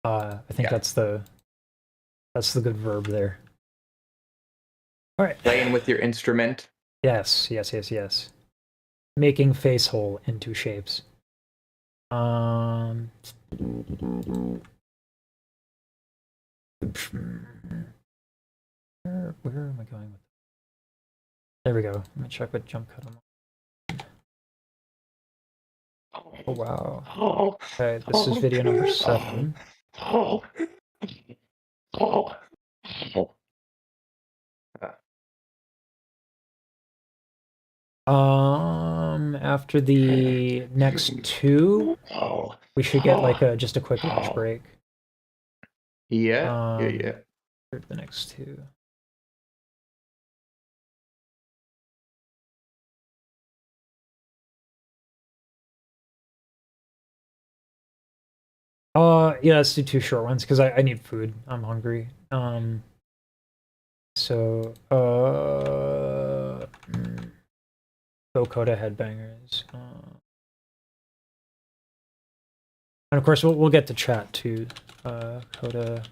I think that's the good verb there. All right. Playing with your instrument. Yes. Making face hole into shapes. Where am I going with? There we go. Let me check what jump cut I'm on. Oh wow. Okay, this is video number 7. After the next 2, we should get like just a quick lunch break. Yeah. For the next 2. Yeah, let's do 2 short ones because I need food. I'm hungry. So Vocoder headbangers. And of course we'll get to chat too. Coda.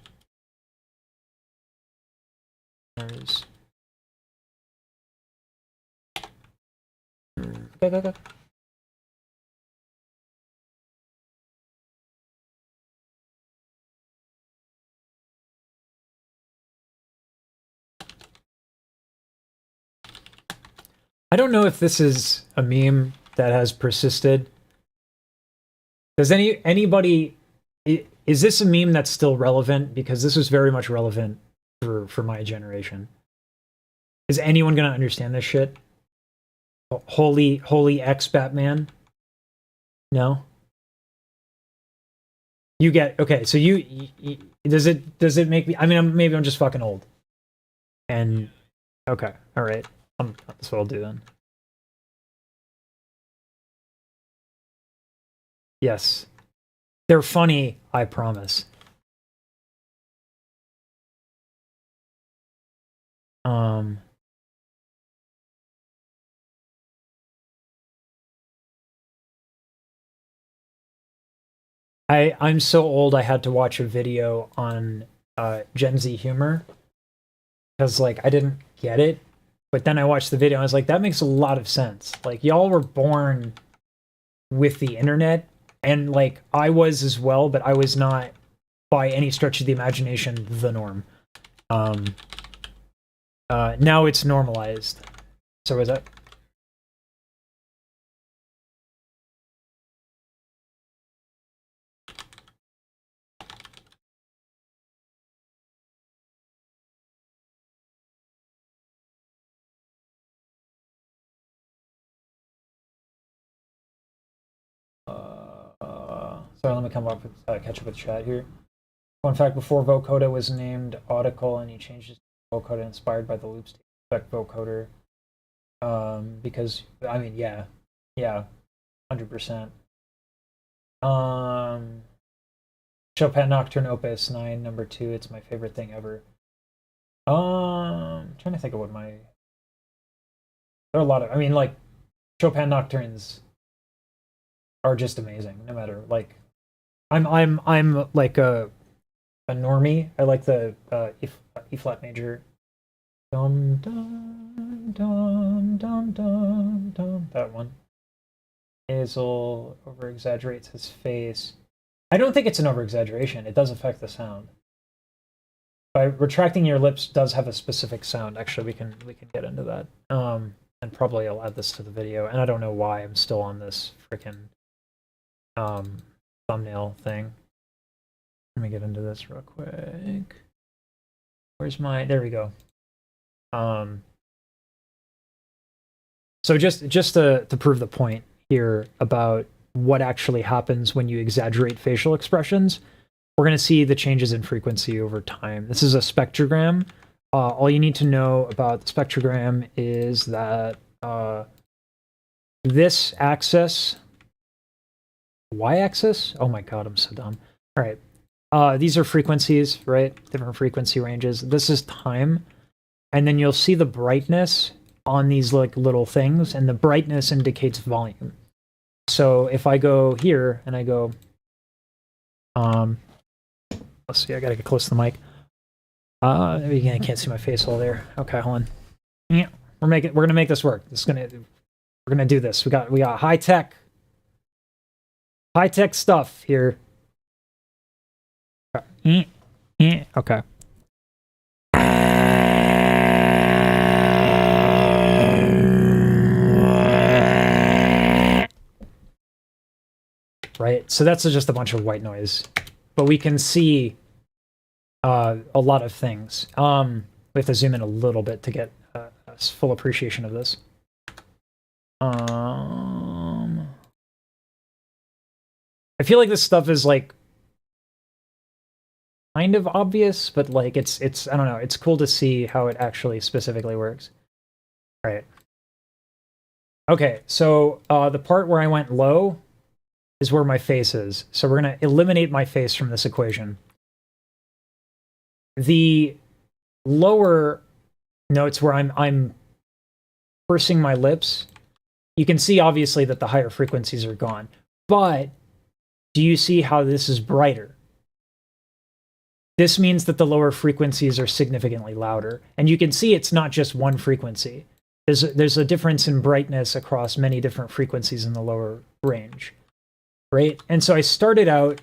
Go. I don't know if this is a meme that has persisted. Does anybody is this a meme that's still relevant? Because this was very much relevant for my generation. Is anyone gonna understand this shit? Holy X Batman? No? You get okay, so you does it make me, I mean, maybe I'm just fucking old. And okay, all right. That's what I'll do then. Yes. They're funny, I promise. I'm so old I had to watch a video on Gen Z humor because like I didn't get it, but then I watched the video and I was like, that makes a lot of sense. Like y'all were born with the internet, and like I was as well, but I was not by any stretch of the imagination the norm. Now it's normalized. So is that? Sorry, let me come up with catch up with chat here. Fun fact: before Vocoder was named Audicle, and he changed his Vocoder inspired by the loops to Spec Vocoder. Because I mean, yeah, 100%. Chopin Nocturne Opus 9, number 2. It's my favorite thing ever. I'm trying to think of what my. There are a lot of. I mean, like Chopin Nocturnes are just amazing. No matter like, I'm like a normie. I like the E flat major. Dum dum dum dum dum dum. That one. Azel over exaggerates his face. I don't think it's an over exaggeration. It does affect the sound. By retracting your lips does have a specific sound. Actually, we can get into that. And probably I'll add this to the video. And I don't know why I'm still on this freaking thumbnail thing. Let me get into this real quick. Where's my? There we go. So just to prove the point here about what actually happens when you exaggerate facial expressions, we're going to see the changes in frequency over time. This is a spectrogram. All you need to know about the spectrogram is that this axis, y-axis, oh my god, I'm so dumb. All right, these are frequencies, right? Different frequency ranges. This is time, and then you'll see the brightness on these like little things, and the brightness indicates volume. So if I go here and I go, let's see, I gotta get close to the mic. Again, I can't see my face all there. Okay, hold on. Yeah, we're gonna make this work. We're gonna do this. We got high tech stuff here. Okay. Right, so that's just a bunch of white noise, but we can see a lot of things. We have to zoom in a little bit to get a full appreciation of this. I feel like this stuff is like kind of obvious, but like it's I don't know, it's cool to see how it actually specifically works. All right. Okay, so the part where I went low is where my face is. So we're going to eliminate my face from this equation. The lower notes where I'm pursing my lips, you can see obviously that the higher frequencies are gone. But do you see how this is brighter? This means that the lower frequencies are significantly louder. And you can see it's not just one frequency. There's a difference in brightness across many different frequencies in the lower range. Right, and so I started out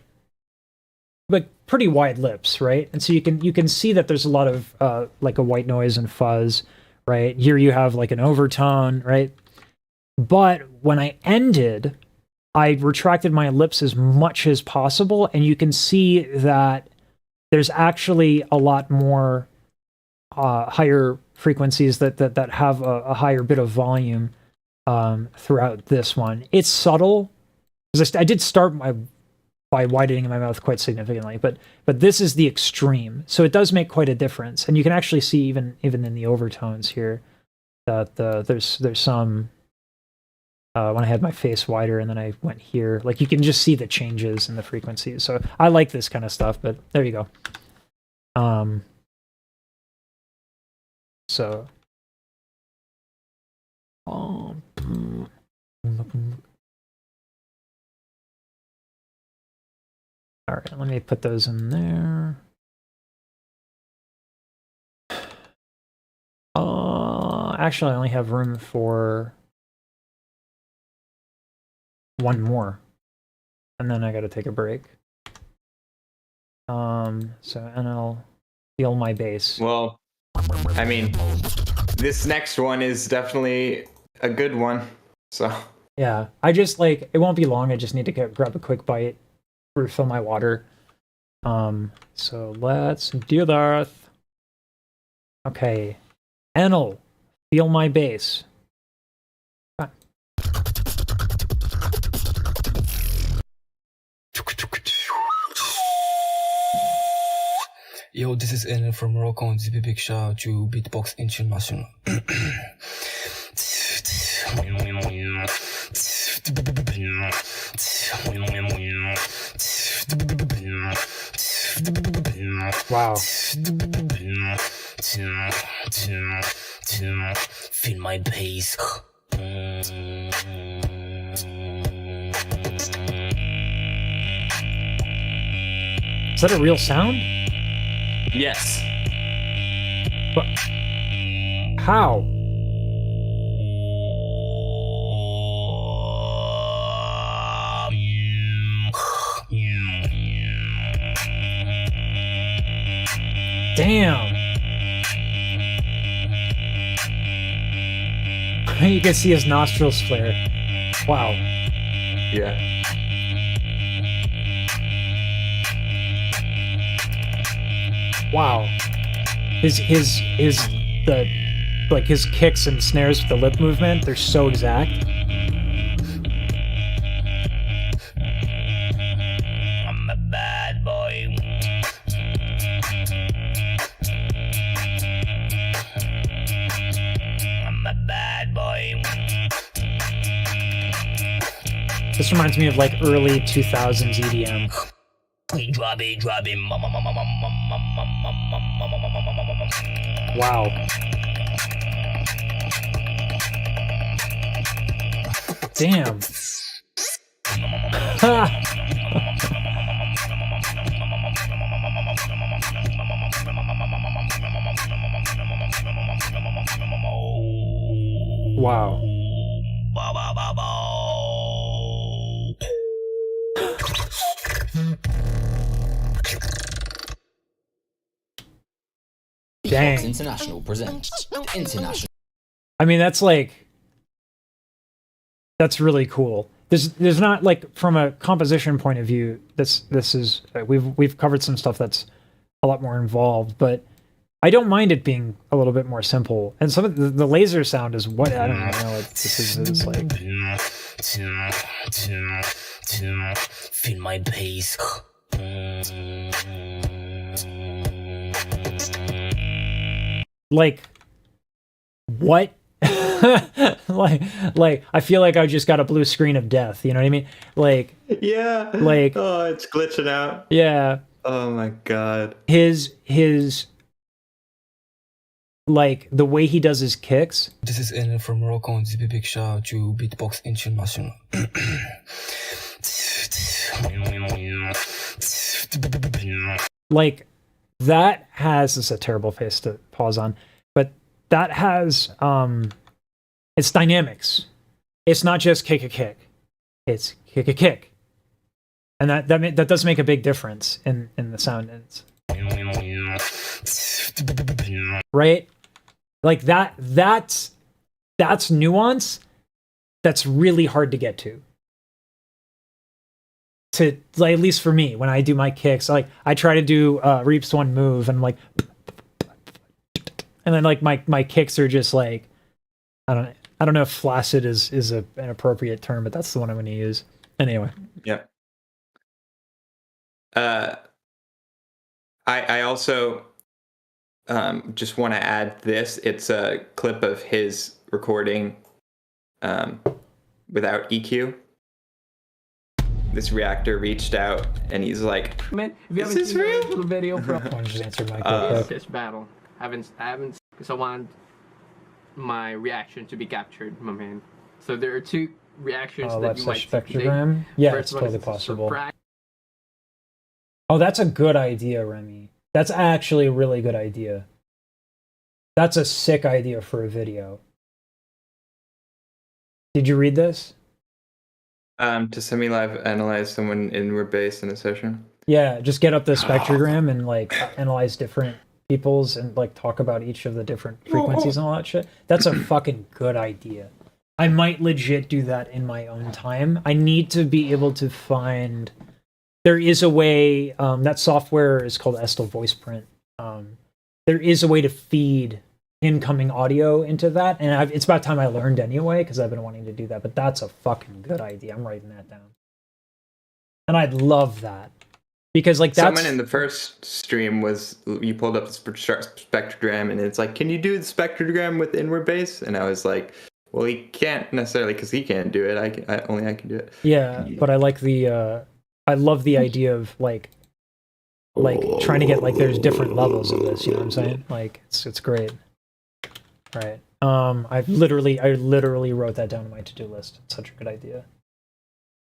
like pretty wide lips, right? And so you can see that there's a lot of like a white noise and fuzz, right? Here you have like an overtone, right? But when I ended, I retracted my lips as much as possible, and you can see that there's actually a lot more higher frequencies that have a higher bit of volume throughout this one. It's subtle, because I did start by widening my mouth quite significantly, but this is the extreme, so it does make quite a difference, and you can actually see even in the overtones here that there's some. When I had my face wider and then I went here, like you can just see the changes in the frequencies. So I like this kind of stuff, but there you go. So. All right, let me put those in there. Actually, I only have room for one more, and then I gotta take a break. So, and I'll feel my bass. Well, I mean, this next one is definitely a good one, so. Yeah, I just, like, it won't be long, I just need to grab a quick bite, refill my water. So let's do that. Okay, Enel, feel my bass. Yo, this is Anel from Morocco, and this is a big shout out to Beatbox International. Wow. Feel my bass. Is that a real sound? Yes. But how? Damn. You can see his nostrils flare. Wow. Yeah. Wow. His kicks and snares with the lip movement, they're so exact. I'm a bad boy. I'm a bad boy. This reminds me of like early 2000s EDM. Drop it. Wow. Damn. Wow. Dang. International presents International. I mean, that's really cool. There's not, like, from a composition point of view, this is we've covered some stuff that's a lot more involved, but I don't mind it being a little bit more simple. And some of the laser sound is what I don't know. Like, this is like. Feel my bass. Like, what? like I feel like I just got a blue screen of death, you know what I mean? Like, yeah, like, oh, it's glitching out. Yeah. Oh my god. His like the way he does his kicks. This is Anel from Morocco, and this is a big shout out to Beatbox International. Like, that has, this is a terrible face to pause on, but that has it's dynamics. It's not just kick a kick, it's kick a kick, and that does make a big difference in the sound. Right? Like that's nuance that's really hard to get to. Like, at least for me, when I do my kicks, like I try to do Reaps one move and I'm like, and then like my kicks are just like, I don't know if flaccid is an appropriate term, but that's the one I'm going to use anyway. Yeah. I also just want to add this. It's a clip of his recording without EQ. This reactor reached out and he's like, Man, if you "Is haven't this seen real?" the video from I just answered my this battle, I haven't because I want my reaction to be captured, my man. So there are two reactions that you might see today. Spectrogram. Yeah, First it's one totally is possible. surprise. Oh, that's a good idea, Remy. That's actually a really good idea. That's a sick idea for a video. Did you read this? To semi-live analyze someone inward bass in a session. Yeah, just get up the spectrogram and like analyze different people's and like talk about each of the different frequencies and all that shit. That's a fucking good idea. I might legit do that in my own time. I need to be able to find. There is a way. That software is called Estel Voice Print. There is a way to feed incoming audio into that, and it's about time I learned anyway because I've been wanting to do that. But that's a fucking good idea. I'm writing that down, and I'd love that because like that's someone in the first stream was you pulled up the spectrogram and it's like, can you do the spectrogram with inward bass? And I was like, well, he can't necessarily because he can't do it. I can do it. Yeah, but I like the I love the idea of like trying to get like there's different levels of this. You know what I'm saying? Like it's great. Right. I literally wrote that down on my to-do list. It's such a good idea.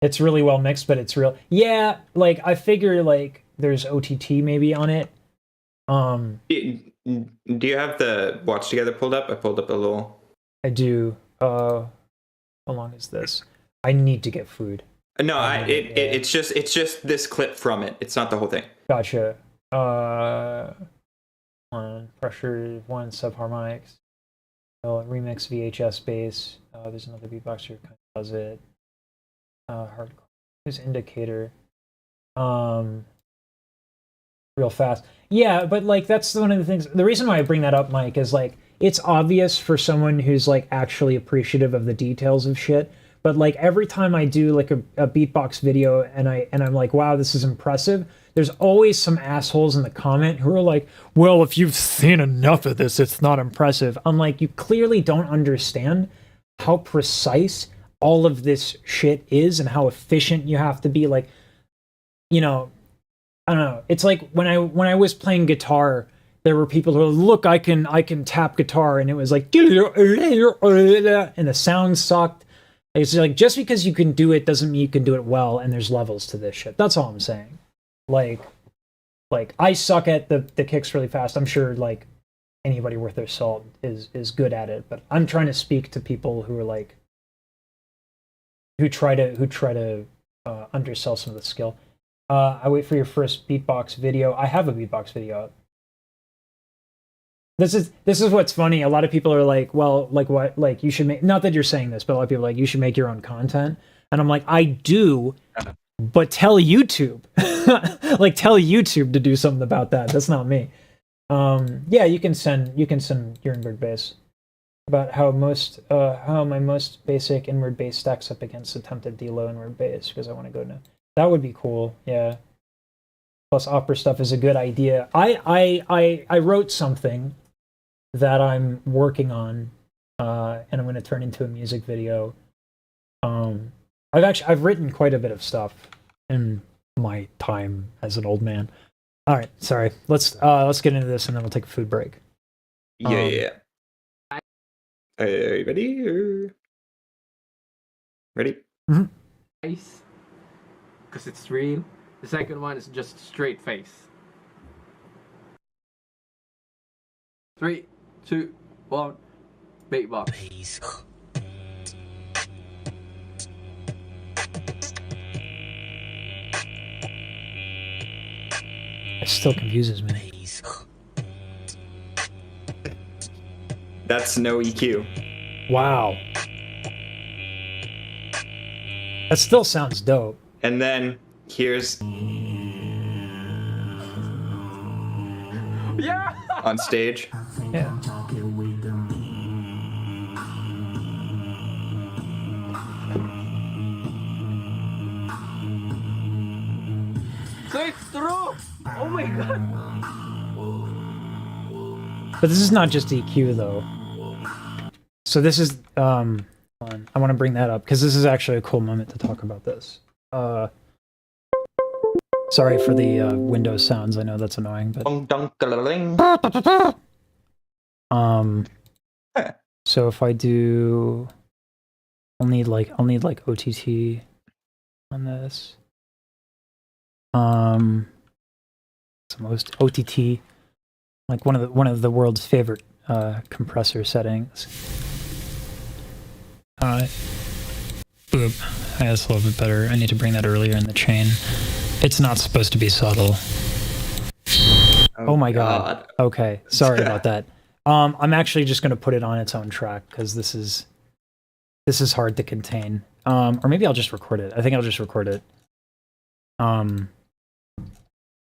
It's really well mixed, but it's real. Yeah, like I figure like there's OTT maybe on it. Do you have the Watch Together pulled up? I pulled up a little. I do. How long is this? I need to get food. No, it's just this clip from it. It's not the whole thing. Gotcha. One pressure, one subharmonics. Remix VHS bass. There's another beatboxer who kind of does it. Hardcore. There's indicator. Real fast. Yeah, but like that's one of the things. The reason why I bring that up, Mike, is like it's obvious for someone who's like actually appreciative of the details of shit. But like every time I do like a beatbox video and I'm like, wow, this is impressive. There's always some assholes in the comment who are like, well, if you've seen enough of this, it's not impressive. I'm like, you clearly don't understand how precise all of this shit is and how efficient you have to be. Like, you know, I don't know. It's like when I was playing guitar, there were people who were, look, I can tap guitar, and it was like, and the sound sucked. It's like, just because you can do it doesn't mean you can do it well, and there's levels to this shit. That's all I'm saying. Like I suck at the kicks really fast. I'm sure like anybody worth their salt is good at it, but I'm trying to speak to people who are like who try to undersell some of the skill. I wait for your first beatbox video. I have a beatbox video up. This is what's funny. A lot of people are like, well, like what, like you should make, not that you're saying this, but a lot of people are like, you should make your own content. And I'm like, I do, but tell YouTube, like tell YouTube to do something about that. That's not me. Yeah, you can send your inward bass about how my most basic inward bass stacks up against attempted D-low inward bass, because I want to go now. That would be cool. Yeah. Plus opera stuff is a good idea. I wrote something that I'm working on, and I'm going to turn into a music video. I've written quite a bit of stuff in my time as an old man. All right, sorry. Let's get into this, and then we'll take a food break. Yeah. Are you ready? Ready? Mm-hmm. Face, because it's real. The second one is just straight face. 3, 2, 1, beatbox. It still confuses me. That's no EQ. Wow. That still sounds dope. And then here's on stage. Yeah. So it's true. Oh my god. But this is not just EQ though. So this is hold on. I want to bring that up because this is actually a cool moment to talk about this. Sorry for the Windows sounds. I know that's annoying, but so if I do, I'll need like OTT on this. Some OTT, like one of the world's favorite compressor settings. Boop. That's a little bit better. I need to bring that earlier in the chain. It's not supposed to be subtle. Oh my god. Okay, sorry about that. I'm actually just going to put it on its own track because this is hard to contain. Or maybe I'll just record it. I think I'll just record it.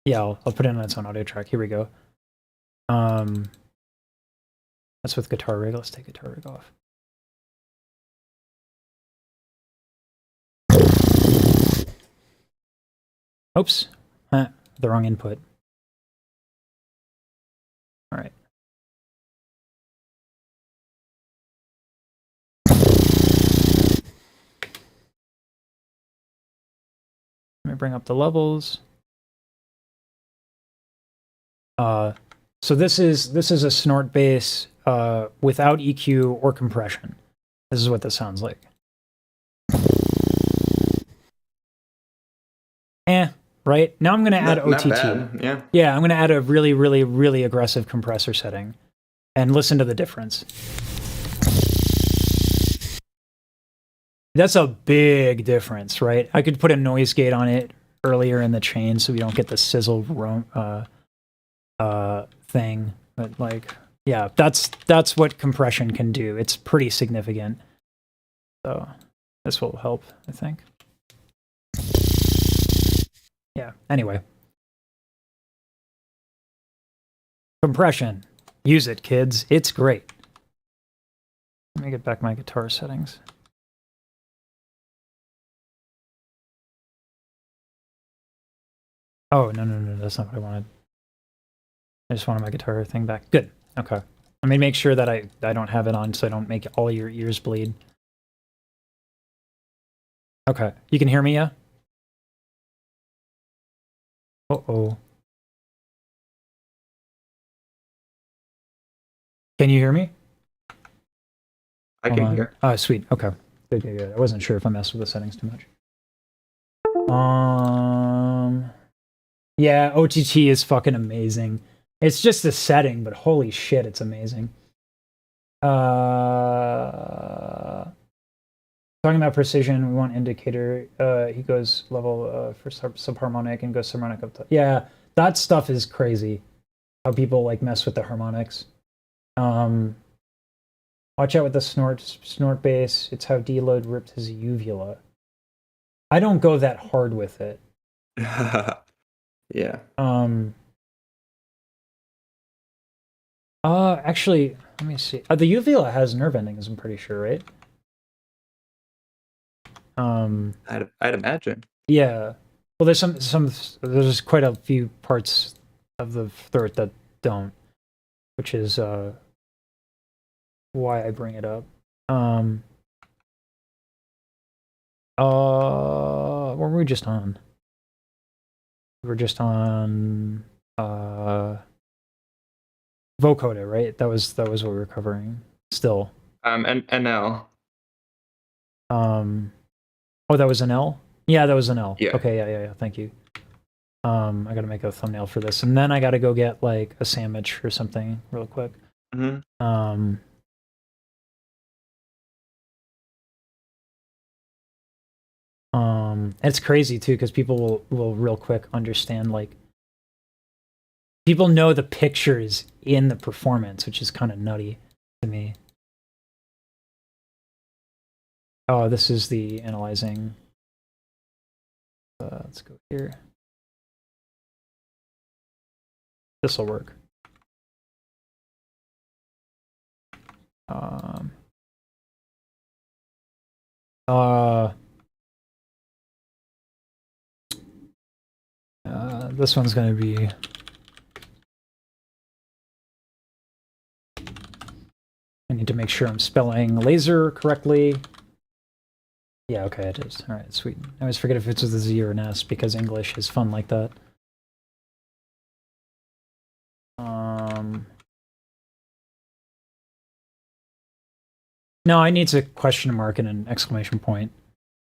Yeah, I'll put it on its own audio track. Here we go. That's with guitar rig. Let's take guitar rig off. Oops, the wrong input. All right. Let me bring up the levels. So this is a snort bass without EQ or compression. This is what this sounds like. Right? Now I'm going to add OTT. Not bad. Yeah. Yeah, I'm going to add a really, really, really aggressive compressor setting. And listen to the difference. That's a big difference, right? I could put a noise gate on it earlier in the chain so we don't get the sizzle thing. But like, yeah, that's what compression can do. It's pretty significant. So this will help, I think. Yeah, anyway. Compression. Use it, kids. It's great. Let me get back my guitar settings. Oh, no, that's not what I wanted. I just wanted my guitar thing back. Good. Okay. Let me make sure that I don't have it on so I don't make all your ears bleed. Okay. You can hear me, yeah? Uh-oh. Can you hear me? I can hear. Oh, sweet. Okay. Good. I wasn't sure if I messed with the settings too much. Yeah, OTT is fucking amazing. It's just a setting, but holy shit, it's amazing. Talking about precision, we want indicator. He goes level for subharmonic and goes subharmonic up to. Yeah, that stuff is crazy. How people like mess with the harmonics. Watch out with the snort bass. It's how D-Load ripped his uvula. I don't go that hard with it. Yeah. Actually, let me see. The uvula has nerve endings, I'm pretty sure, right? I'd imagine. Yeah. Well, there's quite a few parts of the throat that don't, which is why I bring it up. What were we just on? We were just on Vocoder, right? That was what we were covering. Still. And NL. Oh, that was an L? Yeah, that was an L. Yeah. Okay, yeah. Thank you. I gotta make a thumbnail for this, and then I gotta go get like a sandwich or something real quick. Mm-hmm. It's crazy too because people will real quick understand, like, people know the pictures in the performance, which is kind of nutty. to me. Oh, this is the analyzing. Let's go here. This will work. This one's going to be. I need to make sure I'm spelling laser correctly. Yeah, okay, it is. All right, sweet. I always forget if it's with a Z or an S because English is fun like that. No, I need a question mark and an exclamation point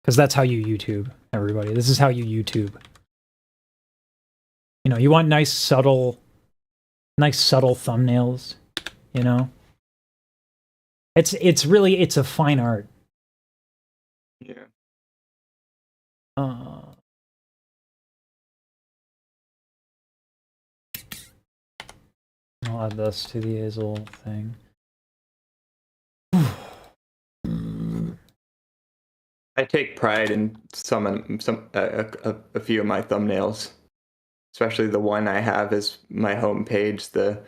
because that's how you YouTube, everybody. This is how you YouTube. You know, you want nice subtle thumbnails, you know? It's a fine art. Yeah. I'll add this to the Azel thing. I take pride in a few of my thumbnails, especially the one I have as my homepage, the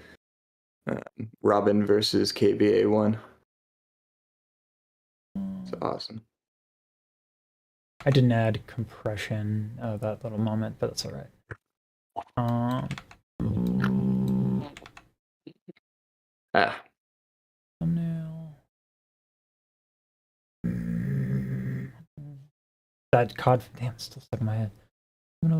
Robin versus KBA one. It's awesome. I didn't add compression that little moment, but that's all right. Thumbnail. That cod, damn, it's still stuck in my head. I'm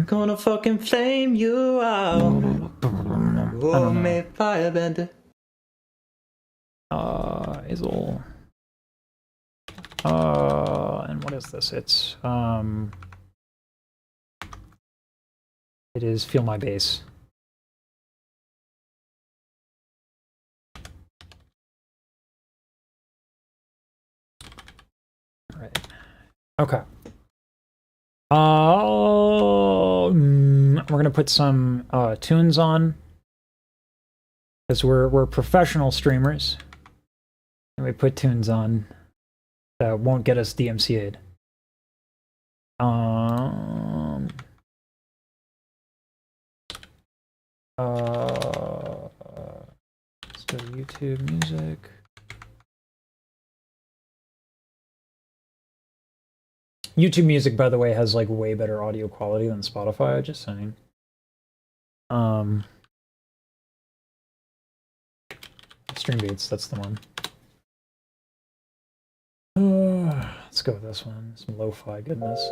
gonna fucking flame you out. Oh, may firebender. Azel. And what is this? It's it is Feel My Bass. Right. Okay. We're gonna put some tunes on because we're professional streamers, and we put tunes on that won't get us DMCA'd. Let's go to YouTube Music. YouTube Music, by the way, has like way better audio quality than Spotify, just saying. Stream Beats, that's the one. Let's go with this one. Some lo-fi goodness.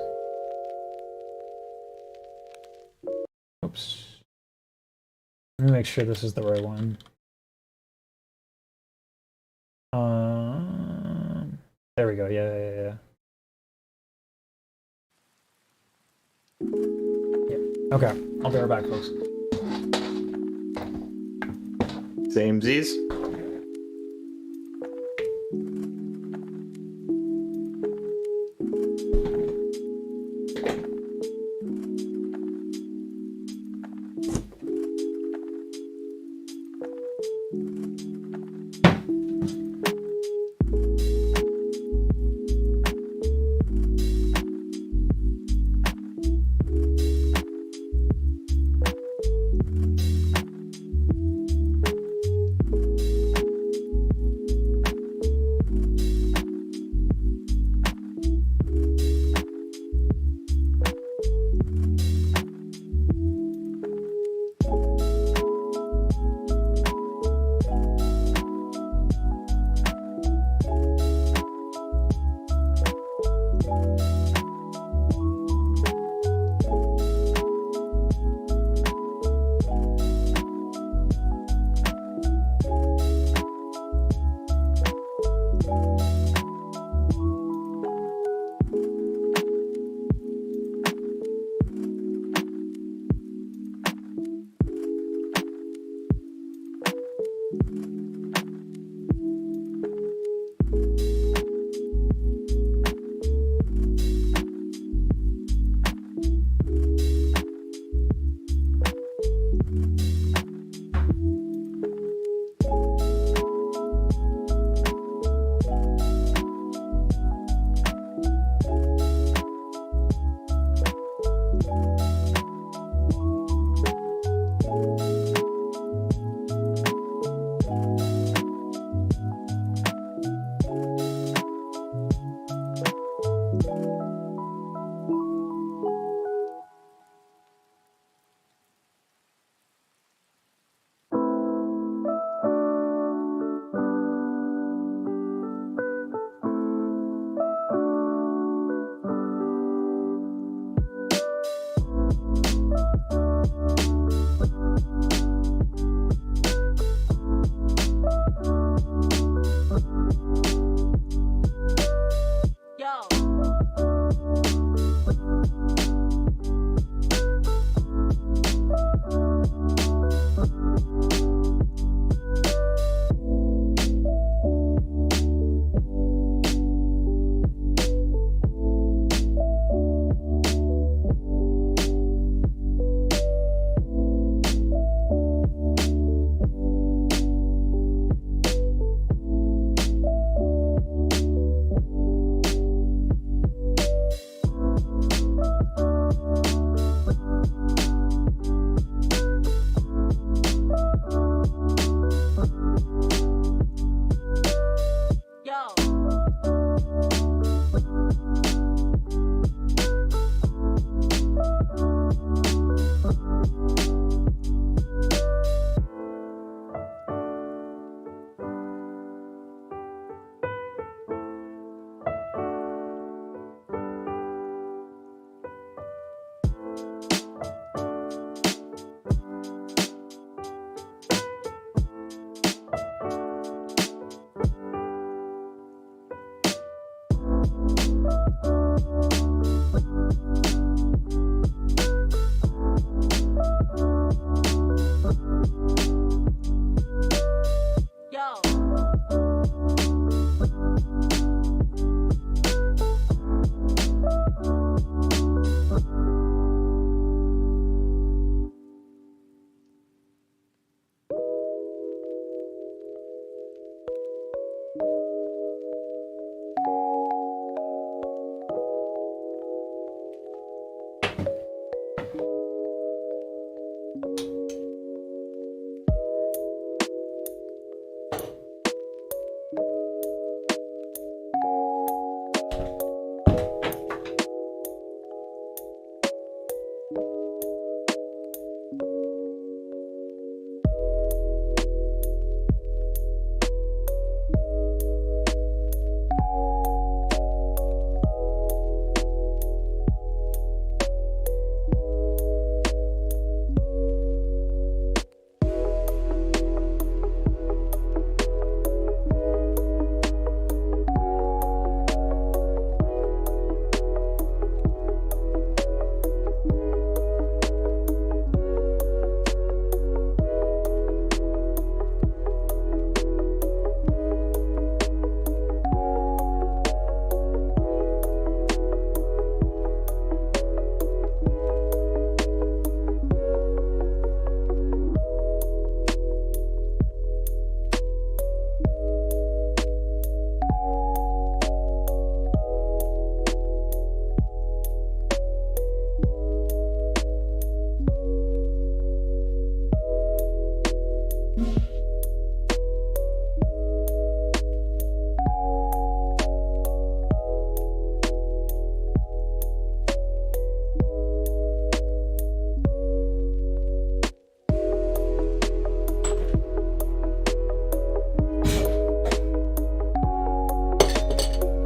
Oops. Let me make sure this is the right one. There we go. Yeah. Okay, I'll be right back, folks. Same Z's.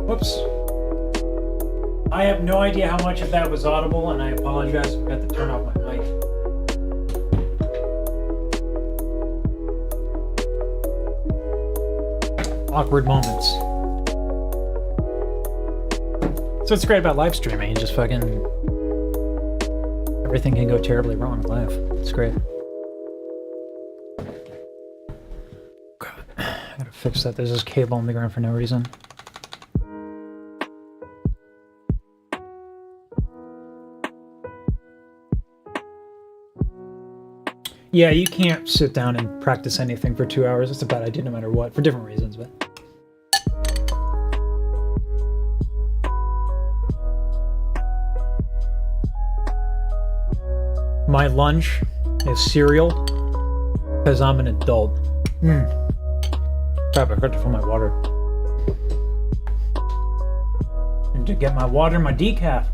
Whoops. I have no idea how much of that was audible, and I apologize. I forgot to turn off my mic. Awkward moments. So what's great about live streaming? You just fucking... everything can go terribly wrong live. It's great. God, I gotta fix that. There's this cable on the ground for no reason. Yeah, you can't sit down and practice anything for 2 hours. It's a bad idea no matter what, for different reasons, but... My lunch is cereal, because I'm an adult. Crap, I forgot to fill my water. And to get my water, my decaf.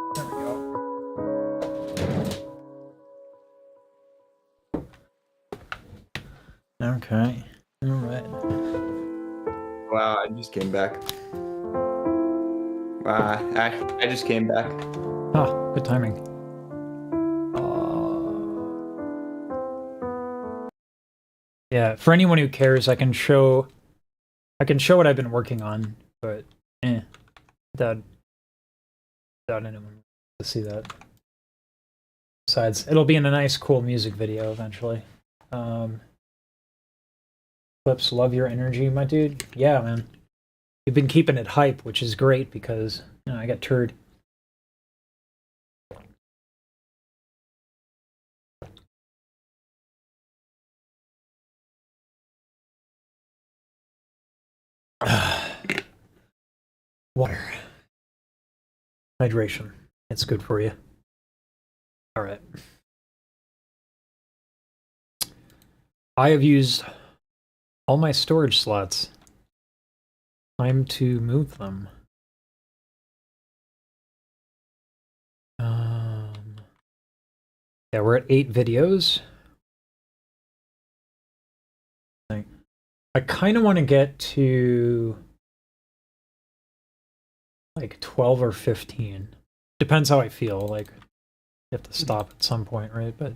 There we go. Okay. All right. Wow, I just came back. I just came back. Oh, good timing. Yeah, for anyone who cares, I can show what I've been working on, but without anyone to see that. Besides, it'll be in a nice, cool music video eventually. Clips, love your energy, my dude. Yeah, man. You've been keeping it hype, which is great because, you know, I got turd. Water. Hydration. It's good for you. All right. I have used all my storage slots. Time to move them. Yeah, we're at 8 videos. I kind of want to get to like 12 or 15. Depends how I feel. Like, you have to stop at some point, right? But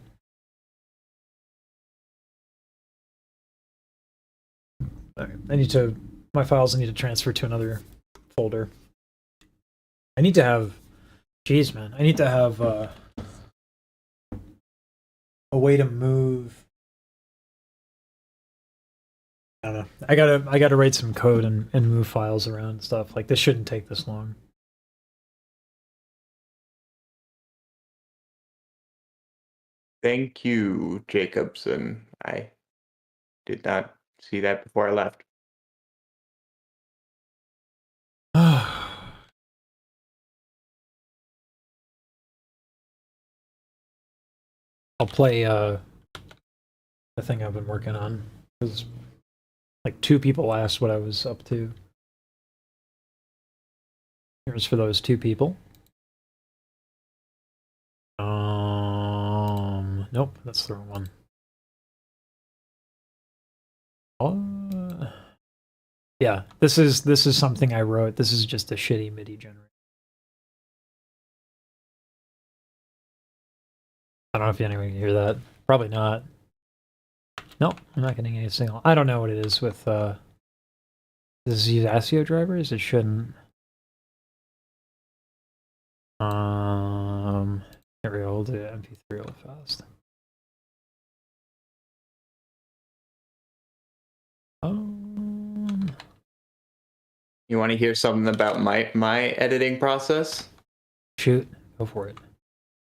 I need to, my files I need to transfer to another folder. I need to have, geez, man, I need to have a way to move. I don't know. I gotta write some code and move files around and stuff. Like, this shouldn't take this long. Thank you, Jacobson. I did not see that before I left. I'll play the thing I've been working on. Because like 2 people asked what I was up to. Here's for those 2 people. Nope, that's the wrong one. Yeah, this is something I wrote. This is just a shitty MIDI generator. I don't know if anyone can hear that. Probably not. Nope, I'm not getting any signal. I don't know what it is with this is use ASIO drivers. It shouldn't. Here we go. We'll do MP3 real fast. You want to hear something about my editing process? Shoot, go for it.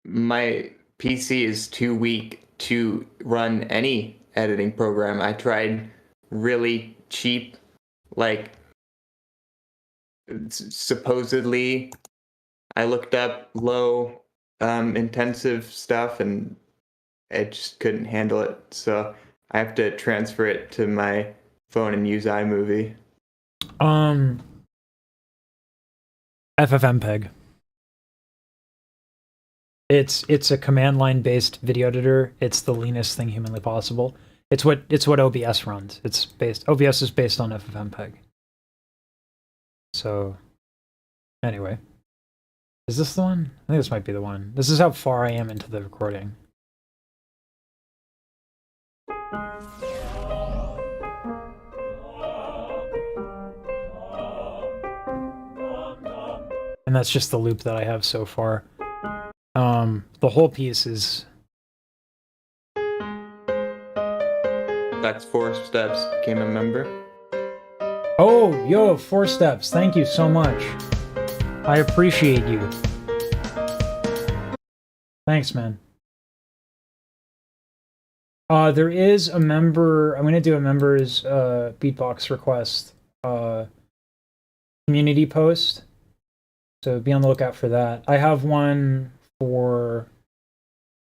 My PC is too weak to run any editing program. I tried really cheap, like supposedly I looked up low intensive stuff and I just couldn't handle it. So I have to transfer it to my phone and use iMovie. FFmpeg. It's a command line based video editor. It's the leanest thing humanly possible. It's what OBS runs. OBS is based on FFmpeg. So anyway, is this the one? I think this might be the one. This is how far I am into the recording. And that's just the loop that I have so far. The whole piece is... That's 4 steps, became a member. Oh, yo, 4 steps. Thank you so much. I appreciate you. Thanks, man. There is a member... I'm going to do a member's Beatbox request community post. So be on the lookout for that. I have one for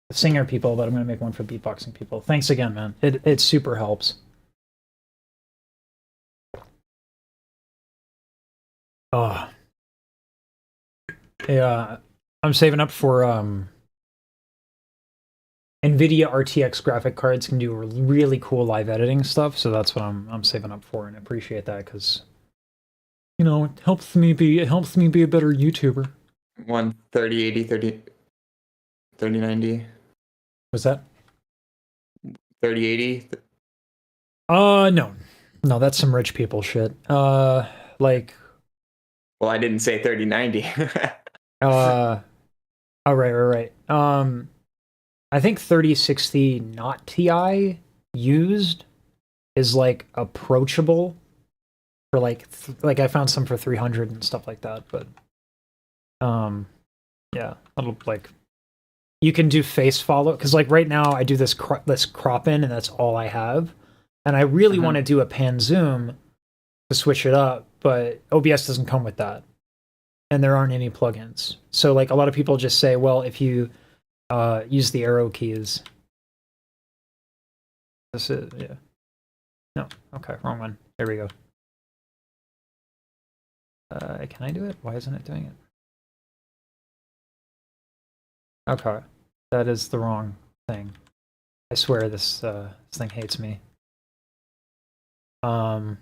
the singer people, but I'm going to make one for beatboxing people. Thanks again, man. It super helps. Yeah, I'm saving up for NVIDIA RTX graphic cards can do really cool live editing stuff, so that's what I'm saving up for, and I appreciate that because, you know, it helps me be a better YouTuber. 3080, 3090. What's that? 3080. No, that's some rich people shit. Like. Well, I didn't say 3090. Oh, right. I think 3060 not Ti used is like approachable for like I found some for 300 and stuff like that, but yeah, that'll like you can do face follow because like right now I do this crop in and that's all I have, and I really want to do a pan zoom, to switch it up, but OBS doesn't come with that. And there aren't any plugins. So like a lot of people just say, well, if you use the arrow keys. This is, yeah. No, okay, wrong one. There we go. Can I do it? Why isn't it doing it? Okay, that is the wrong thing. I swear this thing hates me. So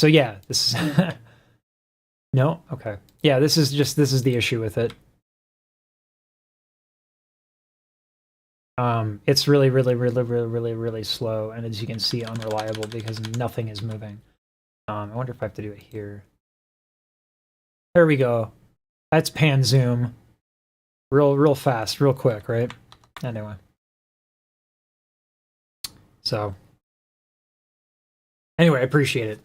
yeah, this is no, okay. Yeah, this is the issue with it. It's really slow, and as you can see, unreliable because nothing is moving. I wonder if I have to do it here. There we go. That's pan zoom. Real fast, real quick, right? Anyway. So anyway, I appreciate it.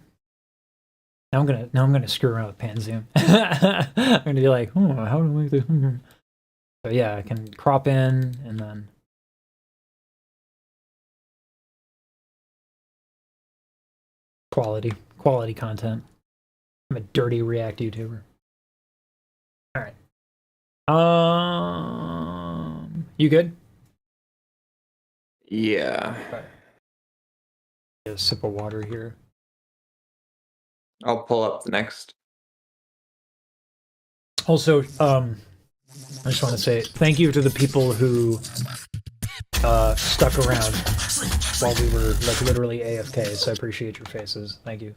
Now I'm gonna screw around with pan zoom. I'm gonna be like, oh, how do I make this? So yeah, I can crop in and then quality content. I'm a dirty React YouTuber. All right. You good? Yeah. Okay. Get a sip of water here. I'll pull up the next. Also, I just want to say thank you to the people who stuck around while we were like literally AFK. So I appreciate your faces. Thank you.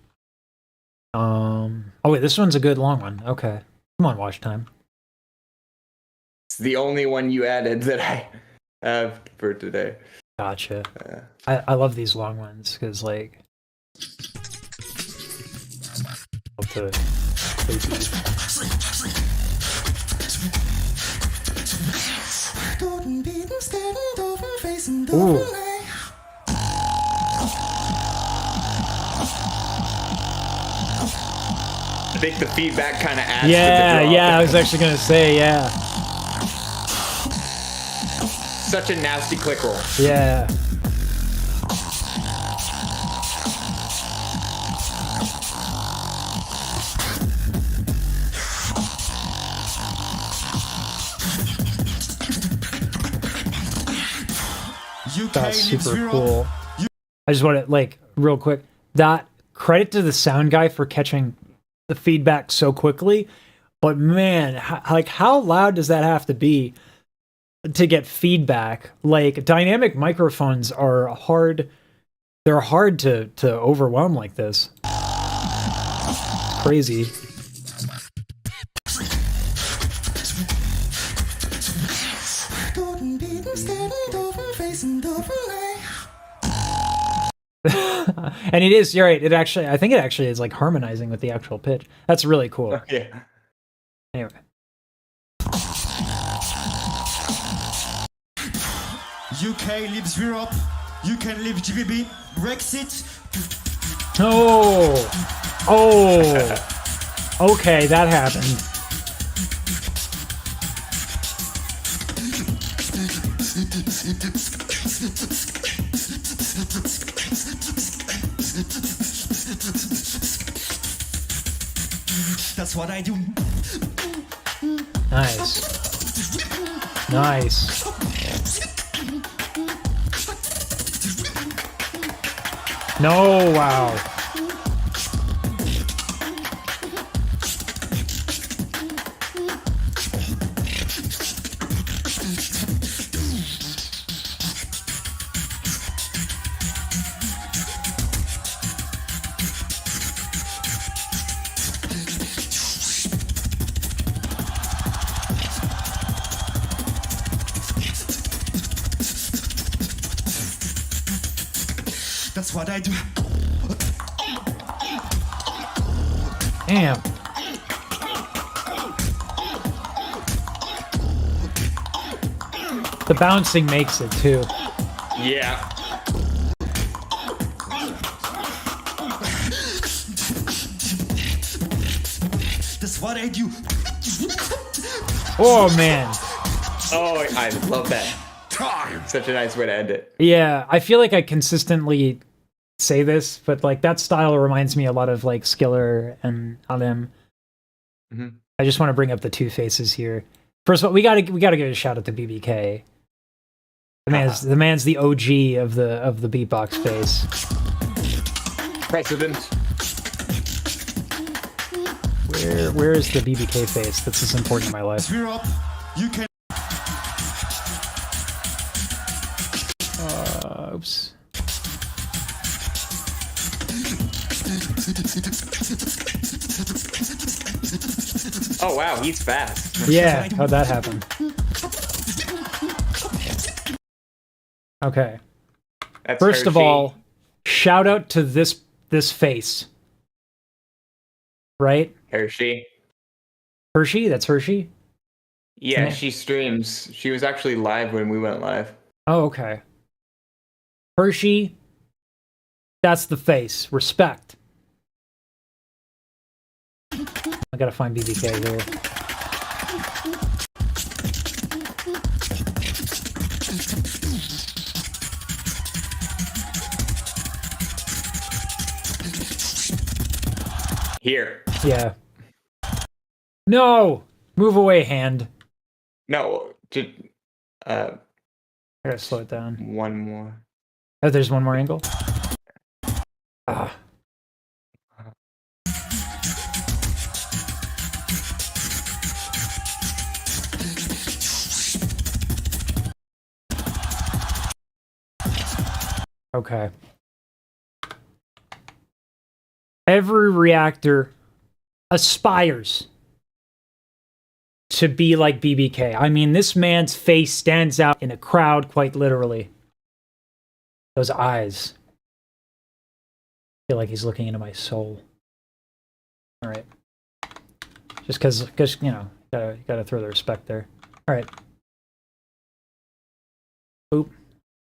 Oh wait, this one's a good long one. Okay, come on, watch time. It's the only one you added that I have for today. Gotcha. I love these long ones because like. Ooh. I think the feedback kind of adds to the drop. Yeah, I was actually gonna say, yeah. Such a nasty click roll. Yeah. That's super cool. I just want to, like, real quick, that credit to the sound guy for catching the feedback so quickly, but man, how loud does that have to be to get feedback? Like, dynamic microphones are hard, they're hard to overwhelm like this. It's crazy. And it is, you're right, I think it actually is like harmonizing with the actual pitch. That's really cool. Yeah. Anyway. UK leaves Europe. You can leave GBB. Brexit. Oh. Okay, that happened. That's what I do. Nice. Nice. No, wow. That's what I do. Damn. The bouncing makes it too. Yeah. That's what I do. Oh man. Oh, I love that. Such a nice way to end it. Yeah, I feel like I consistently say this, but like that style reminds me a lot of like Skiller and Alem. Mm-hmm. I just want to bring up the two faces here. First of all, we gotta give a shout out to BBK. The man's the OG of the beatbox face. President. Where is the BBK face? That's just important in my life. You can. Oops. Oh wow, he's fast. Yeah, how'd that happen? Okay. That's First of Hershey. all, shout out to this face. Right? Hershey. Hershey? That's Hershey? Yeah, she streams. She was actually live when we went live. Oh, okay. Hershey, that's the face. Respect. I gotta find BBK here. Here. Yeah. No! Move away, hand. No, I gotta slow it down. One more. Oh, there's one more angle? Ah. Okay. Every reactor aspires to be like BBK. I mean, this man's face stands out in a crowd, quite literally. Those eyes. I feel like he's looking into my soul. All right. Just because, you know, gotta throw the respect there. All right. Oop.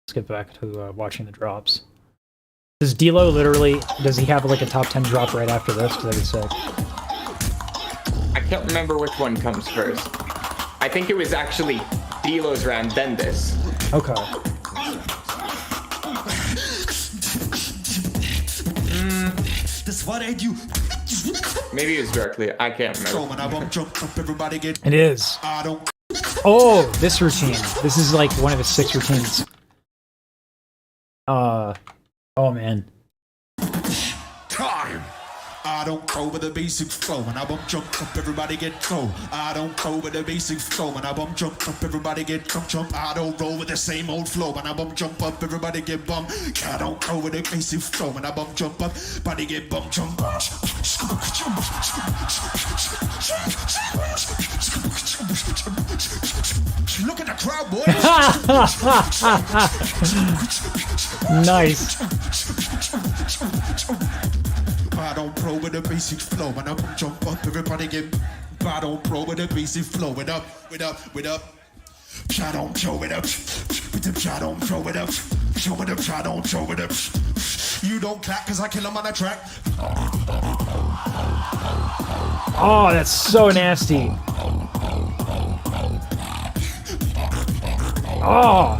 Let's get back to watching the drops. Does D-Lo literally, does he have like a top 10 drop right after this? Because that'd be sick. I can't remember which one comes first. I think it was actually D-Lo's round, then this. Okay. That's what I do. Maybe it was directly. I can't remember. It is. Oh, this routine. This is like one of his 6 routines. Oh man. Time. I don't go with the basic flow. When I bump jump up, everybody get go. I don't go with the basic flow. When I bump jump up, everybody get jump. I don't roll with the same old flow. When I bump jump up, everybody get bump. I don't go with the basic flow. When I bump jump up, body get bump jump. Look at the crowd, boys. Nice. I don't pro with the basic flow. When I jump up, everybody get. I don't pro with the basic flow. With up. I don't throw it up. With the I don't throw it up. Show it up, I don't throw it up. You don't clap cause I kill him on the track. Oh, that's so nasty. Oh.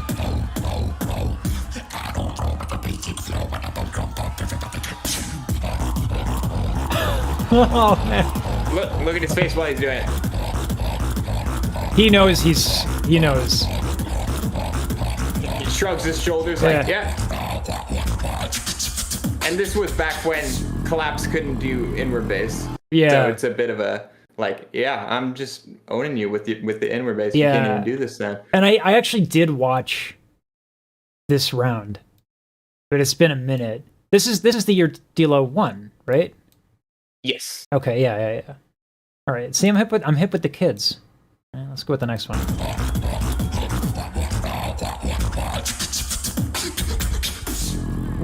Oh man. Look at his face while he's doing it. He knows he knows. He shrugs his shoulders like, yeah. And this was back when Collapse couldn't do inward bass. Yeah. So it's a bit of a like, yeah, I'm just owning you with the inward bass. Yeah. You can't even do this then. And I actually did watch this round, but it's been a minute. This is the year D-Lo won, right? Yes. Okay, yeah. All right. See, I'm hip with the kids. Yeah, let's go with the next one.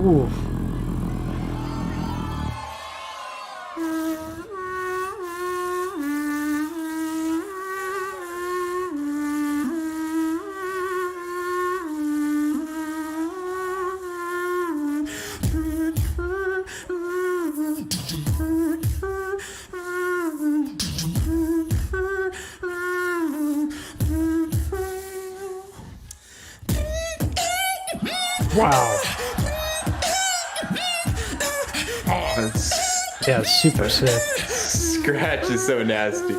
Ooh. Wow. Yeah, it's super sick. Scratch is so nasty.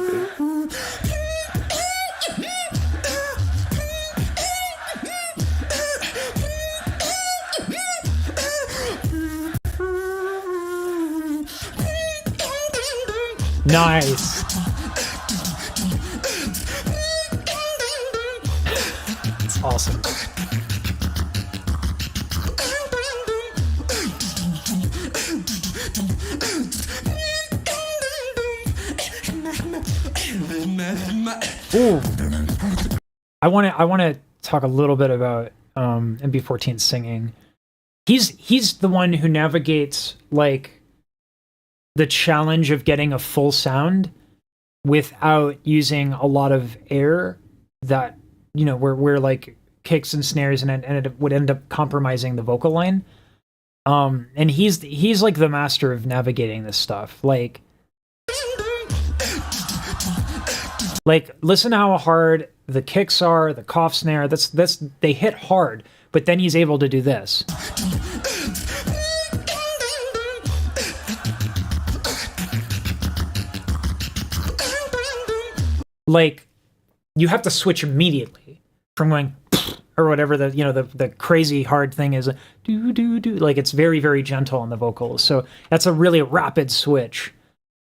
Nice. It's awesome. Ooh. I want to talk a little bit about MB14 singing. He's the one who navigates like the challenge of getting a full sound without using a lot of air that, you know, where like kicks and snares and it would end up compromising the vocal line. And he's like the master of navigating this stuff. Like listen how hard the kicks are, the cough snare, that's they hit hard, but then he's able to do this. Like you have to switch immediately from going or whatever the crazy hard thing is, do do do, like it's very, very gentle on the vocals. So that's a really rapid switch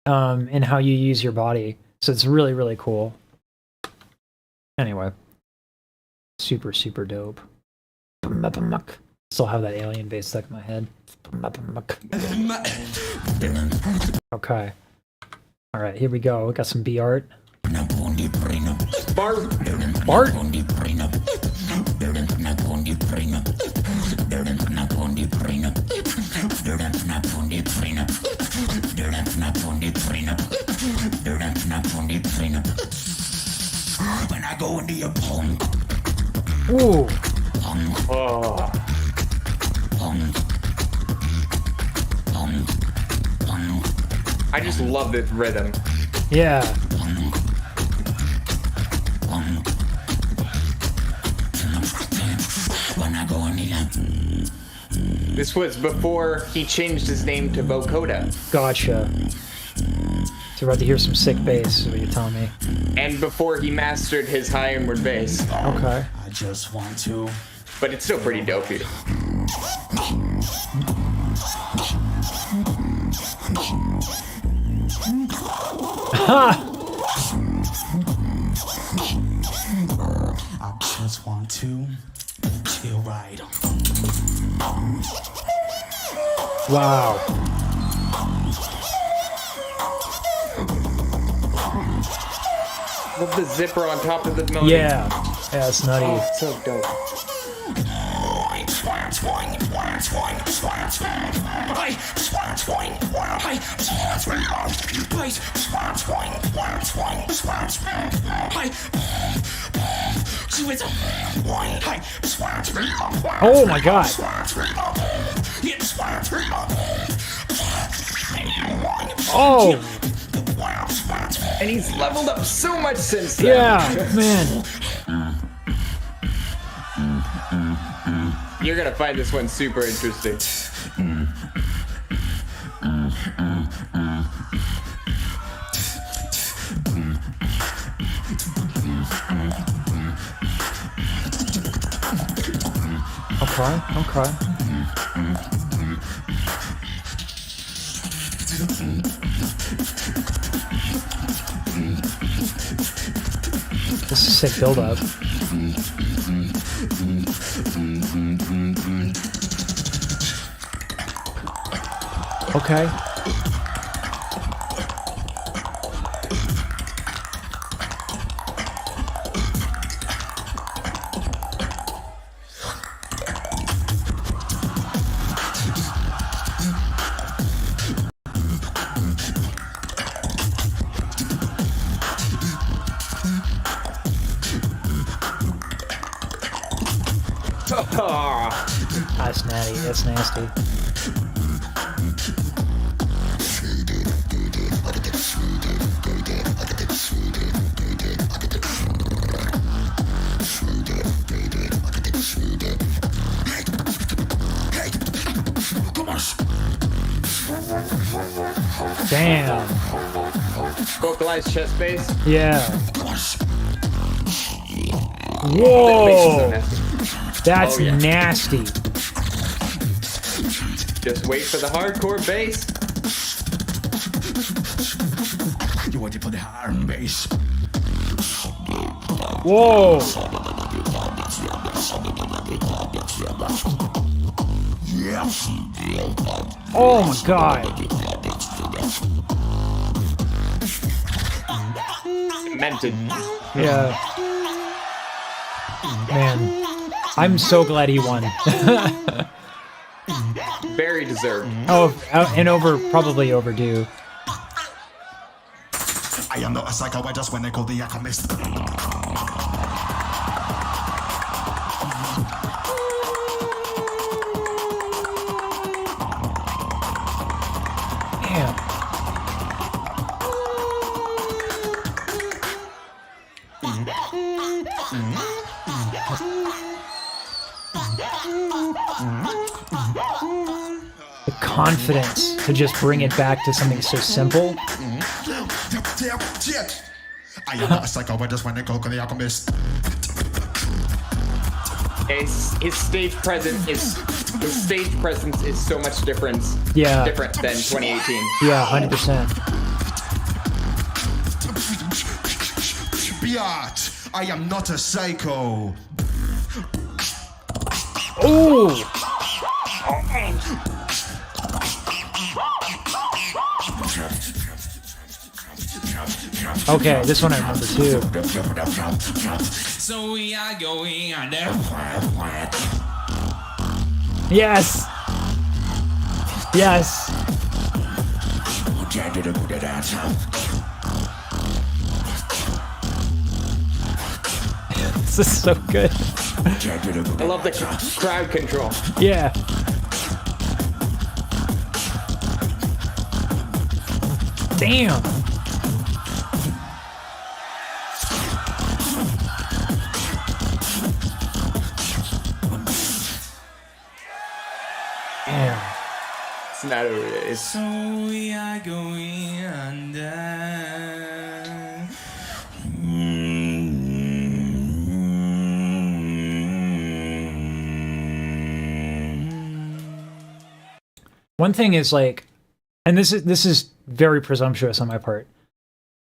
in how you use your body. So it's really, really cool. Anyway, super, super dope. Still have that alien bass stuck in my head. Okay. All right, here we go. We got some B art. Bart. Bart. When I go into your punk. Ooh. Oh. I just love this rhythm. Yeah. This was before he changed his name to Vocoder. Gotcha. So we're about to hear some sick bass, is what you're telling me. And before he mastered his high inward bass. Okay. I just want to. But it's still pretty dopey. Ha! I just want to feel right. Wow. Love the zipper on top of the melody. Yeah. Yeah, it's nutty. Oh, so dope. Oh my god. Oh. And he's leveled up so much since then. Yeah, man. You're gonna find this one super interesting. Okay, okay. This is a sick build-up. Okay. That's natty. That's nasty. Damn. Vocalized chest bass. Yeah. Whoa. That's Oh, yeah. nasty. Just wait for the hardcore bass. You want to put the hard bass. Whoa. Oh my god. Cemented. Yeah. Man, I'm so glad he won. Very deserved. Oh, and probably overdue. I am not a psycho, I just wanna call the alchemist. Damn. The confidence to just bring it back to something so simple. I am not a psycho, I just wanna call the alchemist. His stage presence is so much different. Yeah. Different than 2018. Yeah, 100%. Biatch, I am not a psycho. Oh! Okay, this one I remember too. So we are going on there. Yes! Yes! This is so good. I love the crowd control. Yeah. Damn. Damn. It's not over yet. It's So we are going under. One thing is like, and this is very presumptuous on my part,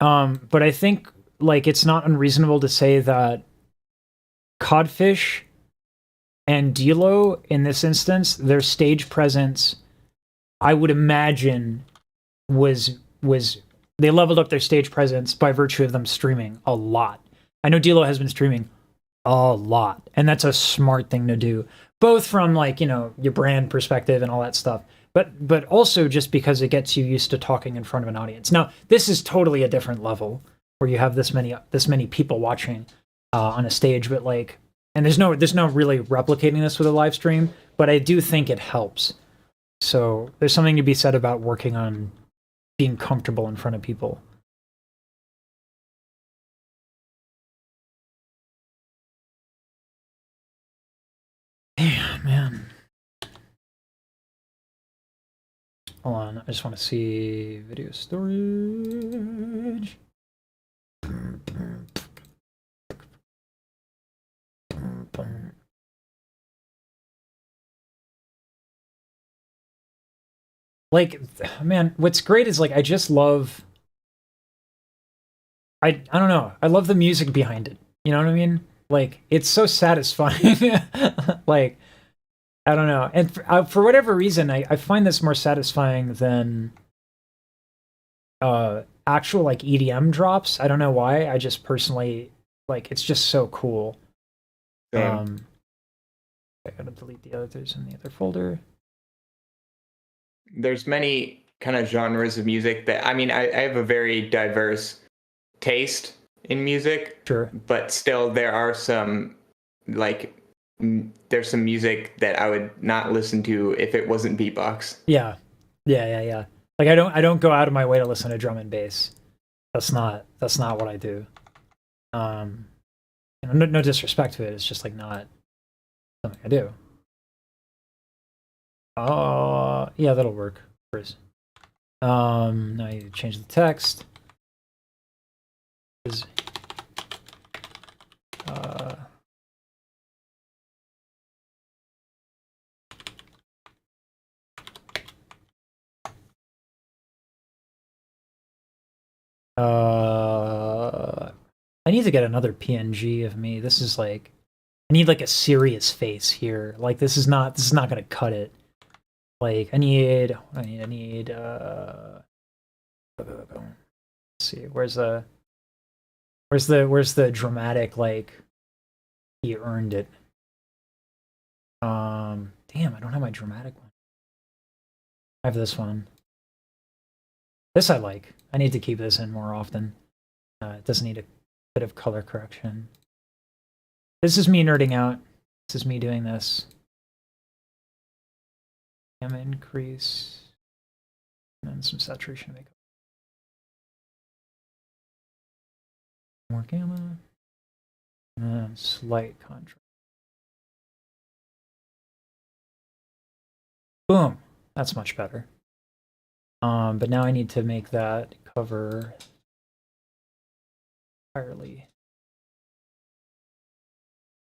but I think like it's not unreasonable to say that Codfish and Dilo in this instance, their stage presence, I would imagine, was they leveled up their stage presence by virtue of them streaming a lot. I know Dilo has been streaming a lot, and that's a smart thing to do, both from like, you know, your brand perspective and all that stuff. But also just because it gets you used to talking in front of an audience. Now, this is totally a different level where you have this many people watching on a stage, but like, and there's no really replicating this with a live stream, but I do think it helps. So there's something to be said about working on being comfortable in front of people. Damn, man. Hold on, I just want to see video storage. Like, man, what's great is like I just love I don't know. I love the music behind it. You know what I mean? Like, it's so satisfying. Like, I don't know. And for whatever reason, I find this more satisfying than actual like EDM drops. I don't know why. I just personally like it's just so cool. I gotta delete the others in the other folder. There's many kind of genres of music that I have a very diverse taste in music. Sure. But still there are some like there's some music that I would not listen to if it wasn't beatbox. Yeah. Like I don't go out of my way to listen to drum and bass. That's not what I do. No disrespect to it. It's just like not something I do. Yeah, that'll work. Now I need to change the text. I need to get another PNG of me. This is like, I need like a serious face here. Like this is not gonna cut it. Like I need let's see, where's the dramatic, like he earned it. Damn, I don't have my dramatic one. I have this one. This I like. I need to keep this in more often. It does need a bit of color correction. This is me nerding out. This is me doing this. Gamma increase. And then some saturation makeup. More gamma. And then slight contrast. Boom. That's much better. But now I need to make that cover entirely.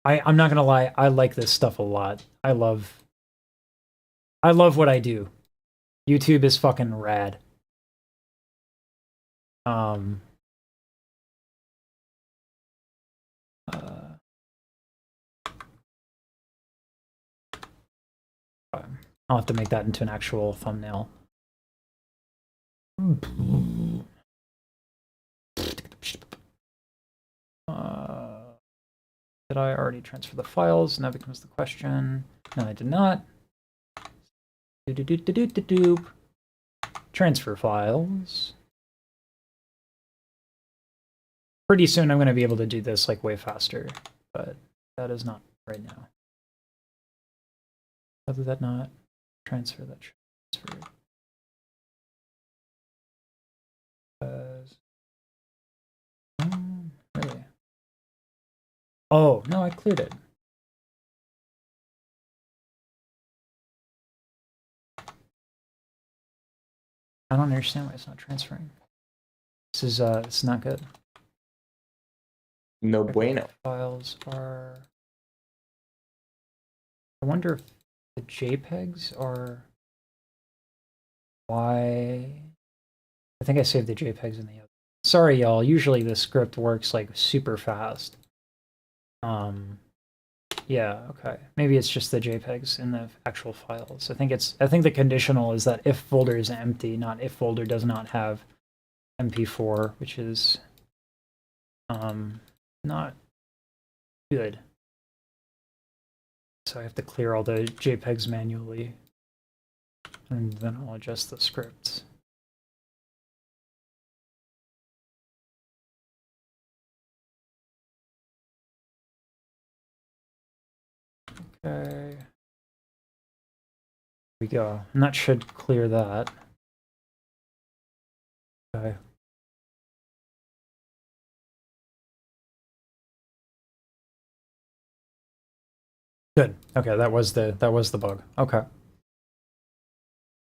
I'm not gonna lie, I like this stuff a lot. I love what I do. YouTube is fucking rad. I'll have to make that into an actual thumbnail. Did I already transfer the files? Now becomes the question. No, I did not. Transfer files. Pretty soon I'm going to be able to do this like way faster, but that is not right now. How did that not transfer? That transferred. Really? Oh, no, I cleared it. I don't understand why it's not transferring. This is it's not good. No bueno. Files are. I wonder if the JPEGs are. Why? I think I saved the JPEGs in the other. Sorry, y'all. Usually the script works like super fast. Yeah, okay. Maybe it's just the JPEGs in the actual files. I think the conditional is that if folder is empty, not if folder does not have MP4, which is not good. So I have to clear all the JPEGs manually, and then I'll adjust the scripts. Okay. Here we go. And that should clear that. Okay. Good. Okay, that was the bug. Okay.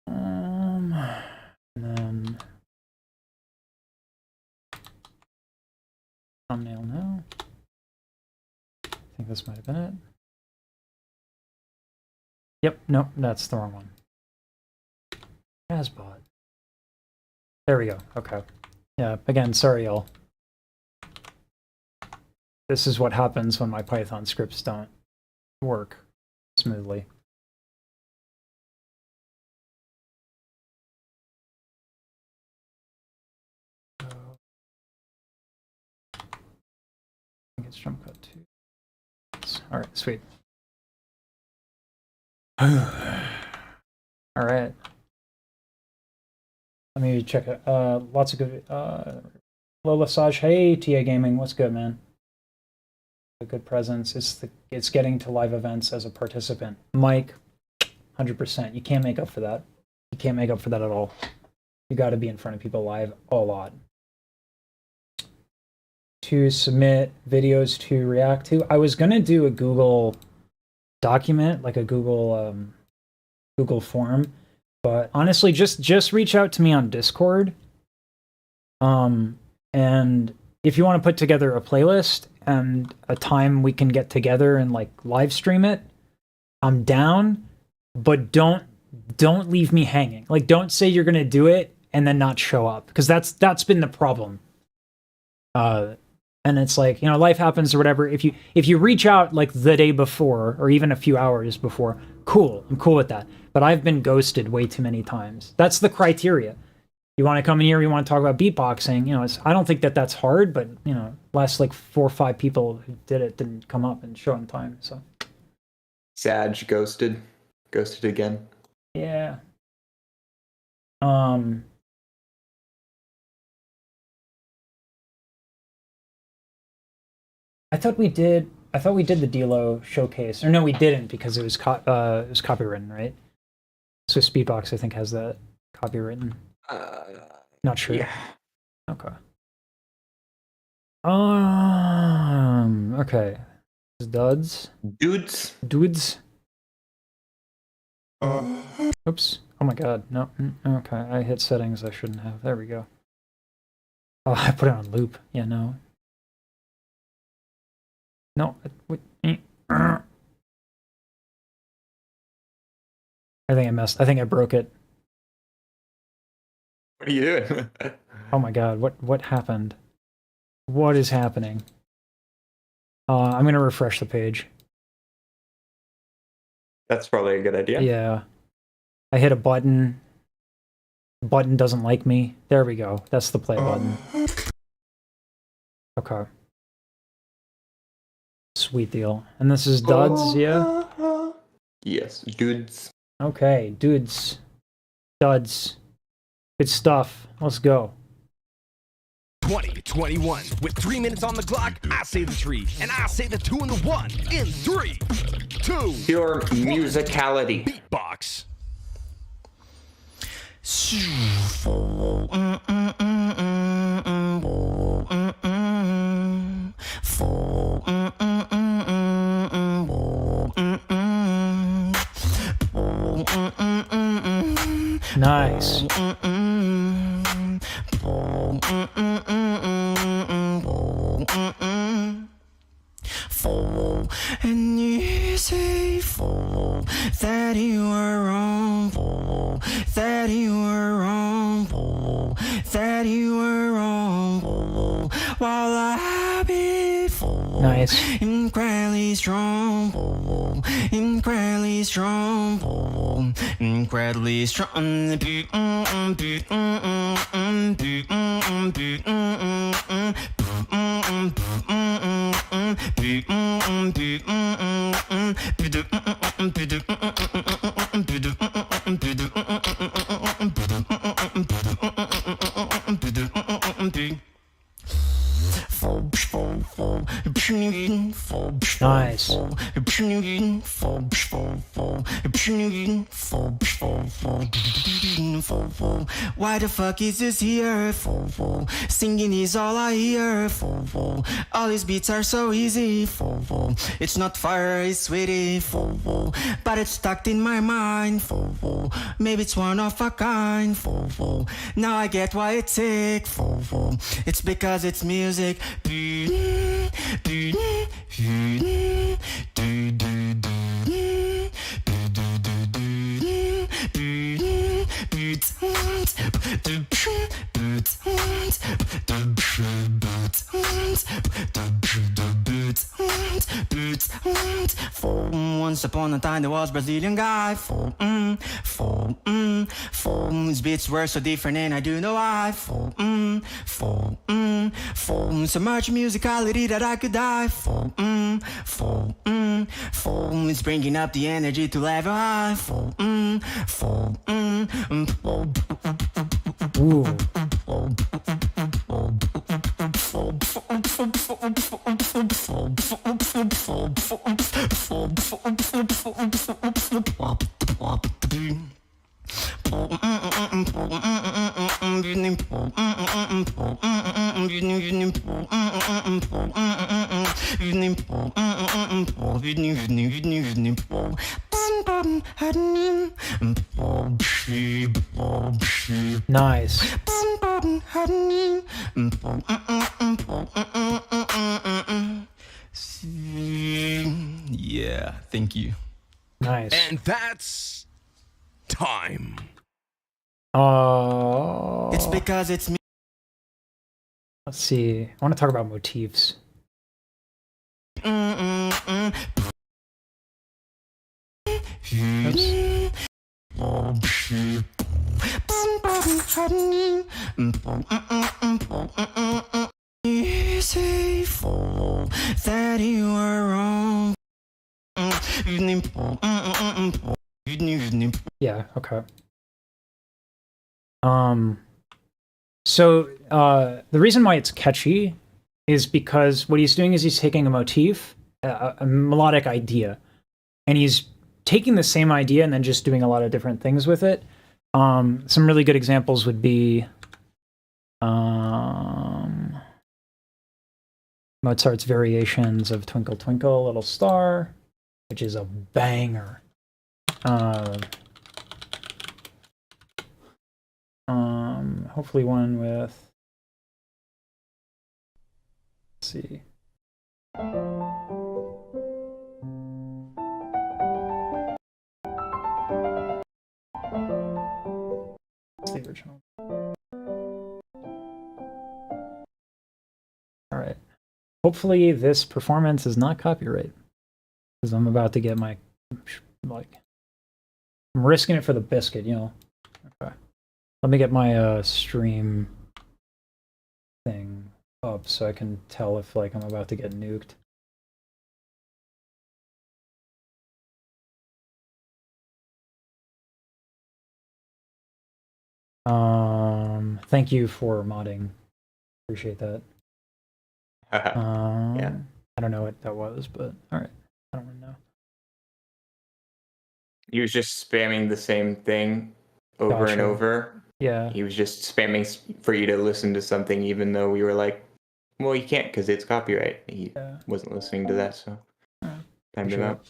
And then thumbnail now. I think this might have been it. Yep, nope, that's the wrong one. Asbot. There we go. Okay. Yeah, again, sorry, y'all. This is what happens when my Python scripts don't work smoothly. I think it's jump cut 2. All right, sweet. All right. Let me check it. Lots of good. Hello, Lesage. Hey, TA Gaming. What's good, man? A good presence. It's getting to live events as a participant. Mike, 100%. You can't make up for that. You can't make up for that at all. You got to be in front of people live a lot. To submit videos to react to. I was gonna do a Google document, like a Google form, But honestly, just reach out to me on Discord. And if you want to put together a playlist and a time we can get together and like live stream it, I'm down. But don't leave me hanging. Like, don't say you're gonna do it and then not show up, because that's been the problem. And it's like, you know, life happens or whatever. If you reach out like the day before or even a few hours before, cool, I'm cool with that. But I've been ghosted way too many times. That's the criteria. You want to come in here, you want to talk about beatboxing, you know, I don't think that's hard, but, you know, last like 4 or 5 people who did it didn't come up and show in time, so. Sag ghosted again. Yeah. I thought we did the D-Lo showcase. Or no, we didn't, because it was copywritten, right? Swiss Beatbox, I think, has that copywritten. Not sure. Yeah. Okay. Okay. Duds. Dudes. Oops. Oh my god. No. Okay. I hit settings I shouldn't have. There we go. Oh, I put it on loop. Yeah, no. No. I think I messed. I think I broke it. What are you doing? Oh my god. What happened? What is happening? I'm gonna refresh the page. That's probably a good idea. Yeah. I hit a button. The button doesn't like me. There we go. That's the play button. Okay. Sweet deal. And this is Duds, yeah? Yes, dudes. Okay, dudes. Duds. Good stuff. Let's go. 20 to 21. With 3 minutes on the clock, I say the 3, and I say the 2 and the 1. In 3, 2. Pure musicality. Beatbox. Nice. And you say that you are wrong, that you are wrong, that you are wrong, while I be nice. Incredibly strong, incredibly strong, incredibly strong. Nice. Why the fuck is this here? Singing is all I hear. All these beats are so easy. It's not fire, it's sweetie. But it's stuck in my mind. Maybe it's one of a kind. Now I get why it's sick. It's because it's music. Once upon a time there was Brazilian guy. His beats were so different and I do know why. So much musicality that I could die. It's bringing up the energy to level high. Ooh. Nice. Yeah, thank you. Nice. And that's time. It's because it's me. Let's see. I want to talk about motifs. That you are wrong. Yeah, okay. So the reason why it's catchy is because what he's doing is he's taking a motif, a melodic idea, and he's taking the same idea and then just doing a lot of different things with it. Some really good examples would be Mozart's variations of Twinkle Twinkle Little Star, which is a banger. Hopefully one with, let's see. It's the original. All right. Hopefully this performance is not copyright, because I'm about to get my, like, I'm risking it for the biscuit, you know. Okay. Let me get my stream thing up so I can tell if, like, I'm about to get nuked. Thank you for modding. Appreciate that. Yeah. I don't know what that was, but all right. I don't want to know. He was just spamming the same thing over and Gotcha. over. Yeah. He was just spamming for you to listen to something, even though we were like, well, you can't because it's copyright. He wasn't listening to that, so timed him out.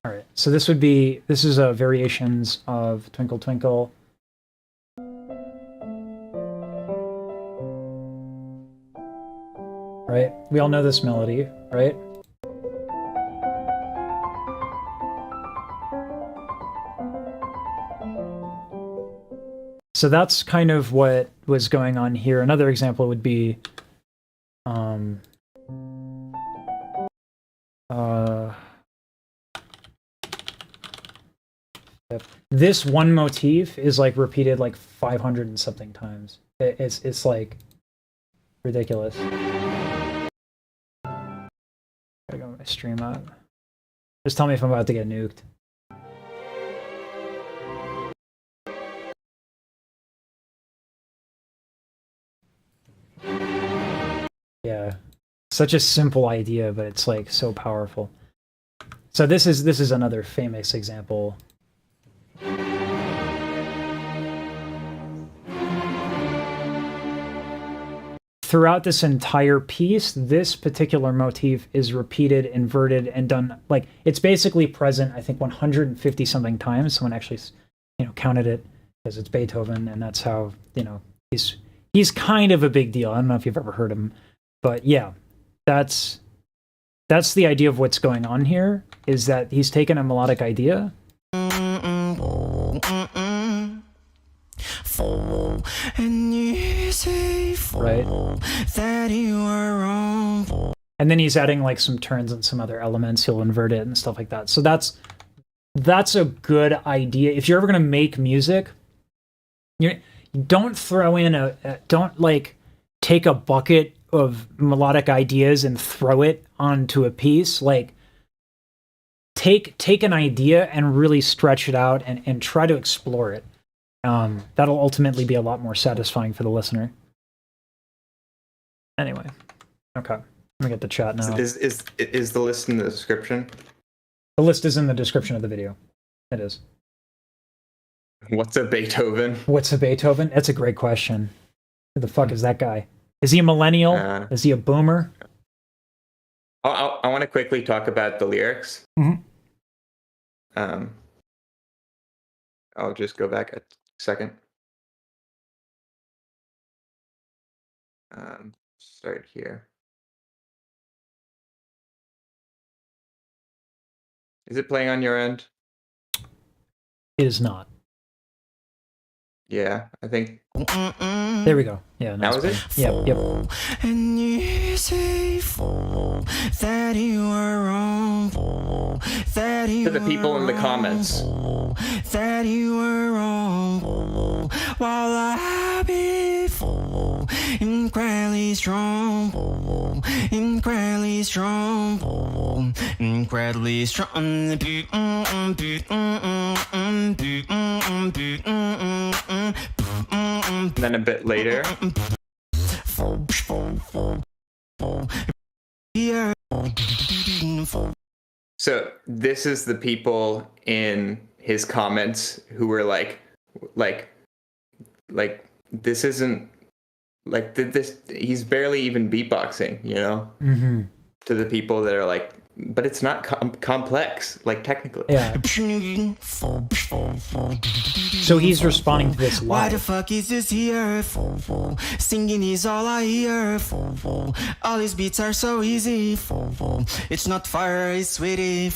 All right. So this is variations of Twinkle Twinkle. Right? We all know this melody, right? So that's kind of what was going on here. Another example would be this one motif is like repeated like 500 and something times. It's like ridiculous. Gotta go my stream out. Just tell me if I'm about to get nuked. Yeah, such a simple idea, but it's like so powerful. So this is another famous example. Throughout this entire piece, this particular motif is repeated, inverted, and done, like, it's basically present, I think, 150 something times. Someone actually, counted it, because it's Beethoven, and that's how, he's kind of a big deal. I don't know if you've ever heard him, but yeah, that's the idea of what's going on here, is that he's taken a melodic idea. Right. That you are wrong. And then he's adding like some turns and some other elements. He'll invert it and stuff like that. So that's a good idea. If you're ever gonna make music, you don't throw in don't like take a bucket of melodic ideas and throw it onto a piece. Like take an idea and really stretch it out and try to explore it. That'll ultimately be a lot more satisfying for the listener. Anyway, okay. Let me get the chat now. Is the list in the description? The list is in the description of the video. It is. What's a Beethoven? What's a Beethoven? That's a great question. Who the fuck is that guy? Is he a millennial? Is he a boomer? I want to quickly talk about the lyrics. Mm-hmm. I'll just go back a second. Start here. Is it playing on your end? It is not. Yeah, I think. There we go. Yeah, now is it? Yep. And you say that you are wrong. That you To the people in the comments. That you are wrong. While I be incredibly strong. Incredibly strong. Incredibly strong. And then a bit later. So this is the people in his comments who were like this isn't like this. He's barely even beatboxing, you know. Mm-hmm. To the people that are like, but it's not complex, like technically. Yeah. So he's responding to this live. Why the fuck is this here? Singing is all I hear. All these beats are so easy. It's not fire, it's sweetie.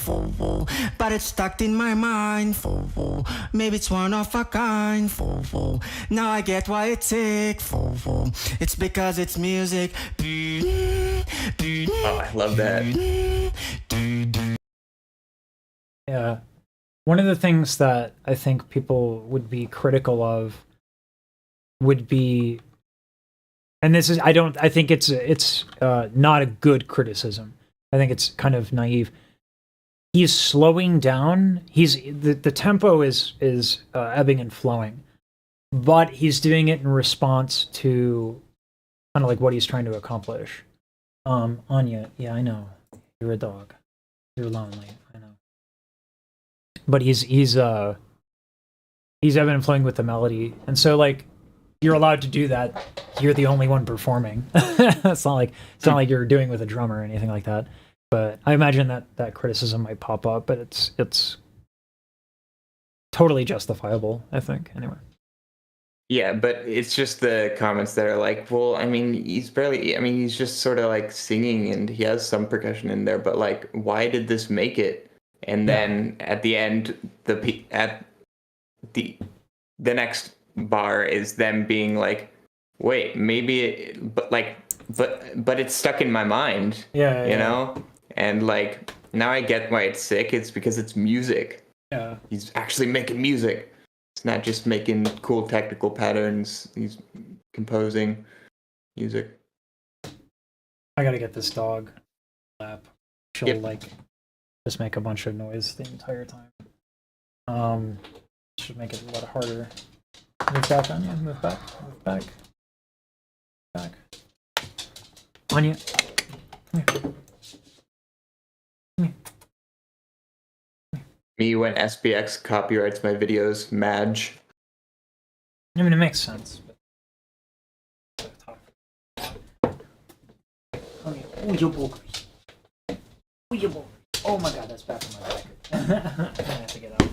But it's stuck in my mind. Maybe it's one of a kind. Now I get why it's sick. It's because it's music. Oh, I love that. Yeah. One of the things that I think people would be critical of would be, and this is, I think it's not a good criticism. I think it's kind of naive. He's slowing down. The tempo is ebbing and flowing, but he's doing it in response to kind of like what he's trying to accomplish. Anya, yeah, I know. You're a dog. You're lonely. I know. But he's ebbing and flowing with the melody, and so like you're allowed to do that. You're the only one performing. It's not like you're doing with a drummer or anything like that. But I imagine that criticism might pop up, but it's totally justifiable, I think. Anyway. Yeah, but it's just the comments that are like, well, I mean, he's just sort of like singing and he has some percussion in there, but like, why did this make it? And then at the end, the next bar is them being like, wait, maybe, but it's stuck in my mind. Yeah, you know? And like, now I get why it's sick. It's because it's music. Yeah. He's actually making music. It's not just making cool technical patterns. He's composing music. I gotta get this dog lap. She'll like just make a bunch of noise the entire time. Should make it a lot harder. Move back, Anya. Move back. Move back. Back. Anya. Come here. Come here. Me when SBX copyrights my videos, Madge. I mean, it makes sense. Oh my god, that's back on my back. I'm gonna have to get out.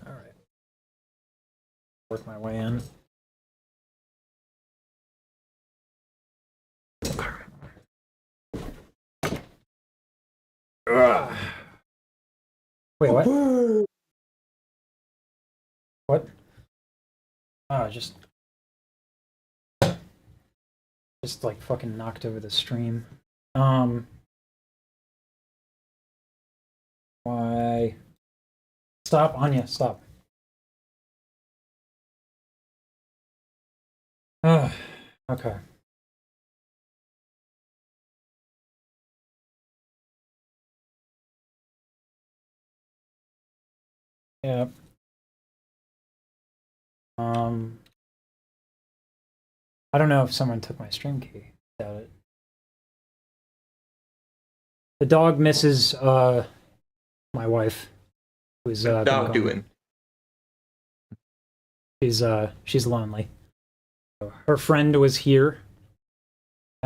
Alright. Work my way in. Wait, what? What? Oh, just like fucking knocked over the stream. Why? Stop, Anya, stop. Okay. Yeah. I don't know if someone took my stream key. Doubt it. The dog misses my wife, who's dog doing. She's lonely. Her friend was here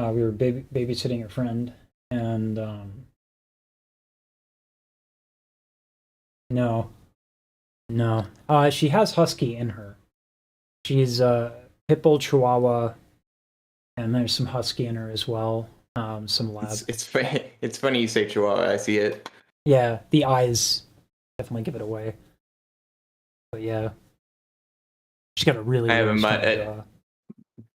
We were babysitting a friend, and no, she has husky in her. She's pit bull Chihuahua, and there's some husky in her as well. Some lab. It's funny. It's funny you say Chihuahua. I see it. Yeah, the eyes definitely give it away. But yeah, she's got a really. I have a really mutt strong at jaw.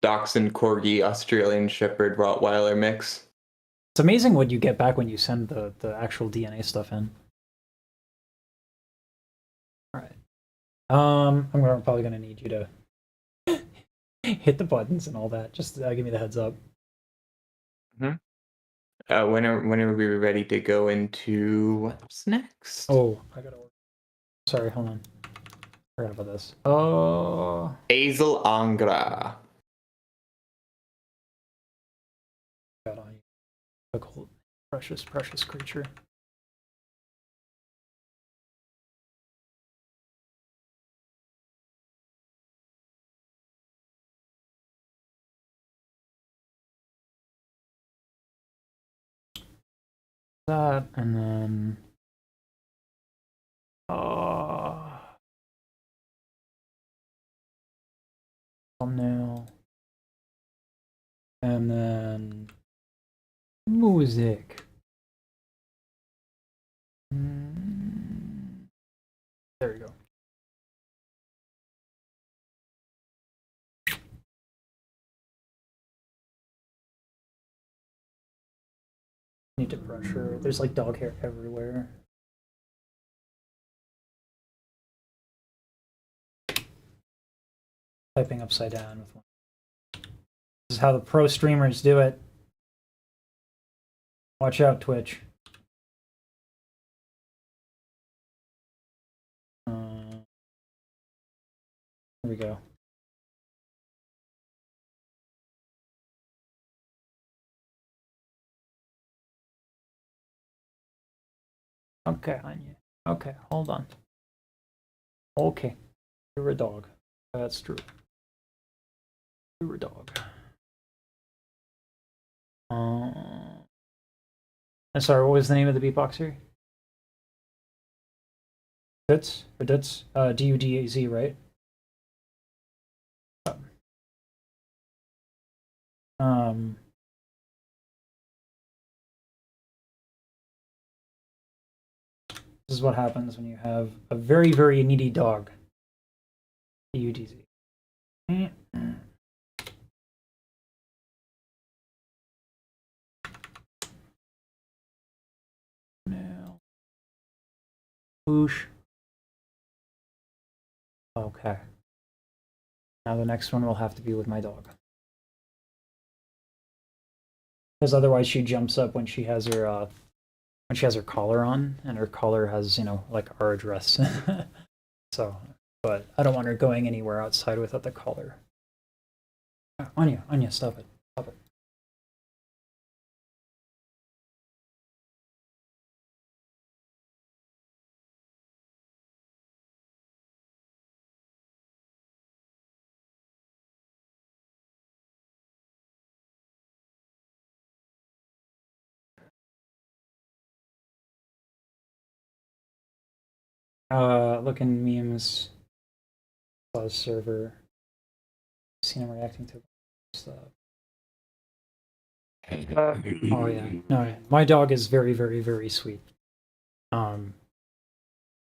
Dachshund Corgi Australian Shepherd Rottweiler mix. It's amazing what you get back when you send the actual DNA stuff in. All right. I'm probably gonna need you to hit the buttons and all that. Just give me the heads up. When are we ready to go into what's next? Oh, I gotta. Sorry, hold on. Forgot about this. Oh. Azel Angra. Got on you. Cool. Precious, precious creature. That, and then thumbnail, and then music. There you go. Need to brush her. There's like dog hair everywhere. Typing upside down with one. This is how the pro streamers do it. Watch out, Twitch. Here we go. Okay, Anya. Okay, hold on. Okay, you're a dog. That's true. You're a dog. I'm sorry, what was the name of the beatboxer? Dutz? Or Dutz? D-U-D-A-Z, right? This is what happens when you have a very, very needy dog. D-U-D-Z. Now. Whoosh. Okay. Now the next one will have to be with my dog. Because otherwise she jumps up when she has her collar on, and her collar has, like our address. So, but I don't want her going anywhere outside without the collar. Anya, stop it. Stop it. Look in memes. Saw server. Seen him reacting to stuff. Oh yeah, no, my dog is very, very, very sweet.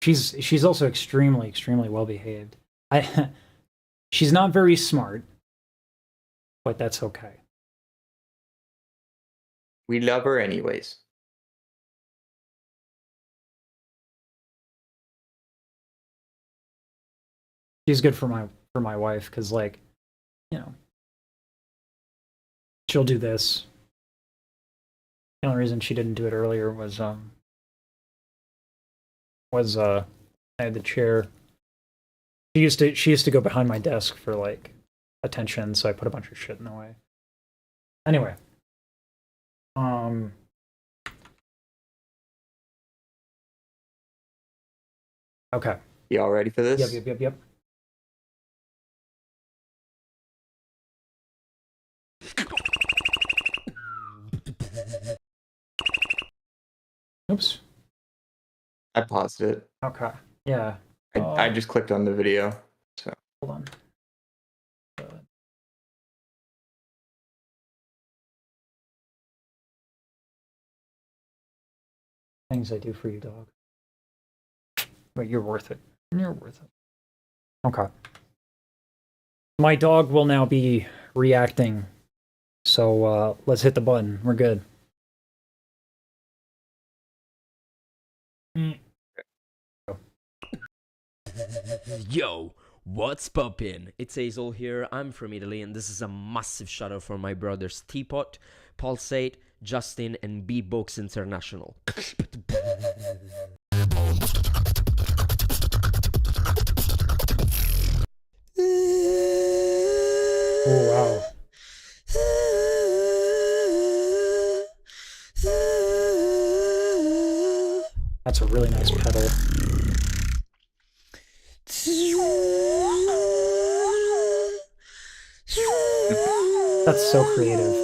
She's also extremely, extremely well behaved. She's not very smart, but that's okay. We love her anyways. She's good for my wife, because she'll do this. The only reason she didn't do it earlier was I had the chair. She used to go behind my desk for like attention, so I put a bunch of shit in the way. Anyway. Okay. Y'all ready for this? Yep. Oops. I paused it. Okay. Yeah. I just clicked on the video. So hold on. Things I do for you, dog. But you're worth it. You're worth it. Okay. My dog will now be reacting. So let's hit the button. We're good. Yo, what's poppin'? It's Azel here, I'm from Italy, and this is a massive shout out for my brothers Teapot, Palate, Justin, and Beatbox International. Oh, wow. That's a really nice pedal. That's so creative.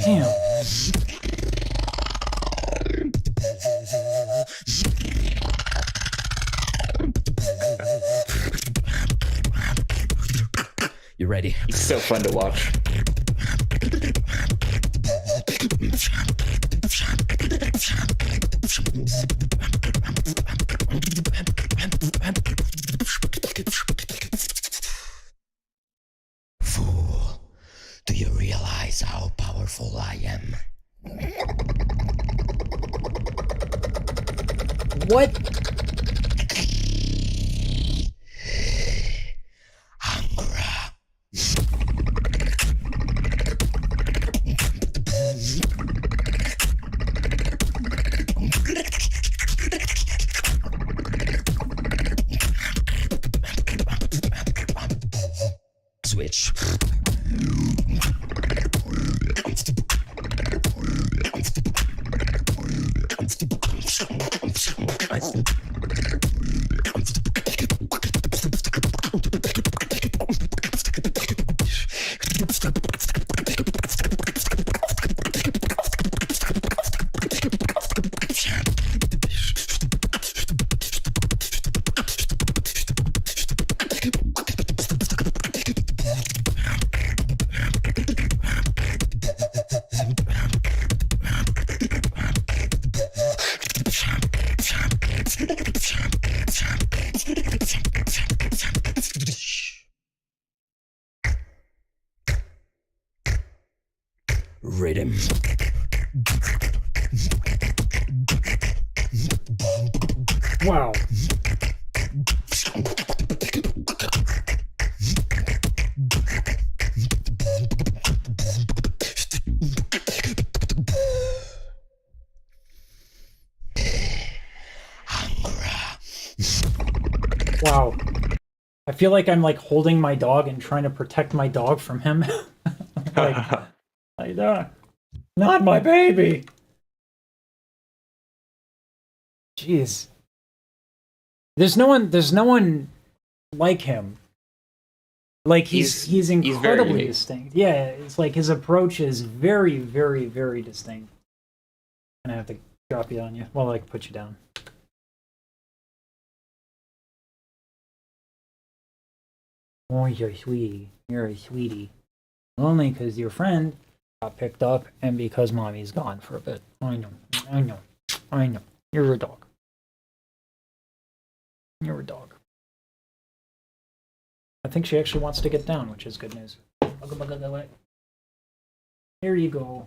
Damn. You ready? It's so fun to watch. Fool, do you realize how powerful I am? What? Switch. Rhythm. Wow. Wow. I feel like I'm like holding my dog and trying to protect my dog from him. Like, not my baby. Jeez. There's no one like him. Like he's incredibly distinct. Yeah, it's like his approach is very, very, very distinct. I'm gonna have to drop you on you. Well, I can put you down. Oh, you're a sweetie. You're a sweetie. Only because your friend got picked up and because mommy's gone for a bit. I know. I know. I know. You're a dog. You're a dog. I think she actually wants to get down, which is good news. Here you go.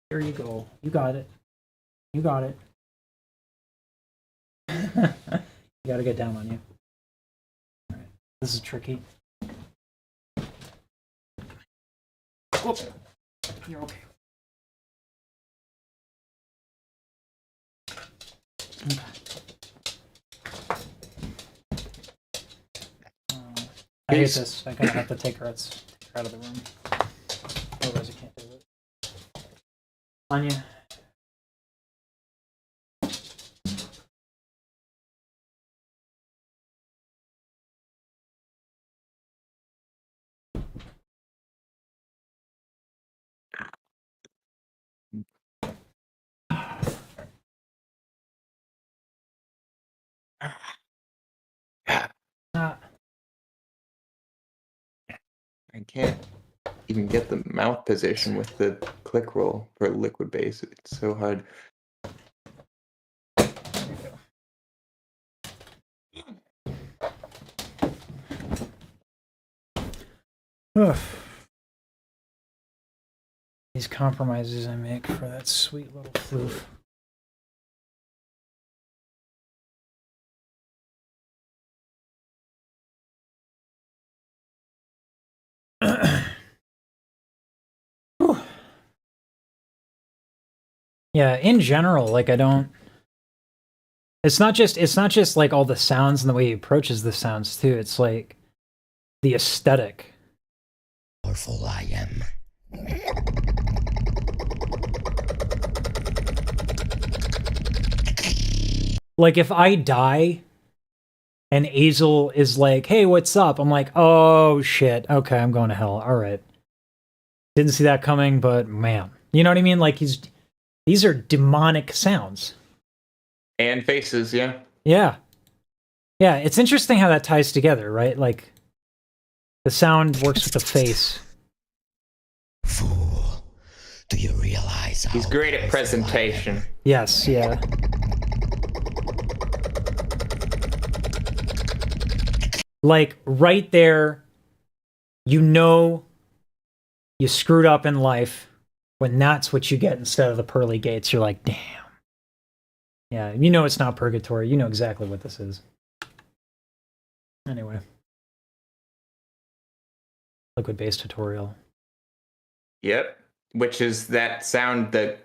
Here you go. You got it. You got it. You gotta get down on you. All right. This is tricky. Whoop. You're okay. Okay. I hate this. I'm gonna have to take her out of the room. Otherwise, I can't do it. Anya. I can't even get the mouth position with the click roll for liquid bass. It's so hard. Ugh. These compromises I make for that sweet little floof. Yeah, in general, like I don't. It's not just like all the sounds and the way he approaches the sounds too. It's like the aesthetic. Powerful I am. Like if I die and Azel is like, "Hey, what's up?" I'm like, "Oh shit. Okay, I'm going to hell. All right." Didn't see that coming, but man. You know what I mean? Like these are demonic sounds. And faces, yeah. Yeah. Yeah, it's interesting how that ties together, right? Like the sound works with the face. Fool, do you realize how he's great at presentation? Yes, yeah. Like right there, you know you screwed up in life when that's what you get instead of the pearly gates. You're like, damn. Yeah, you know it's not purgatory. You know exactly what this is. Anyway. Liquid bass tutorial. Yep. Which is that sound that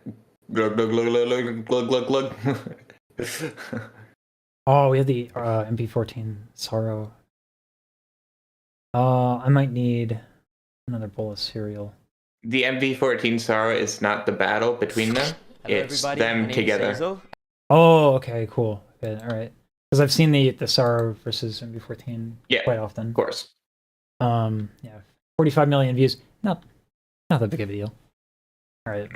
glug glug glug glug glug glug glug. Oh, we have the MP14 Sorrow. I might need another bowl of cereal. The MV14 Sorrow is not the battle between them. It's them together. Oh, okay, cool. Good, all right. Because I've seen the Sorrow versus MV14 quite often. Of course. Yeah, 45 million views. Not that big of a deal. All right.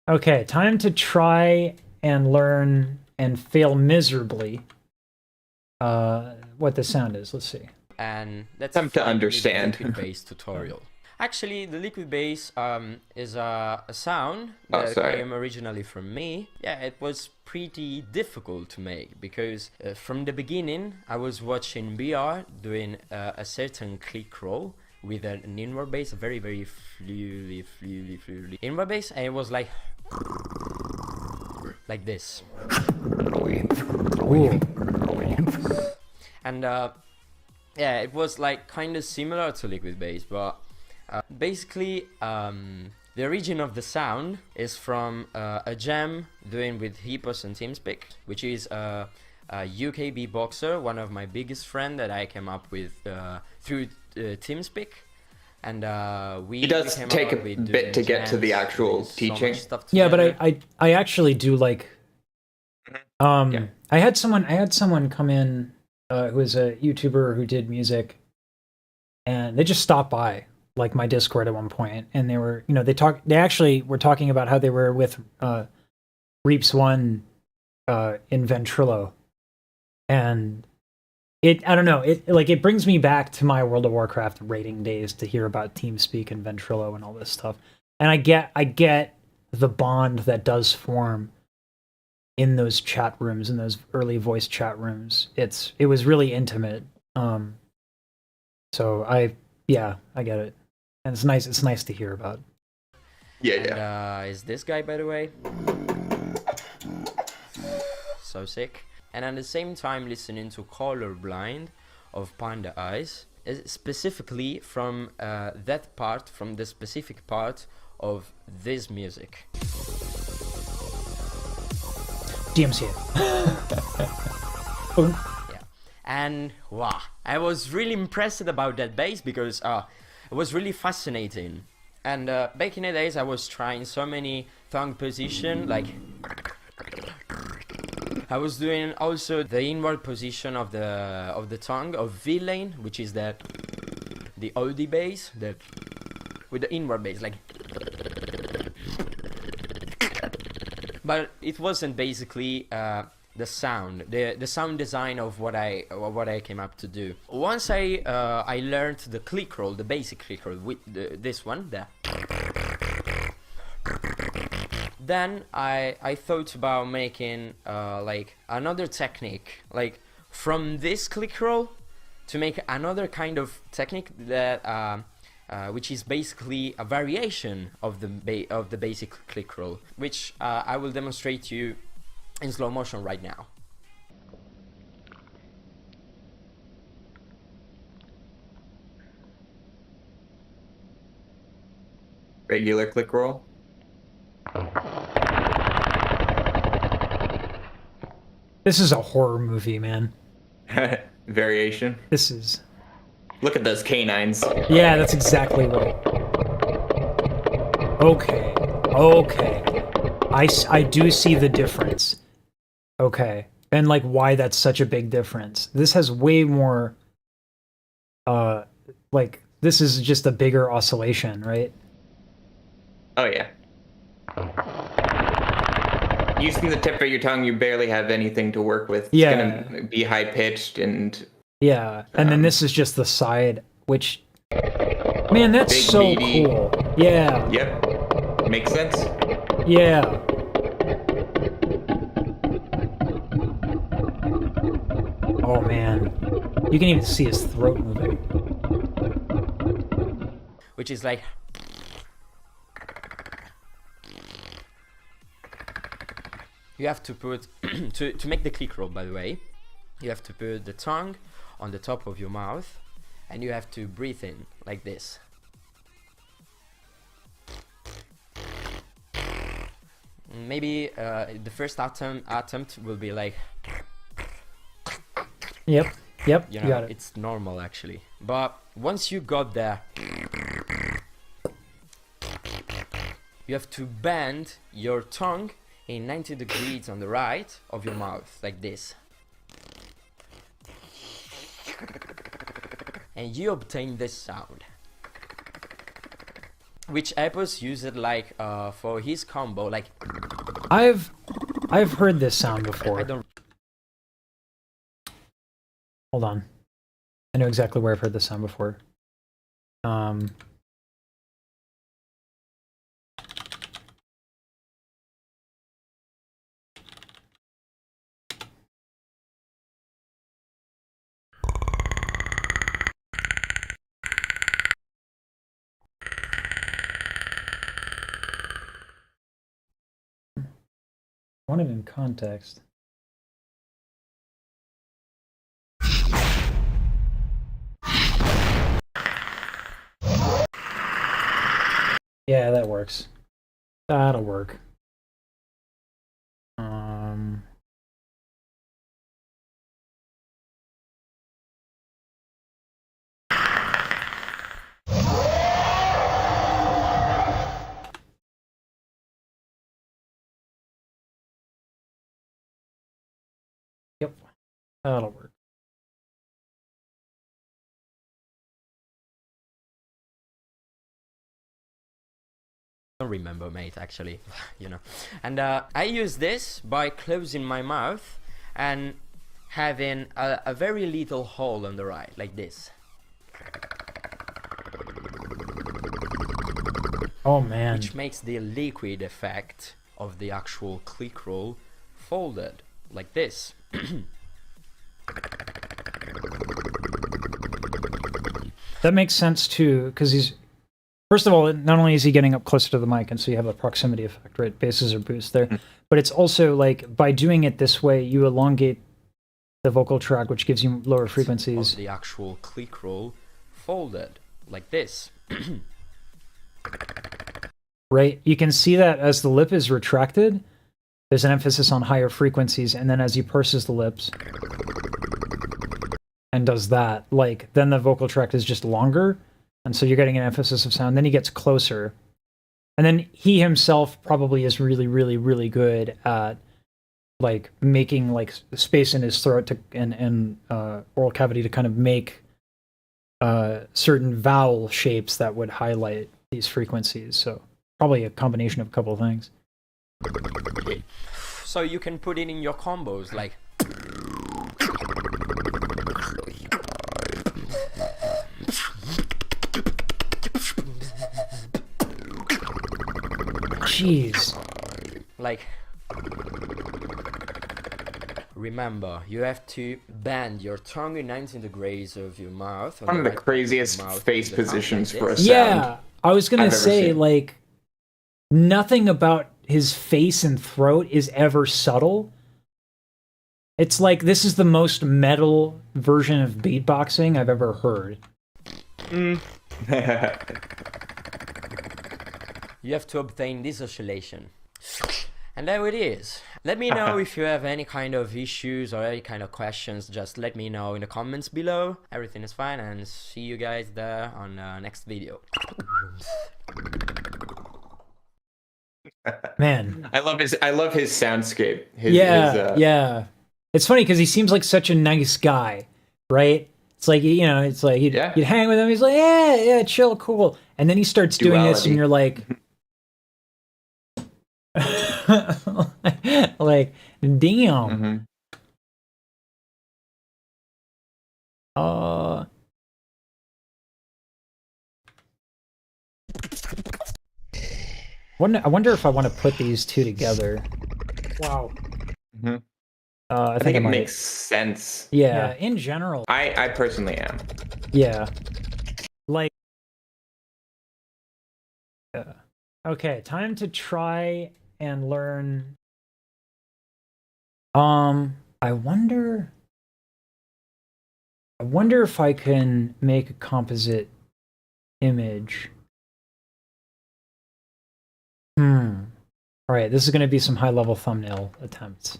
Okay, time to try and learn and fail miserably. What the sound is. Let's see. And that's time to understand. Liquid bass tutorial. Actually, the liquid bass is a sound that came originally from me. Yeah, it was pretty difficult to make because from the beginning I was watching BR doing a certain click roll with an inward bass, a very fluely inward bass, and it was like this. Ooh. And yeah, it was like kind of similar to liquid bass, but basically the origin of the sound is from a jam doing with Hippos and TeamSpeak, which is a UK beatboxer, one of my biggest friends that I came up with through TeamSpeak. And he does take a bit to get to the actual teaching. Yeah, but I actually do like. I had someone come in who was a YouTuber who did music, and they just stopped by like my Discord at one point, and they were, they actually were talking about how they were with Reaps One in Ventrilo, and I don't know, it brings me back to my World of Warcraft raiding days to hear about TeamSpeak and Ventrilo and all this stuff, and I get the bond that does form in those chat rooms, in those early voice chat rooms. It was really intimate. So I get it. And it's nice to hear about. Yeah. Is this guy, by the way? So sick. And at the same time listening to Colorblind of Panda Eyes, specifically from from the specific part of this music. DMCA. Yeah. And wow, I was really impressed about that bass because it was really fascinating. And back in the days I was trying so many tongue position, like I was doing also the inward position of the tongue of V-lane, which is the oldie bass, with the inward bass, like But it wasn't basically the sound, the sound design of what I came up to do. Once I learned the click roll, the basic click roll with this one there. Then I thought about making like another technique, like from this click roll to make another kind of technique that which is basically a variation of the basic click roll, which I will demonstrate to you in slow motion right now. Regular click roll. This is a horror movie, man. Variation. This is... Look at those canines. Yeah, that's exactly right. Okay. Okay. I do see the difference. Okay. And like why that's such a big difference. This has way more like this is just a bigger oscillation, right? Oh yeah. Using the tip of your tongue, you barely have anything to work with. It's gonna be high pitched and yeah. And then this is just the side, which man, that's so meaty. cool. Yeah. Yep. Makes sense. Yeah. Oh man. You can even see his throat moving. Which is like you have to put to make the click roll, by the way, you have to put the tongue on the top of your mouth and you have to breathe in like this. Maybe the first attempt will be like Yep, you know, you got it. it's normal actually. But once you got there, you have to bend your tongue in 90 degrees on the right of your mouth, like this. And you obtain this sound. Which Epos used it like for his combo, like I've heard this sound before. I don't. Hold on. I know exactly where I've heard this sound before. I want it in context. Yeah, that works. That'll work. Yep, that'll work. I don't remember, mate, actually. You know. And I use this by closing my mouth and having a very little hole on the right, like this. Oh man. Which makes the liquid effect of the actual click roll folded, like this. That makes sense too, because he's... First of all, not only is he getting up closer to the mic, and so you have a proximity effect, right? Basses are boost there. But it's also like, by doing it this way, you elongate the vocal tract, which gives you lower frequencies. Of the actual click roll folded, like this. Right? You can see that as the lip is retracted, there's an emphasis on higher frequencies, and then as he purses the lips and does that, like, then the vocal tract is just longer, and so you're getting an emphasis of sound. Then he gets closer. And then he himself probably is really, really, really good at, like, making, like, space in his throat to, and oral cavity to kind of make certain vowel shapes that would highlight these frequencies. So probably a combination of a couple of things. So you can put it in your combos, like. Jeez. Like. Remember, you have to bend your tongue in 90 degrees of your mouth. One of the craziest face positions for a sound. Yeah, I was gonna say, like, nothing about his face and throat is ever subtle. It's like this is the most metal version of beatboxing I've ever heard. You have to obtain this oscillation. And there it is. Let me know if you have any kind of issues or any kind of questions. Just let me know in the comments below. Everything is fine, and see you guys there on the next video. Man, I love his soundscape. Yeah. It's funny because he seems like such a nice guy, right? It's like, you know, it's like you'd hang with him. He's like, yeah, chill, cool. And then he starts doing this, and you're like, like, damn. I wonder if I want to put these two together. Wow. I think it makes sense. Yeah, in general. I personally am. Yeah. Like. Okay, time to try and learn. I wonder if I can make a composite image. All right, this is going to be some high-level thumbnail attempts.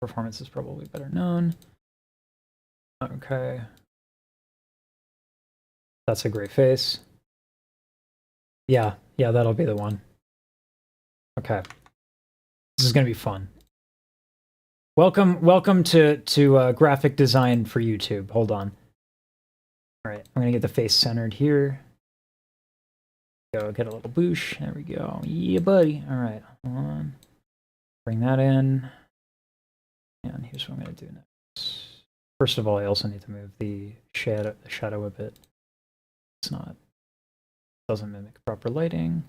Performance is probably better known. Okay. That's a great face. Yeah, that'll be the one. Okay. This is going to be fun. Welcome to graphic design for YouTube. Hold on. All right, I'm going to get the face centered here. Go get a little boosh. There we go. Yeah, buddy. All right, hold on. Bring that in. And here's what I'm going to do next. First of all, I also need to move the shadow a bit. It's not. Doesn't mimic proper lighting.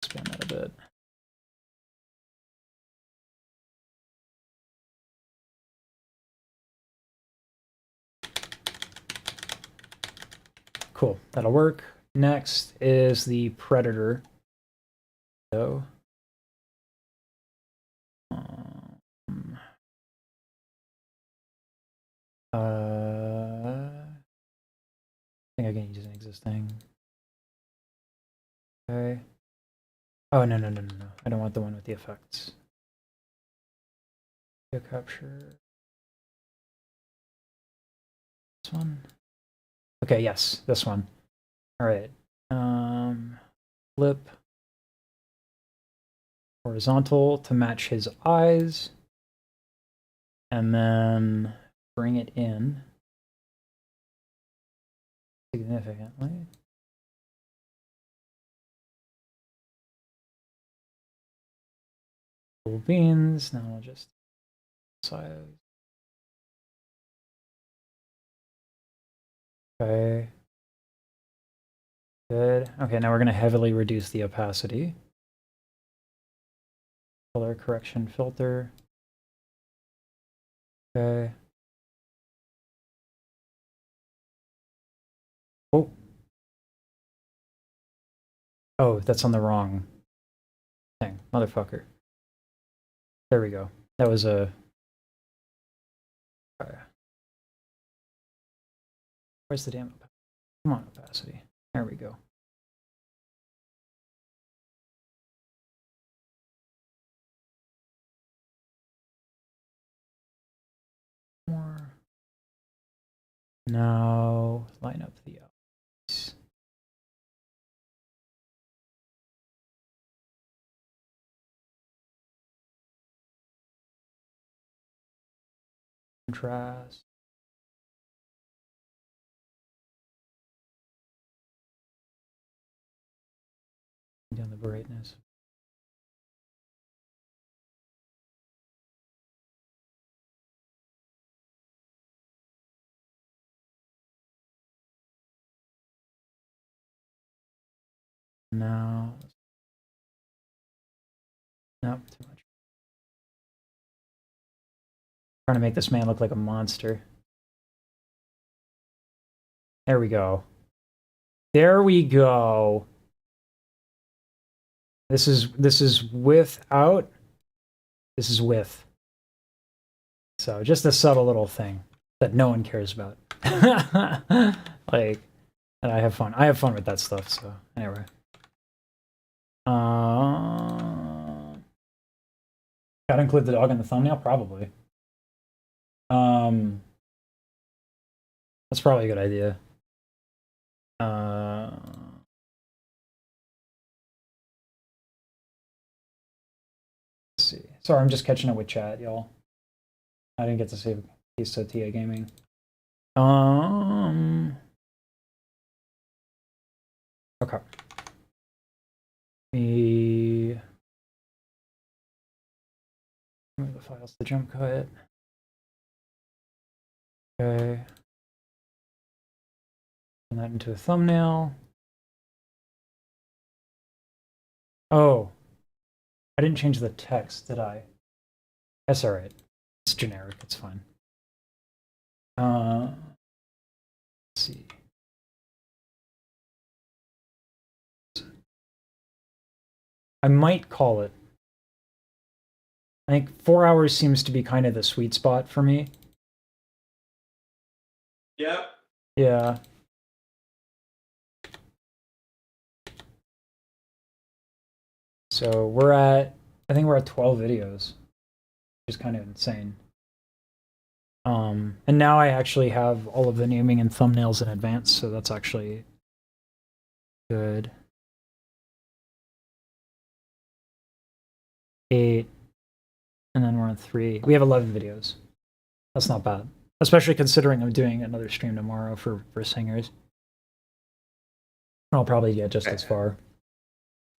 Expand that a bit. Cool, that'll work. Next is the predator. So, I think I can use an existing. Okay. Oh, no. I don't want the one with the effects. Video capture. This one. Okay, yes, this one. All right. Flip. Horizontal to match his eyes. And then bring it in significantly. Cool beans. Now I'll just size. Okay. Good. Okay, now we're going to heavily reduce the opacity. Color correction filter. Okay. Oh, that's on the wrong thing. Motherfucker. There we go. That was a... Okay. Where's the damn opacity? Come on, opacity. There we go. More. Now, line up the eyes. contrast. Down the brightness. No. Nope, too much. Trying to make this man look like a monster. There we go. There we go. This is without. This is with. So just a subtle little thing that no one cares about. Like, and I have fun. I have fun with that stuff. So anyway. Gotta include the dog in the thumbnail? Probably. That's probably a good idea. Let's see. Sorry, I'm just catching up with chat, y'all. I didn't get to save piece of TA Gaming. Okay. Move the files to jump cut. Okay. Turn that into a thumbnail. Oh. I didn't change the text, did I? That's alright. It's generic, it's fine. Let's see. I might call it. I think 4 hours seems to be kind of the sweet spot for me. Yep. Yeah. So we're at, I think we're at 12 videos, which is kind of insane. And now I actually have all of the naming and thumbnails in advance, so that's actually good. 8, and then we're on 3. We have 11 videos. That's not bad, especially considering I'm doing another stream tomorrow for singers. I'll probably get just as far.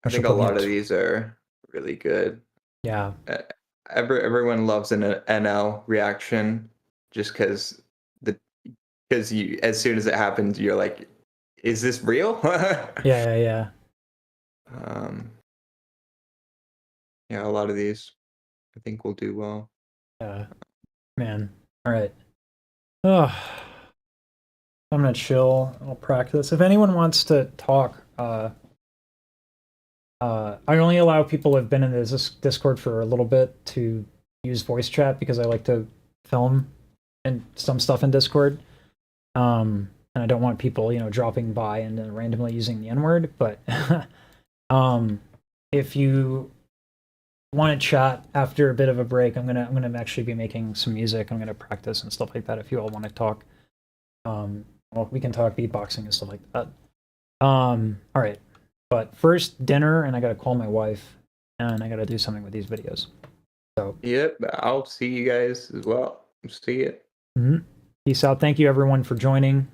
I think a lot of these are really good. Yeah. Everyone loves an NL reaction just because you, as soon as it happens, you're like, is this real? Yeah. Yeah, a lot of these I think will do well. Yeah. Man. All right. Oh, I'm gonna chill. I'll practice. If anyone wants to talk, I only allow people who have been in this Discord for a little bit to use voice chat because I like to film and some stuff in Discord. And I don't want people, dropping by and then randomly using the N-word. But if you want to chat after a bit of a break, I'm gonna actually be making some music. I'm gonna practice and stuff like that. If you all want to talk, well, we can talk beatboxing and stuff like that. All right. But first, dinner, and I gotta call my wife, and I gotta do something with these videos. So. Yep, I'll see you guys as well. See you. Peace out. Thank you, everyone, for joining.